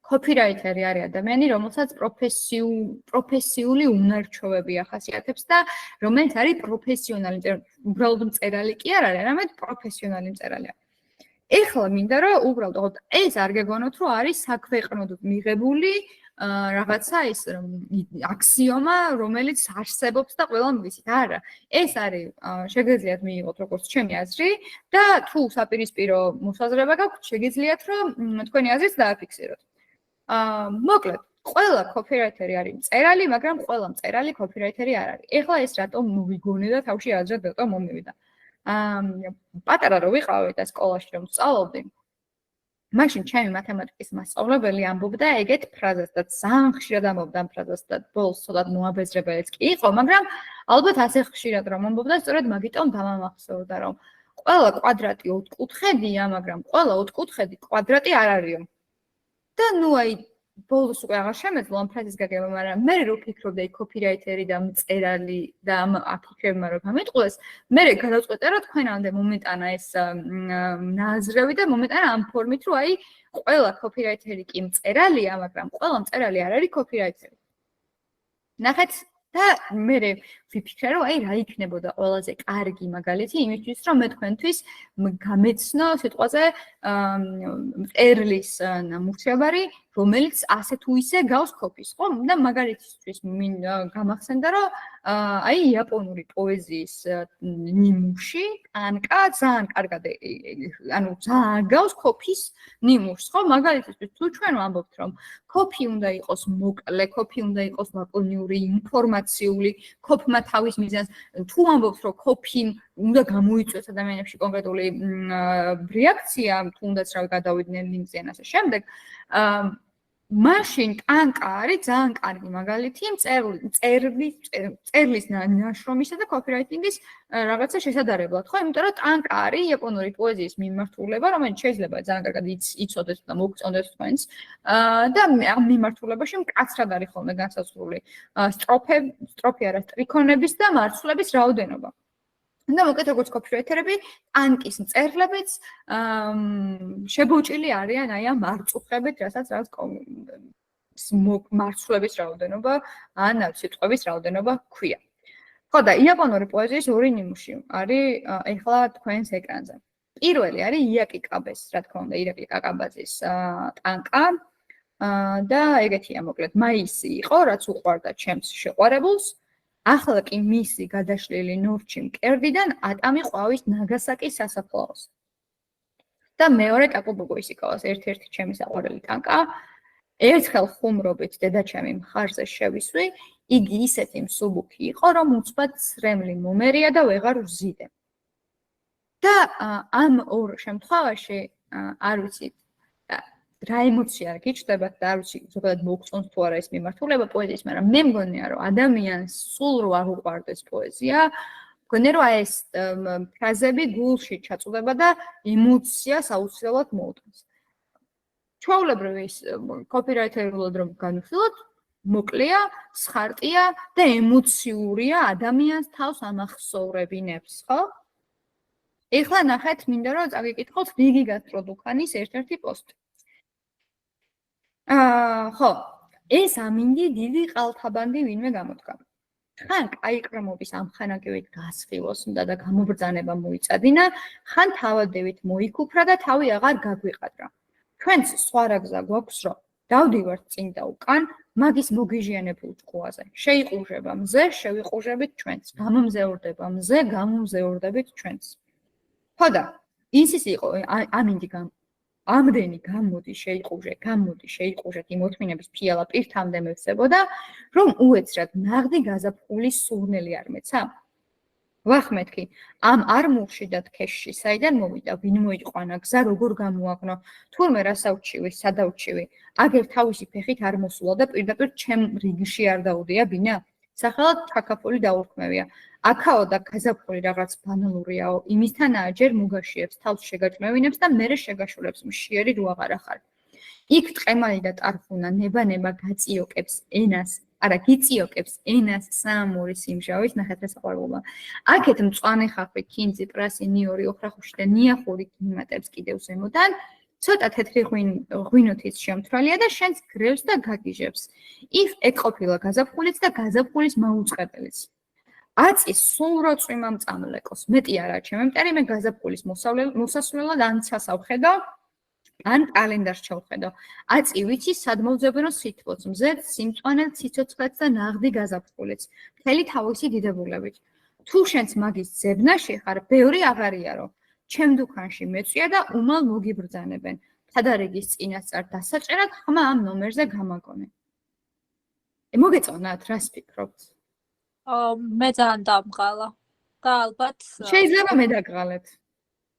copywriter-ი არის ადამიანი, რომელსაც პროფესიული უნარჩვევები ახასიათებს და რომელიც არის პროფესიონალი, უბრალოდ მწერალი კი არ არის, არამედ პროფესიონალი მწერალია. ეხლა მინდა რომ უბრალოდ ეს არ გეგონოთ, რომ არის საქვეყნოდ მიღებული რაღაცა ის აქსიომა, რომელიც არსებობს და ყველამ ვიცით. არა, ეს არის შეგეძლიათ მიიღოთ როგორც ჩემი აზრი და თუ საპირისპირო მოსაზრება გაქვთ, შეგიძლიათ რომ თქვენი აზრიც დააფიქსიროთ. მოკლედ, ყველა copywriter-ი არის მწერალი, მაგრამ ყველა მწერალი copywriter-ი არ არის. ეხლა ეს რატომ მოვიგონე და თავში აზრად რატომ მომივიდა. პატარა რო ვიყავი და სკოლაში რომ ვსწავლობდი, მაშინ ჩემი მათემატიკის მასწავლებელი ამბობდა ეგეთ ფრაზას და ძალიან ხშირად ამბობდა ამ ფრაზას და ბოლოს ცოტა მოაბეზრებელიც კი იყო, მაგრამ ალბათ ასე ხშირად რომ ამბობდა, სწორედ მაგიტომ დამამახსოვრდა, რომ ყველა კვადრატი ოთხკუთხედია, მაგრამ ყველა ოთხკუთხედი კვადრატი არ არისო. და ნუ აი ბოლოს უკვე აღარ შემეძლო ამ ფრაზის გაგება, მაგრამ მე რო ვფიქრობდი copywriter-ი და მწერალი და ამ აფიქრებმა რომ გამეტყუეს, მე გადავწყვეტე რომ თქვენამდე მომეტანა ეს ნაზრევი და მომეტანა ამ ფორმით, რომ აი ყველა copywriter-ი კი მწერალია, მაგრამ ყველა მწერალი არ არის copywriter-ი. ნახეთ და მე ვიფიქრე რომ აი რა იქნებოდა ყველაზე კარგი მაგალითი იმისთვის რომ მე თქვენთვის გამეცნო სიტყვაზე მწერლის ნამუშევარი რომელიც ასე თუ ისე გავს copy-ს, ხო? და მაგალითისთვის გამახსენდა რომ აი იაპონური პოეზიის ნიმუში კანკა ძალიან კარგად ანუ ძალიან გავს copy-ს ნიმუშს, ხო? მაგალითისთვის თუ ჩვენ ვამბობთ რომ copy უნდა იყოს მოკლე, copy უნდა იყოს ლაკონიური, ინფორმაციული, copy-მა თავის მიზანს თუ ამბობთ რომ copy უნდა გამოიწვიოს ადამიანებში კონკრეტული რეაქცია, თუნდაც რა გადავიდნენ ლინკზე ან ასე შემდეგ, მაშინ კანკა არის ძალიან კარგი მაგალითი მწერლის ნაშრომისა და copywriting-ის რაღაცა შესაძლებლად, ხო? იმიტომ რომ კანკა არის იაპონური პოეზიის მიმართულება, რომელიც შეიძლება ძალიან კარგად იცოდეს და მოგწონდეს თქვენს და ამ მიმართულებაში მკაცრად არის ხოლმე განსაზღვრული სტროფი არა სტრიქონების და მარცვლების რაოდენობა. და მოკეთ როგორც copywriter-ები, კანკის მწერლებიც შებოჭილი არიან აი ამ მარწუხებით, რასაც მარცვლების რაოდენობა ან სიტყვების რაოდენობა ქვია. ხო და იაპონური პოეზიის ორი ნიმუში არის ეხლა თქვენს ეკრანზე. პირველი არის იაკი კაბეს, რა თქმა უნდა, იაკი კაკაბაძის კანკა და ეგეთია მოკლედ, მაისი იყო, რაც უყვარდა ჩემს შეყვარებულს. ახლა კი მისი გადაშლილი ნორჩი მკერდიდან ატამი ყვავის ნაგასაკის სასაფლაოს. და მეორე ტაკუბუგო ისიკავას ერთ-ერთი ჩემი საყვარელი კანკა. ერთხელ ხუმრობით დედაჩემი მხარზე შევისვი, იგი ისეთი მსუბუქი იყო, რომ უცბად ცრემლი მომერია და ვეღარ ვზიდე. და ამ ორ შემთხვევაში არ ვიცი რა ემოცია გიჩნდებათ და არ ვიცი ზოგადად მოგწონს თუ არა ეს მიმართულება პოეზიის, მაგრამ მე მგონია რომ ადამიანს სულ რო არ უყვარდეს პოეზია, მგონია რომ ეს ფრაზები გულში ჩაწუდება და ემოციას აუცილებლად მოუტანს. ჩვეულებრივ ის copywriter-ულად რომ განვიხილოთ, მოკლეა, სხარტია და ემოციურია ადამიანს თავს ამახსოვრებინებს, ხო? ეხლა ნახეთ, მინდა რომ წაგიკითხოთ რიგი გასტრო დუქანის ერთ-ერთი პოსტი. ხო, ეს ამინდი დიდი ყალთაბანდი ვინმე გამოდგა. ხან კაი კრემობის ამხანაგივით გასხილოს უნდა და გამობრძანება მოიწადინა, ხან თავადებით მოიქუფრა და თავი აღარ გაგვიყადრა. ჩვენც სხვა რა გზა გვაქვს, რომ დავდივართ წინ და უკან, მაგის მოგიჟიანებულ ჭკუაზე. შეიყურება მზე, შევიყურებით ჩვენც. გამომზეორდება მზე, გამომზეორდებით ჩვენც. ხო და ის იყო ამინდი ამდენი გამოდი შეიყურეთ იმ მოთმინების ფიალა პირთამდე მევსებოდა, რომ უეცრად ნაღდი გაზაფხულის სურნელი არ მეცა. ვახმეთქი, ამ არმულში და თქეშში საიდან მოვიდა, ვინ მოიყვანა, გზა როგორ გამოაგნო, თურმე რასავჩივი, სადავჩივი, აგერ თავისი ფეხით არ მოსულა და პირდაპირ ჩემ რიგში არ დაუდია ბინა. სახელად თაკაფული დაურქმევია. აქაო და გაზაფხული რაღაც ბანალურიაო, იმისთანაა ჯერ მოგაშიებს, თავს შეგაჭმევინებს და მერე შეგაშურებს მშიერი რო აღარ ახარ. იქ ტყემალი და ტარხუნა ნება გაწიოკებს ენას, არა გიწიოკებს ენას საამური სიმჟავის, ნახეთ რა საყვარლობა. აქეთ მწვანე ხახვი, ქინძი, პრასი, ნიორი, ოხრახუში და ნიახური გიმატებს კიდევ ზემოდან, ცოტა თეთრი ღვინოთიც შემთვრალია და შენს გრევს და გაგიჟებს. if ეგ ყოფილა გაზაფხულიც და გაზაფხულის მაუწყებელიც. აწის სულ რო წვიმა მწამლეკოს. მეტი არა ჩემი მტერი მე გაზაფხულის მოსასვლელად ან ჩასავხედო ან კალენდარს ჩავხედო. აწი ვიცი სად მოვძებნო სითბოს, მზედ, სიმწვანელ, ციცოცხლეთ და ნაღდი გაზაფხულიც. მთელი თავისი დიდებულებით. თუ შენც მაგის ძებნაში ხარ, ბევრი აღარიარო. ჩემ დუქანში მეწვია და უმალ მოგიბრძანებენ. თადარიგის წინასწარ დასაჭერად ხმა ამ ნომერზე გამაგონე. მოგეწონათ, რას ფიქრობთ? მე ძალიან დამღალა. და ალბათ შეიძლება მე დაგღალეთ.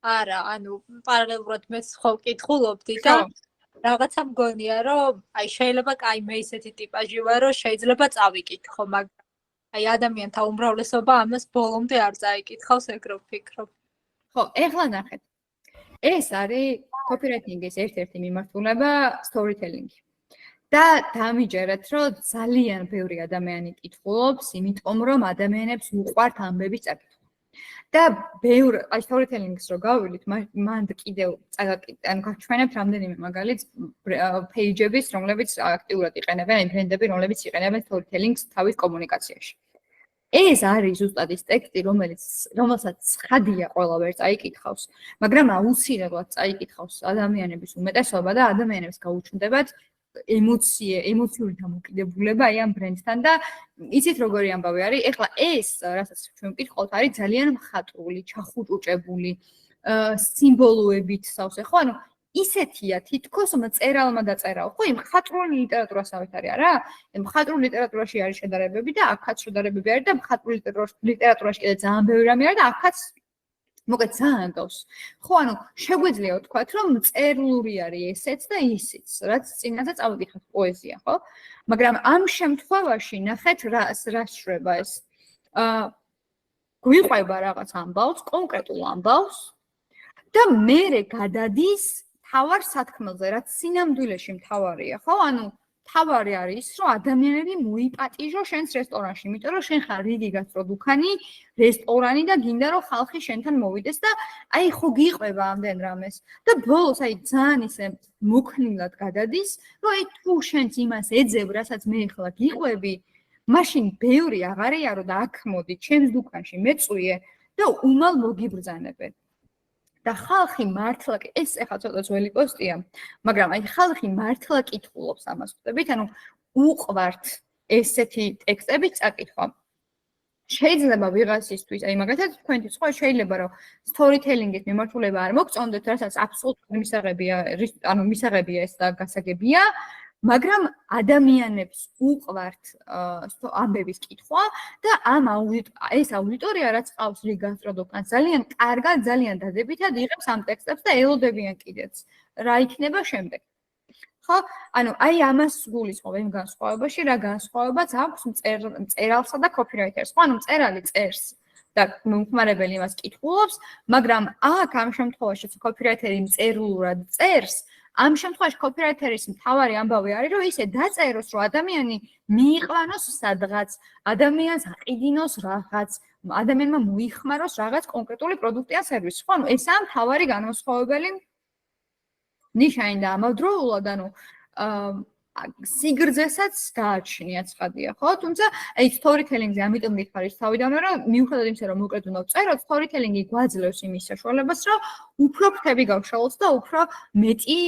არა, ანუ პარალელურად მეც ხო ვკითხულობდი და რაღაცა მგონია, რომ აი შეიძლება კაი მე ისეთი ტიპაჟი ვარ, რომ შეიძლება წავიკითხო, მაგრამ აი ადამიანთა უმრავლესობა ამას ბოლომდე არ წაიკითხავს, ეგ რო ვფიქრობ. ხო, ეხლა ნახეთ. ეს არის copywriting-ის ერთ-ერთი მიმართულება storytelling-ი. და დამიჯერეთ, რომ ძალიან ბევრი ადამიანი კითხულობს, იმიტომ რომ ადამიანებს უყვართ ამბების წაკითხვა. და ბევრ აი storytelling-ს რო გავვილით, მან კიდევ ანუ გაჩვენებთ რამდენიმე მაგალითს page-ების, რომლებიც აქტიურად იყენებენ, აი ბრენდები, რომლებიც იყენებენ storytelling-ს თავის კომუნიკაციაში. ეს არის ზუსტად ის ტექსტი, რომელსაც ცხადია ყველა ვერ წაიკითხავს, მაგრამ აუცილებლად წაიკითხავს ადამიანების უმეტესობა და ადამიანებს გაუჩნდებათ ემოციური დამოკიდებულება აი ამ ბრენდთან და იცით როგორი ამბავი არის? ეხლა ეს, რასაც ჩვენ ვკითხავთ, არის ძალიან მხატვრული, ჩახუჭუჭებული, სიმბოლოებით სავსე, ხო? ანუ ისეთია თითქოს მწერალმა დაწერაო, ხო? იმ მხატვრული ლიტერატურასავით არის, არა? მხატვრულ ლიტერატურაში არის შედარებები და აქაც შედარებები არის და მხატვრულ ლიტერატურაში კიდე ძალიან ბევრი რამე არის და აქაც მოგეთ ძალიან გავს. ხო, ანუ შეგვიძლია ვთქვათ, რომ მწერლური არის ესეც და ისიც, რაც წინაზე წავიკითხეთ პოეზია, ხო? მაგრამ ამ შემთხვევაში ნახეთ რას შრება ეს. გვიყვება რაღაც ამბავს, კონკრეტულ ამბავს და მერე გადადის თავარ სათქმელზე, რაც სინამდვილეში მთავარია, ხო? ანუ თავარი არის ის, რომ ადამიანები მოიპატიჟო შენს რესტორანში, იმიტომ რომ შენ ხარ რიგი გასტრო დუქანი, რესტორანი და გინდა რომ ხალხი შენთან მოვიდეს და აი ხო გიყვება ამდენ რამეს. და ბოლოს აი ძალიან ისე მოქნილად გადადის, რომ აი თუ შენც იმას ეძებ, რასაც მე ახლა გიყვები, მაშინ ბევრი აღარიარო და აქ მოდი ჩემს დუქანში მეწვიე და უმალ მოგიბრძანებენ. და ხალხი მართლა ეს ახლა ცოტა ძველი პოსტია, მაგრამ აი ხალხი მართლა კითხულობს ამას ხვდებით, ანუ უყვართ ესეთი ტექსტების წაკითხვა. შეიძლება ვიღაცისთვის, აი მაგალითად თქვენთვის ხო შეიძლება რომ storytelling-ის მიმართულება არ მოგწონდეთ, რასაც აბსოლუტურად მისაღებია ეს და გასაგებია, მაგრამ ადამიანებს უყვართ ამბების კითხვა და ეს აუდიტორია რაც ყავს რიგასტრო დუქანს ძალიან კარგად, ძალიან დადებითად იღებს ამ ტექსტებს და ელოდებიან კიდეც. რა იქნება შემდეგ? ხო? ანუ აი ამას გულისხმობ იმ განსხვავებაში, რა განსხვავებაც აქვს მწერალსა და copywriter-ს. ხო, ანუ მწერალი წერს და მომხმარებელი იმას კითხულობს, მაგრამ აქ ამ შემთხვევაში copywriter-ი მწერლურად წერს. ამ შემთხვევაში copywriter-ის მთავარი ამბავი არის, რომ ისე დაწეროს, რომ ადამიანი მიიყვანოს სადღაც, ადამიანს აყიდინოს რაღაც, ადამიანმა მოიხმაროს რაღაც კონკრეტული პროდუქტი ან სერვისი. ხო, ანუ ესაა მთავარი განსხვავებელი ნიშანი და ამავდროულად, ანუ სიგრძესაც გააჩნია ცხადია, ხო? თუმცა აი storytelling-ზე ამიტომ მიხარის თავიდანვე, რომ მიუხედავად იმისა, რომ მოკლედ უნდა ვწეროთ, storytelling-ი გვაძლევს იმის საშუალებას, რომ უფრო ფრთები გავშალოთ და უფრო მეტი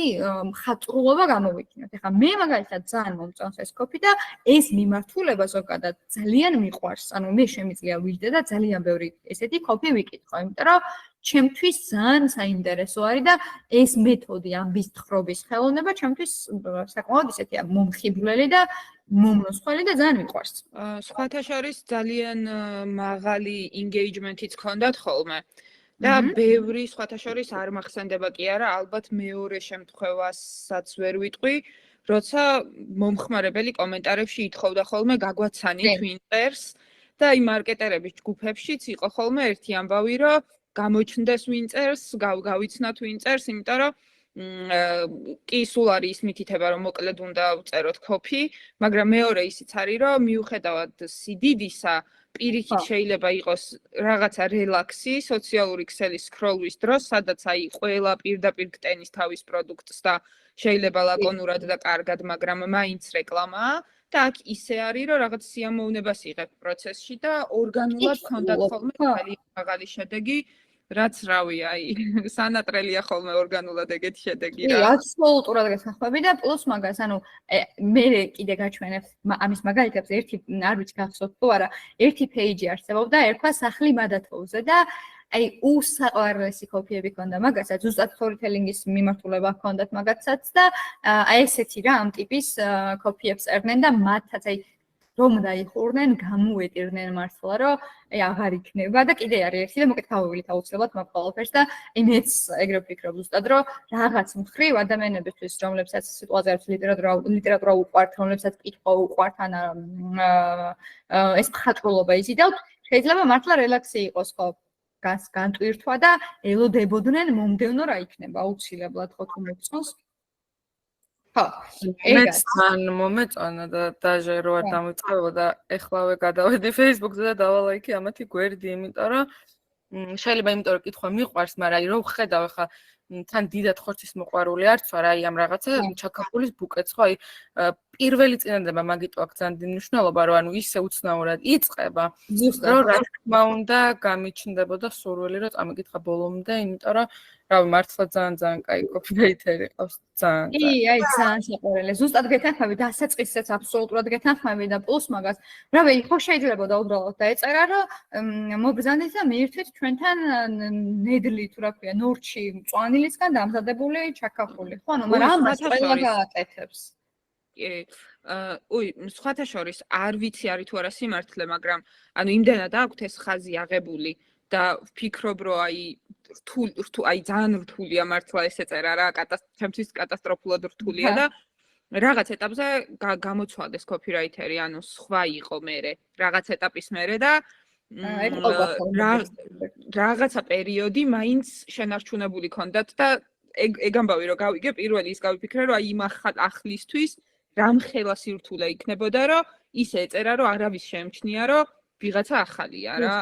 მხატვრულობა გამოვიქნიოთ. ეხლა მე მაგალითად ძალიან მომწონს ეს copy და ეს მიმართულება ზოგადად ძალიან მიყვარს. ანუ მე შემიძლია ვიждე და ძალიან ბევრი ესეთი copy ვიკითხო, იმიტომ რომ ჩემთვის ძალიან საინტერესო არის და ეს მეთოდი ამბის თხრობის ხელოვნება ჩემთვის საკმაოდ ისეთია მომხიბვლელი და მომნოსხველი და ძალიან მიყვარს. სხვათა შორის ძალიან მაღალი engagement-იც ჰქონდათ ხოლმე. და ბევრი სხვათა შორის არ მახსენდება კი არა, ალბათ მეორე შემთხვევასაც ვერ ვიტყვი, როცა მომხმარებელი კომენტარებში ითხოვდა ხოლმე გაგვაცანით ვინ წერს და აი მარკეტერების ჯგუფებშიც იყო ხოლმე ერთი ამბავი, რომ გამოჩნდეს ვინ წერს, გავიცნათ ვინ წერს, იმიტომ რომ კი სულ არის ის მითითება, რომ მოკლედ უნდა ვწეროთ copy, მაგრამ მეორე ისიც არის, რომ მიუხედავად სიდიდისა, პირიქით შეიძლება იყოს რაღაცა რელაქსი, სოციალური ქსელის სკროლვის დროს, სადაც აი ყველა პირდაპირ გტენის თავის პროდუქტს და შეიძლება ლაკონურად და კარგად, მაგრამ მაინც რეკლამაა და აქ ისე არის, რომ რაღაც სიამოვნებას იღებ პროცესში და ორგანულად გქონდათ ხოლმე ძალიან მაღალი შედეგი, რაც რავი, აი სანატრელია ხოლმე ორგანულად ეგეთი შედეგი რა. კი, აბსოლუტურად გასახმები და პლუს მაგას, ანუ მე კიდე გაჩვენებ ამის მაგალითებს ერთი არ ვიცი გახსოვთ თუ არა, ერთი პეიჯი არსებობდა, ერქვა სახლი მადათოუზე და აი უსაყვარლესი კოპიები ქონდა მაგასაც, ზუსტად სტორიტელინგის მიმართულება ჰქონდათ მაგასაც და აი ესეთი რა ამ ტიპის კოპიებს წერდნენ და მათაც აი რომ დაიხურნენ, გამოეტირნენ მართლა, რომ აი აღარ იქნება და კიდე არის ერთი და მოკეთ გავუვილით აუცილებლად მაგ ყველაფერს და აი მეც ეგრე ვფიქრობ ზუსტად, რომ რაღაც მხრივ ადამიანებისთვის, რომლებსაც სიტყვაზე არის ლიტერატურა უყვართ, რომლებსაც კითხვა უყვართ, ან ეს მხატვრულობა იზიდავთ, შეიძლება მართლა რელაქსი იყოს ხო? განტვირთვა და ელოდებოდნენ მომდევნო რა იქნება აუცილებლად ხო თუ მოწონს. ხო, მეც თან მომეწონა და დაჟე როა დამიწყებო და ეხლავე გადავედი Facebook-ზე და დავალაიქი ამათი გვერდი, იმიტომ რომ შეიძლება იმიტომ რომ კითხვა მიყვარს, მაგრამ აი რო ვხედავ ხა თან დიდად ხორცის მოყვარული არც ვარ, აი ამ რაღაცა ჩაკაფულის ბუკეტს ხო, აი პირველი წინადადება მაგიტო აქ ძალიან დიდი მნიშვნელობა, რომ ანუ ისე უცნაურად იწყება, რომ რა თქმა უნდა გამიჩნდებოდა სურვილი, რომ წამიკითხა ბოლომდე, იმიტომ რომ რავი, მართლა ძალიან კაი კოპირაიტერი ყავს, ძალიან. კი, აი ძალიან საყვარელი. ზუსტად გეთანხმები, დასაწყისსაც აბსოლუტურად გეთანხმები და პლუს მაგას, რავი, ხო შეიძლება და უბრალოდ დაეწერა, რომ მობრძანეთ და მიირთვით ჩვენთან ნედლი თუ რა ქვია, ნორჩი მწვანილისგან დამზადებული ჩაკაფული. ხო, ანუ მაგრამ ამას ყველა გააკეთებს. კი, სხვათა შორის არ ვიცი არის თუ არა სიმართლე, მაგრამ ანუ იმდენად აქვთ ეს ხაზი აღებული და ვფიქრობ, რომ აი ძალიან რთულია მართლა ესე წერა რა, ჩემთვის კატასტროფულად რთულია და რაღაც ეტაპზე გამოცვალდეს კოპირაიტერი, ანუ სხვა იყო მერე, რაღაც ეტაპის მერე და რაღაცა პერიოდი მაინც შენარჩუნებული ქონდათ და ეგ ამბავი რომ გავიგე, პირველი ის გავიფიქრე, რომ აი იმ ახლისთვის რამხელა სირთულე იქნებოდა, რომ ისე ეწერა, რომ არავის შეემჩნია, რომ ვიღაცა ახალია რა,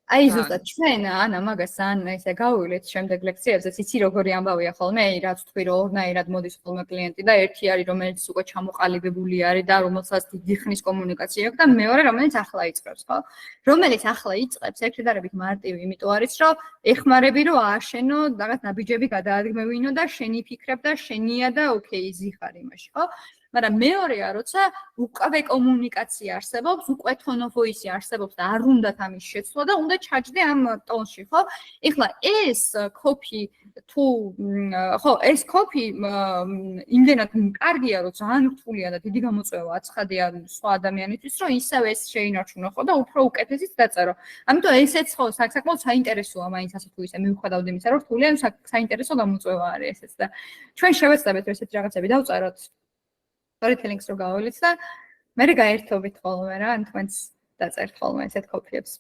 აი ზუსტად ჩვენ ანა მაგას ან ესე გავივლეთ შემდეგ ლექციებზე, იცი როგორი ამბავია ხოლმე, რაც თქვი რომ ორნაირად მოდის ხოლმე კლიენტი და ერთი არის რომელიც უკვე ჩამოყალიბებული არის და რომელსაც დიდი ხნის კომუნიკაცია აქვს და მეორე რომელიც ახლა იწყებს, ხო? რომელიც ახლა იწყებს, ერთადერთი მარტივი, იმიტომ არის რომ ეხმარები რომ ააშენო, რაღაც ნაბიჯები გადაადგმევინო და შენი ფიქრებ და შენია და ოკეი, ზიხარ იმაში, ხო? მაგრამ მეორეა, როცა უკვე კომუნიკაცია არსებობს, უკვე tone of voice არსებობს და არ უნდათ ამის შეცვლა და უნდა ჩაჯდე ამ ტონში, ხო? ეხლა ეს copy თუ ხო, ეს copy იმდენად კარგია, რომ ძალიან რთულია და დიდი გამოწვევა აცხადია სხვა ადამიანისთვის, რომ ისევ ეს შეინარჩუნო, ხო და უფრო უკეთესიც დაწერო. ამიტომ ესეც ხო, საკმაოდ საინტერესოა მაინც ასე თუ ისე მივხვდავდი იმისა, რომ რთულია, საინტერესო გამოწვევა არის ესეც და ჩვენ შევეცდებით რომ ესეთი რაღაცები დავწეროთ. Storytelling-ს რო გავავლით და მე გაერთობით ხოლმე რა, ან თქვენც დაწერთ ხოლმე ესეთ კოპიებს.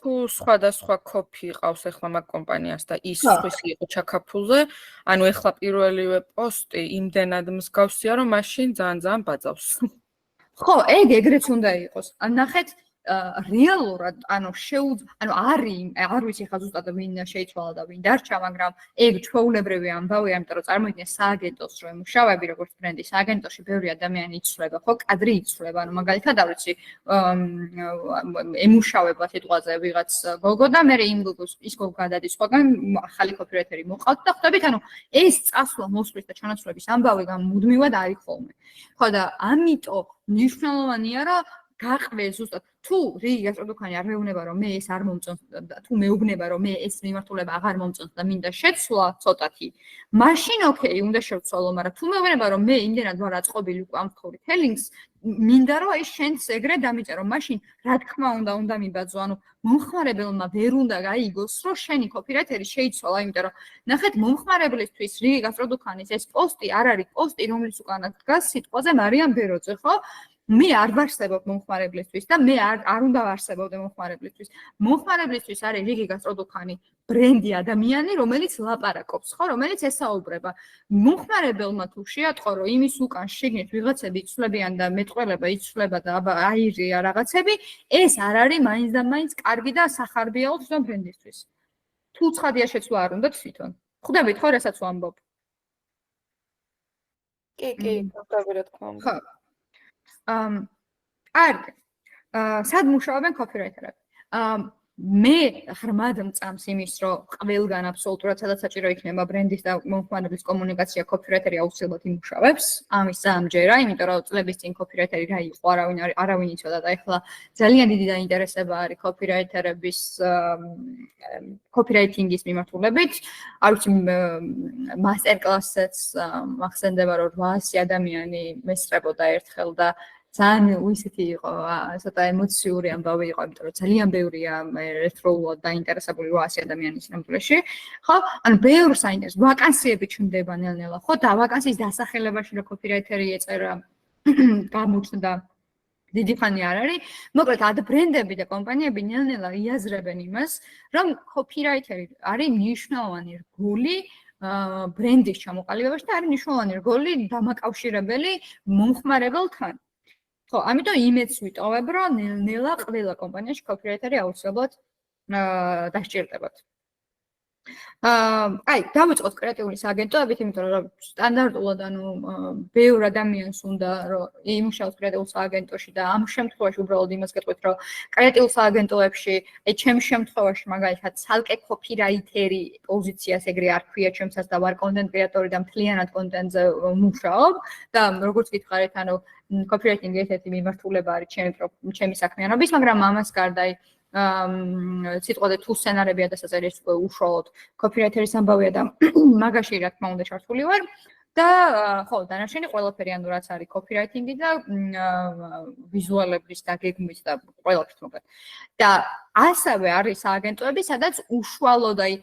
თუ სხვადასხვა კოპი ყავს ახლა მაგ კომპანიას და ის სხვისი იყო ჩაკაფულზე, ანუ ახლა პირველივე პოსტი იმდენად მსგავსია, რომ მაშინ ძალიან ბაძავს. ხო, ეგრეც უნდა იყოს. ან ნახეთ რეალურად, ანუ არ ვიცი ხა ზუსტად ვინ შეიცვალა და ვინ დარჩა, მაგრამ ეგ ჩვეულებრივი ამბავია, იმიტომ რომ წარმოიდგინე სააგენტოს რო ემუშავები, როგორც ბრენდის სააგენტოში ბევრი ადამიანი იცვლება, ხო, კადრი იცვლება, ანუ მაგალითად არ ვიცი, ემუშავება სიტყვაზე ვიღაც გოგო და მე იმ გოგოს ის გოგო გადადის სხვაგან ახალი კოპირაიტერი მოყავთ და ხვდებით, ანუ ეს წასვლა მოსვლის და ჩანაცვლების ამბავი მუდმივად არის ხოლმე. ხო და ამიტომ მნიშვნელოვანია, რომ გაყვე ზუსტად თუ რიგი გასტროდუქანი არ მეუბნება რომ მე ეს არ მომწონს და თუ მეუბნება რომ მე ეს მიმართულება აღარ მომწონს და მინდა შეცვლა ცოტათი მაშინ ოკეი უნდა შევცვალო, მაგრამ თუ მეუბნება რომ მე იმდენად ვარ აწყობილი უკვე ამ storytelling-ს მინდა რომ აი შენც ეგრე დამიწერო, მაშინ რა თქმა უნდა მიბაძო, ანუ მომხმარებელმა ვერ უნდა გაიგოს რომ შენი კოპირაიტერი შეიცვალა, იმიტომ რომ ნახეთ მომხმარებლისთვის რიგი გასტროდუქანის ეს პოსტი არ არის პოსტი, რომლის უკანაც დგას სიტყვაზე მარიამ ბეროძე, ხო? მე არ ვარსებობ მომხმარებლისთვის და მე არ უნდა ვარსებოდე მომხმარებლისთვის. მომხმარებლისთვის არის რიგი გასტროდუქანი ბრენდი ადამიანი, რომელიც ლაპარაკობს, ხო, რომელიც ესაუბრება. მომხმარებელმა თუ შეატყო, რომ იმის უკან შიგნით ვიღაცები იცვლებიან და მეტყველება იცვლება და აირია რაღაცები, ეს არ არის მაინც და მაინც კარგი და სახარბიელო თვითონ ბრენდისთვის. თუ ცხადია შეცვლა არ უნდა თვითონ. ხვდებით ხო, რასაც ვამბობ? კი, ხვდები რა თქმა უნდა. ხო. კარგი. სად მუშაობენ კოპირაიტერები? მე ღრმად მწამს იმის, რომ ყველგან აბსოლუტურად სადაც საჭირო იქნება ბრენდის და მომხმარებლის კომუნიკაცია, კოპირაიტერი აუცილებლად იმუშავებს. ამის ამჯერა, იმიტომ რომ წლების წინ კოპირაიტერი რა იყო, არავინ იცოდა და ეხლა ძალიან დიდი დაინტერესება არის კოპირაიტერების კოპირაიტინგის მიმართულებით. არ ვიცი, მასტერ-კლასებს მახსენდება, რომ 800 ადამიანი მესწრებოდა ერთხელ და ძალიან ისეთი იყო, ცოტა ემოციური ამბავი იყო, იმიტომ რომ ძალიან ბევრია ერთდროულად დაინტერესებული 800 ადამიანის ნამდვილში. ხო? ანუ ბევრ საინტერესო ვაკანსიები ჩნდება ნელ-ნელა, ხო? და ვაკანსიის დასახელებაში რა კოპირაიტერი ეწერა გამოჩნდა დიდი ხანი არ არის. მოკლედ, ბრენდები და კომპანიები ნელ-ნელა იაზრებენ იმას, რომ კოპირაიტერი არის მნიშვნელოვანი რგოლი ბრენდის ჩამოყალიბებაში და არის მნიშვნელოვანი რგოლი დამაკავშირებელი მომხმარებელთან. ხო, ამიტომ იმედს ვიტოვებ, რომ ნელ-ნელა ყველა კომპანიაში კოპირაიტერი აუცილებლად დასჭირდებათ. აი, დავიწყოთ კრეატიული სააგენტოებით, იმიტომ რომ სტანდარტულად ანუ ბევრ ადამიანს უნდა რომ იმუშაოს კრეატიულ სააგენტოში და ამ შემთხვევაში უბრალოდ იმას გეტყვით, რომ კრეატიულ სააგენტოებში, აი, ჩემს შემთხვევაში მაგალითად ცალკე კოპირაიტერი პოზიციას ეგრე არ ქვია ჩემსაც და ვარ კონტენტ კრეატორი და მთლიანად კონტენტზე მუშაობ და როგორც გითხარით, ანუ კოპირაიტინგი ერთ-ერთი მიმართულება არის ჩემი საქმიანობის, მაგრამ ამას გარდა სიტყვაზე თუ სცენარებია და დასაწერის უშუალოდ კოპირაიტერის ამბავია და მაგაში რა თქმა უნდა ჩართული ვარ და ხო, დანარჩენი ყველაფერი ანუ რაც არის კოპირაიტინგი და ვიზუალების და გეგმის და ყველაფერს მოკლედ. და ასევე არის სააგენტოები, სადაც უშუალოდ აი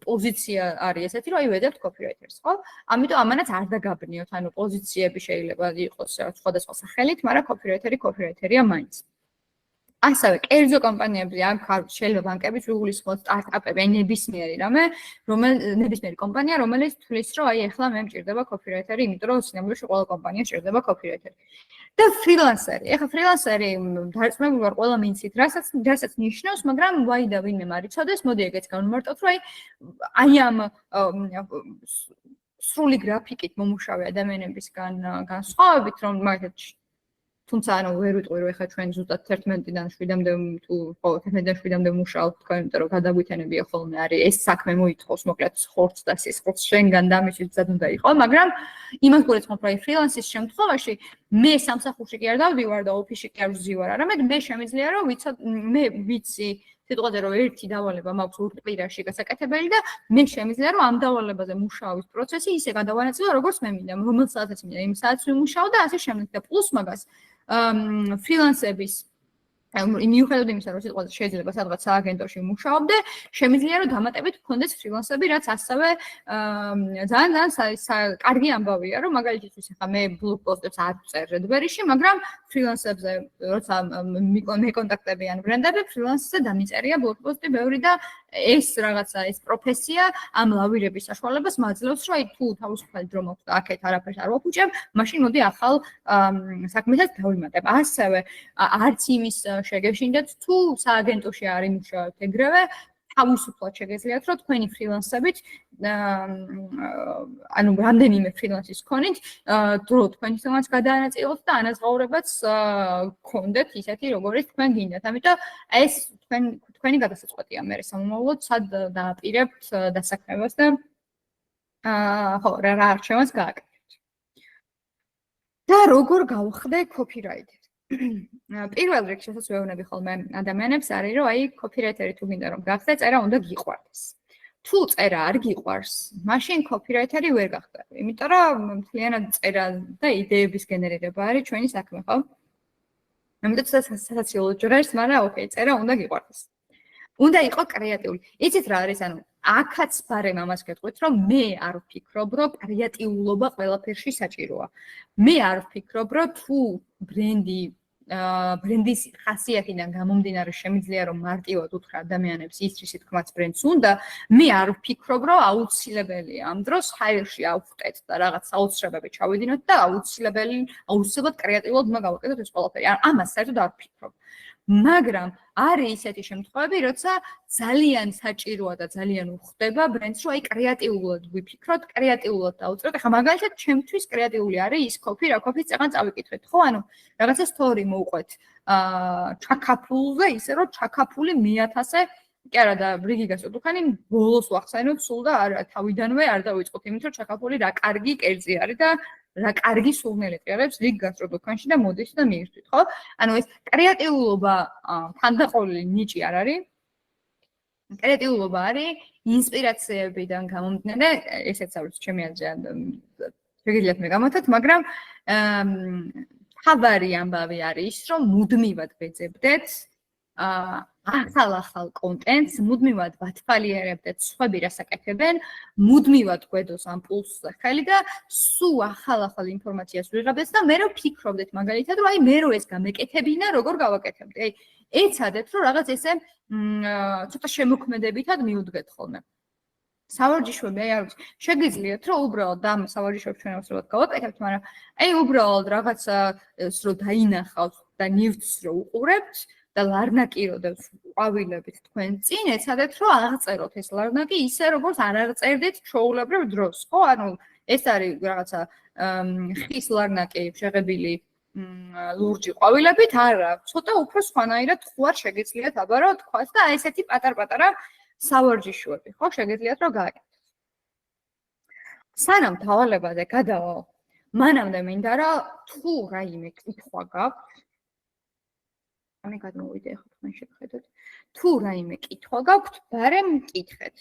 პოზიცია არის ესეთი, რომ აი ვედებთ კოპირაიტერს, ხო? ამიტომ ამანაც არ დაგაბნიოთ, ანუ პოზიციები შეიძლება იყოს სხვადასხვა სახელით, მაგრამ კოპირაიტერია მაინც. ასევე კერძო კომპანიები, შეიძლება ბანკებიც ვიგულისხმოთ, სტარტაპები, ნებისმიერი რამე, ნებისმიერი კომპანია, რომელიც თulis, რომ აი ახლა მე მჭირდება კოპირაიტერი, იმიტომ რომ სინამდვილეში ყველა კომპანიას ჭირდება კოპირაიტერი. და ფრილანსერი. ეხლა ფრილანსერი დარწმუნებული ვარ ყველა მინცით, რასაც ნიშნავს, მაგრამ ვაი და ვინმე მარიცოდეს, მოდი ეგეც განვმარტოთ, რომ აი ამ სრული გრაფიკით მომუშავე ადამიანებისგან განსხვავებით, რომ მაგათ თუმცა ანუ ვერ ვიტყვი რომ ეხლა ჩვენ ზუსტად 11-დან 7-მდე თუ 11-დან 7-მდე ვმუშაობთ თქვენ, იმიტომ რომ გადაგვიტანებია ხოლმე არის ეს საქმე მოითხოვს მოკლედ ხორცს და სისხლს შენგან და ამისთვის ძად უნდა იყო, მაგრამ იმას გულისხმობ რომ ფრილანსის შემთხვევაში მე სამსახურში კი არ დავდივარ და ოფისში კი არ ვზივარ, არამედ მე შემიძლია რომ მე ვიცი სიტყვაზე რომ ერთი დავალება მაქვს ურთყირაში გასაკეთებელი და მე შემიძლია რომ ამ დავალებაზე მუშაობის პროცესი ისე გადავანაწილო როგორც მე მინდა, რომელ საათაც მინდა იმ საათს ვიმუშაო და ასე შემდეგ და პლუს მაგას ფრილანსების მიუხედავად იმისა, რომ სიტყვაზე შეიძლება სადღაც სააგენტოში მუშაობდე, შემიძლია რომ დამატებით გქონდეს ფრილანსები, რაც ასევე ძალიან კარგი ამბავია, რომ მაგალითისთვის ახლა მე ბლოგ პოსტებს არ ვწერ რედბერიში, მაგრამ ფრილანსებზე როცა მეკონტაქტებიან ბრენდები, ფრილანსზე დამიწერია ბლოგ პოსტი ბევრი და ეს რაღაცა, ეს პროფესია ამ ლავირების საშუალებას მაძლევს, რომ აი თუ თავისუფალი დრო მაქვს და აქეთ არაფერს არ ვაფუჭებ, მაშინ მოდი ახალ საქმესაც დავიმატებ. ასევე არც იმის შეგეშინდეთ თუ სააგენტოში არ იმუშავებთ ეგრევე, თავისუფლად შეგეძლიათ, რომ თქვენი ფრილანსებით ანუ რამდენიმე ფრილანსის ქონით, დრო თქვენი თემას გადაანაწილოთ და ანაზღაურებაც გქონდეთ ისეთი, როგორც თქვენ გინდათ. ამიტომ ეს თქვენი გადასაწყვეტია მე სამომავლოდ სად დააპირებთ დასაქმებას და ხო, რა არჩევანს გააკეთებთ. და როგორ გავხდე კოპირაიტერი? პირველ რიგში რასაც ვეუბნები ხოლმე ადამიანებს არის, რომ აი კოპირაიტერი თუ გინდა რომ გახდე, წერა უნდა გიყვარდეს. თუ წერა არ გიყვარს, მაშინ კოპირაიტერი ვერ გახდები. იმიტომ რომ მთლიანად წერა და იდეების გენერირება არის ჩვენი საქმე, ხო? ამიტომ სასაცილო ჯერს, მაგრამ ოკეი, წერა უნდა გიყვარდეს. უნდა იყო კრეატიული. იცით რა არის, ანუ აქაც ბარემ ამას გეტყვით, რომ მე არ ვფიქრობ, რომ კრეატიულობა ყველაფერში საჭიროა. მე არ ვფიქრობ, რომ თუ ბრენდი ბრენდის ხასიათიდან გამომდინარე შემიძლია რომ მარტივად უთხრა ადამიანებს ის რისი თქმაც ბრენდს უნდა, მე არ ვფიქრობ რომ აუცილებელია ამ დროს ჰაერში ავხტეთ და რაღაც საოცრებები ჩავიდინოთ და აუცილებლად კრეატიულად უნდა გავაკეთოთ ეს ყველაფერი. ამას საერთოდ არ ვფიქრობ. მაგრამ არის ისეთი შემთხვევები, როცა ძალიან საჭიროა და ძალიან უხდება ბრენდს, რომ აი კრეატიულად ვიფიქროთ, კრეატიულად დავუწროთ. ახლა მაგალითად, ჩემთვის კრეატიული არის ის კოფი, რა კოფის წეგან წავიკითხეთ, ხო? ანუ რაღაცა სტორი მოვყვეთ ჩაკაფულზე, ისე რომ ჩაკაფული 1000-ზე კი არა და ბრიგიგას დუქანი ბოლოს ვახსენოთ სულ და არა თავიდანვე არ დავიწყოთ იმით რომ ჩაკაფული რა კარგი კერძი არის და რა კარგი სურნელი წერებს რიგ გასტროდუქანში და მოდის და მიირთვით, ხო? ანუ ეს კრეატიულობა თანდაყოლილი ნიჭი არ არის. კრეატიულობა არის ინსპირაციებიდან გამომდინარე, ესეც არის ჩემი აზრი, შეგიძლიათ მე გამოვთოთ, მაგრამ თავარი ამბავი არის ის, რომ მუდმივად ვეძებდეთ ახალ კონტენტს, მუდმივად ვათვალიერებდეთ სხვები რას აკეთებენ, მუდმივად გვედოს ამ პულსზე ხელი და სულ ახალ ინფორმაციას ვიღებდეთ და მე რო ვფიქრობდეთ მაგალითად, რომ აი მე რო ეს გამეკეთებინა, როგორ გავაკეთებდი. აი ეცადეთ რომ რაღაც ესე ცოტა შემოქმედებითად მივუდგეთ ხოლმე. სავარჯიშოები აი არ ვიცი, შეგიძლიათ რომ უბრალოდ ამ სავარჯიშოებს ჩვენ ავსებად გავაკეთებთ, მაგრამ აი უბრალოდ რაღაცა რო დაინახავთ და ნივთს რო უყურებთ და ლარნაკი როდესაც ყვავილებით თქვენ წინ ეცადეთ რომ აღწეროთ ეს ლარნაკი ისე როგორც არ აღწერდით ჩვეულებრივ დროს, ხო? ანუ ეს არის რაღაცა ხის ლარნაკი შეღებილი ლურჯი ყვავილებით, არა, ცოტა უფრო სხვანაირად ხوار შეგიძლიათ აბა რა თქვას და ესეთი პატარ-პატარა სავარჯიშოები, ხო, შეგიძლიათ რომ გააკეთოთ. სანამ დავალებაზე გადავალ, მანამდე მინდა რა თუ რაიმე კითხვა გაქვთ მე გადმოვიდე ახლა თქვენ შეგხედოთ. თუ რაიმე კითხვა გაქვთ, ბარემ მკითხეთ.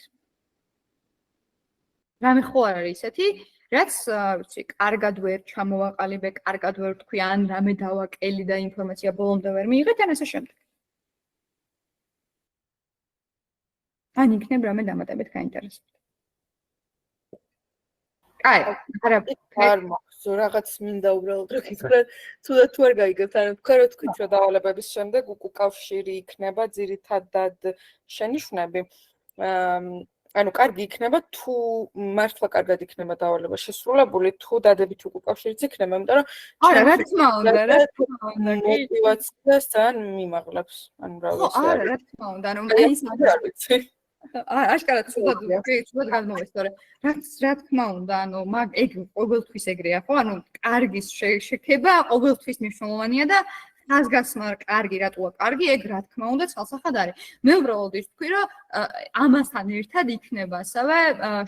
რამე ხო არ არის ისეთი, რაც ვიცი, კარგად ვერ ჩამოვაყალიბე, კარგად ვერ თქვი, ან რამე დავაკელი და ინფორმაცია ბოლომდე ვერ მიიღეთ, ან ასე შემდეგ. ან იქნებ რამე დამატებით გაინტერესებთ. აი, არ მაქვს რაღაც მინდა უბრალოდ რომ გითხრა თუ არ გაიგებთ, ანუ თქვენ რო თქვით რომ დავალებების შემდეგ უკავშირი იქნება ძირითადად შენიშვნები. ანუ კარგი იქნება თუ მართლა კარგად იქნება დავალება შესრულებული, თუ დადებით უკავშირიც იქნება, იმიტომ რომ არა, რა თქმა უნდა, რა თქმა უნდა, мотивაციას ძალიან მიმაღლებს. ანუ რა ვიცი. ხო, არა, რა თქმა უნდა, ანუ ის არ ვიცი. აშკარად ცუდად გადმოვესწორე. რა თქმა უნდა, ანუ ეგ ყოველთვის ეგრეა, ხო? ანუ კარგის შექება ყოველთვის მნიშვნელოვანია და ხაზგასმა კარგი რატოა კარგი, ეგ რა თქმა უნდა ცალსახად არის. მე უბრალოდ ის თქვი, რომ ამასთან ერთად იქნება ასევე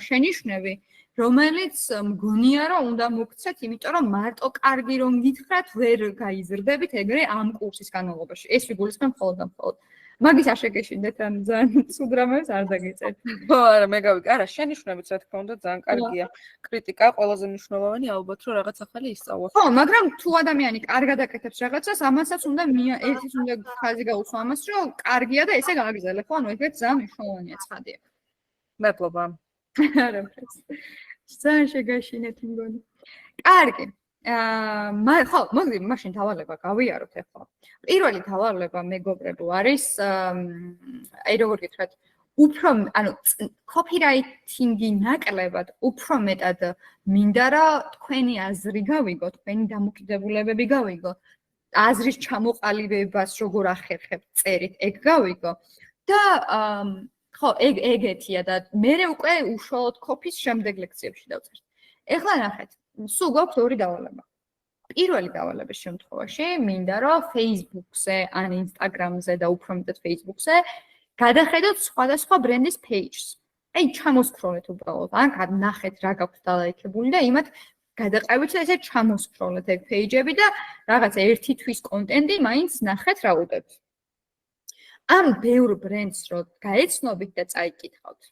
შენიშვნები, რომელიც მგონია, რომ უნდა მოგცეთ, იმიტომ რომ მარტო კარგი რომ გითხრათ, ვერ გაიზრდებით ეგრე ამ კურსის განმავლობაში. ეს ვიგულისხმებ მხოლოდ და მხოლოდ. მაგის არ შეგეშინდეთ, ან ძალიან ცუდ რამებს არ დაგეწერთ. ხო, არა, მე გავიგე. არა, შენიშვნებიც რა თქმა უნდა ძალიან კარგია. კრიტიკა ყველაზე მნიშვნელოვანი ალბათ რომ რაღაც ახალი ისწავლოს. ხო, მაგრამ თუ ადამიანი კარგად აკეთებს რაღაცას, ამასაც უნდა ერთის უნდა ხაზი გაუსვა ამას, რომ კარგია და ესე გააგრძელე, ხო? ანუ ეგრეთ ძალიან მნიშვნელოვანია ცხადია. მადლობა. არა, ძალიან შეგაშინეთ მგონი. კარგი. ხო, მოდი მაშინ დავალება გავიაროთ ახლა. პირველი დავალება მეგობრებო არის აი როგორ გითხრათ, უფრო ანუ კოპირაიტინგი ნაკლებად უფრო მეტად მინდა რა თქვენი აზრი გავიგო, თქვენი დამოკიდებულებები გავიგო, აზრის ჩამოყალიბებას როგორ ახერხებთ წერით, ეგ გავიგო და ხო, ეგეთია და მე უკვე უშუალოდ კოპის შემდეგ ლექციებში დავწერთ. ეხლა ნახეთ, სულ გვაქვს ორი დავალება. პირველი დავალების შემთხვევაში მინდა რომ Facebook-ზე ან Instagram-ზე და უფრო მეტად Facebook-ზე გადახედოთ სხვადასხვა ბრენდის pages. აი ჩამოსკროლეთ უბრალოდ, ან ნახეთ რა გაქვთ დალაიქებული და იმათ გადაყევით და ესე ჩამოსკროლეთ ეგ page-ები და რაღაც ერთი თვის კონტენტი მაინც ნახეთ რა უდებთ. ამ ბევრ ბრენდს რო გაეცნობით და წაიკითხავთ.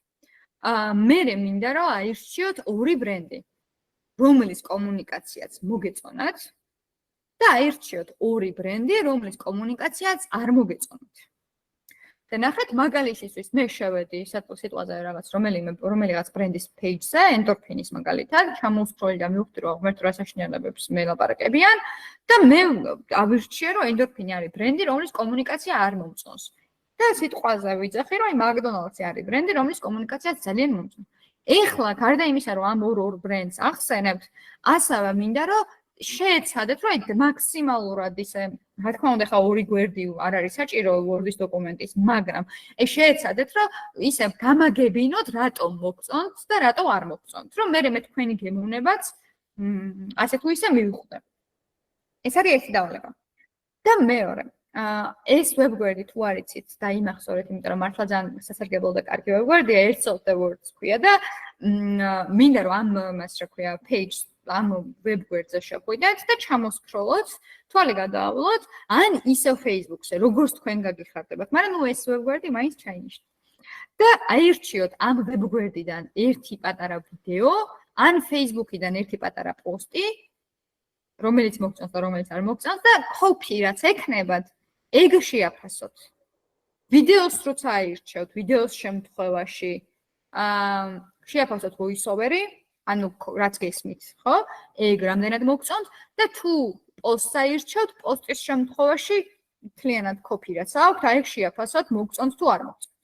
მე მინდა რომ აირჩიოთ ორი ბრენდი. რომლის კომუნიკაციაც მოგეწონათ და აირჩიოთ ორი ბრენდი, რომლის კომუნიკაციაც არ მოგეწონათ. და ნახეთ მაგალითისთვის მე შევედი სიტყვაზე რაღაც რომელიღაც ბრენდის page-ზე, endorphin-ის მაგალითად, ჩამოვსკროლი და მივხვდი რომ ღმერთო რა საშინელებებს მელაპარაკებიან და მე ავირჩიე რომ endorphin-ი არის ბრენდი, რომლის კომუნიკაცია არ მომწონს. და სიტყვაზე ვიძახი რომ აი McDonald's-ი არის ბრენდი, რომლის კომუნიკაციაც ძალიან მომწონს. ეხლა გარდა იმისა რომ ამ ორ ბრენდს ახსენებთ, ასევე მინდა რომ შეეცადეთ რომ აი მაქსიმალურად ისე რა თქმა უნდა ხა ორი გვერდი არ არის საჭირო Word-ის დოკუმენტის, მაგრამ აი შეეცადეთ რომ ისე გამაგებინოთ რატომ მოგწონთ და რატომ არ მოგწონთ, რომ მე თქვენი გემოვნებაც ასე თუ ისე მივხვდე. ეს არის ერთი დავალება. და მეორე ეს webguard-ი თუ არ იცით და იმახსოვრეთ, იმიტომ რომ მართლა ძალიან სასარგებლო და კარგი webguard-ია, Earth of the Words ქვია და მინდა რომ ამ მას რა ქვია, page ამ webguard-ზე შევხვიდეთ და ჩამოსკროლოთ, თვალი გადაავლოთ, ან ისევ Facebook-ზე, როგორც თქვენ გაგიხარდებათ, მაგრამ ნუ ეს webguard-ი მაინც ჩაინიშნეთ. და აირჩიოთ ამ webguard-დან ერთი პატარა ვიდეო, ან Facebook-დან ერთი პატარა პოსტი, რომელიც მოგწონს და რომელიც არ მოგწონს და copy რაც ექნებათ, ეგ შეაფასოთ. ვიდეოს როცა აირჩევთ, ვიდეოს შემთხვევაში შეაფასოთ voice-over-ი, ანუ რაც გესმით, ხო? ეგ რამდენად მოგწონთ და თუ პოსტს აირჩევთ, პოსტის შემთხვევაში მთლიანად copy რაც აქვს, აი ეგ შეაფასოთ, მოგწონთ თუ არ მოგწონთ.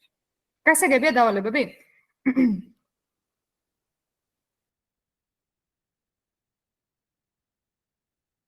გასაგებია დავალებები?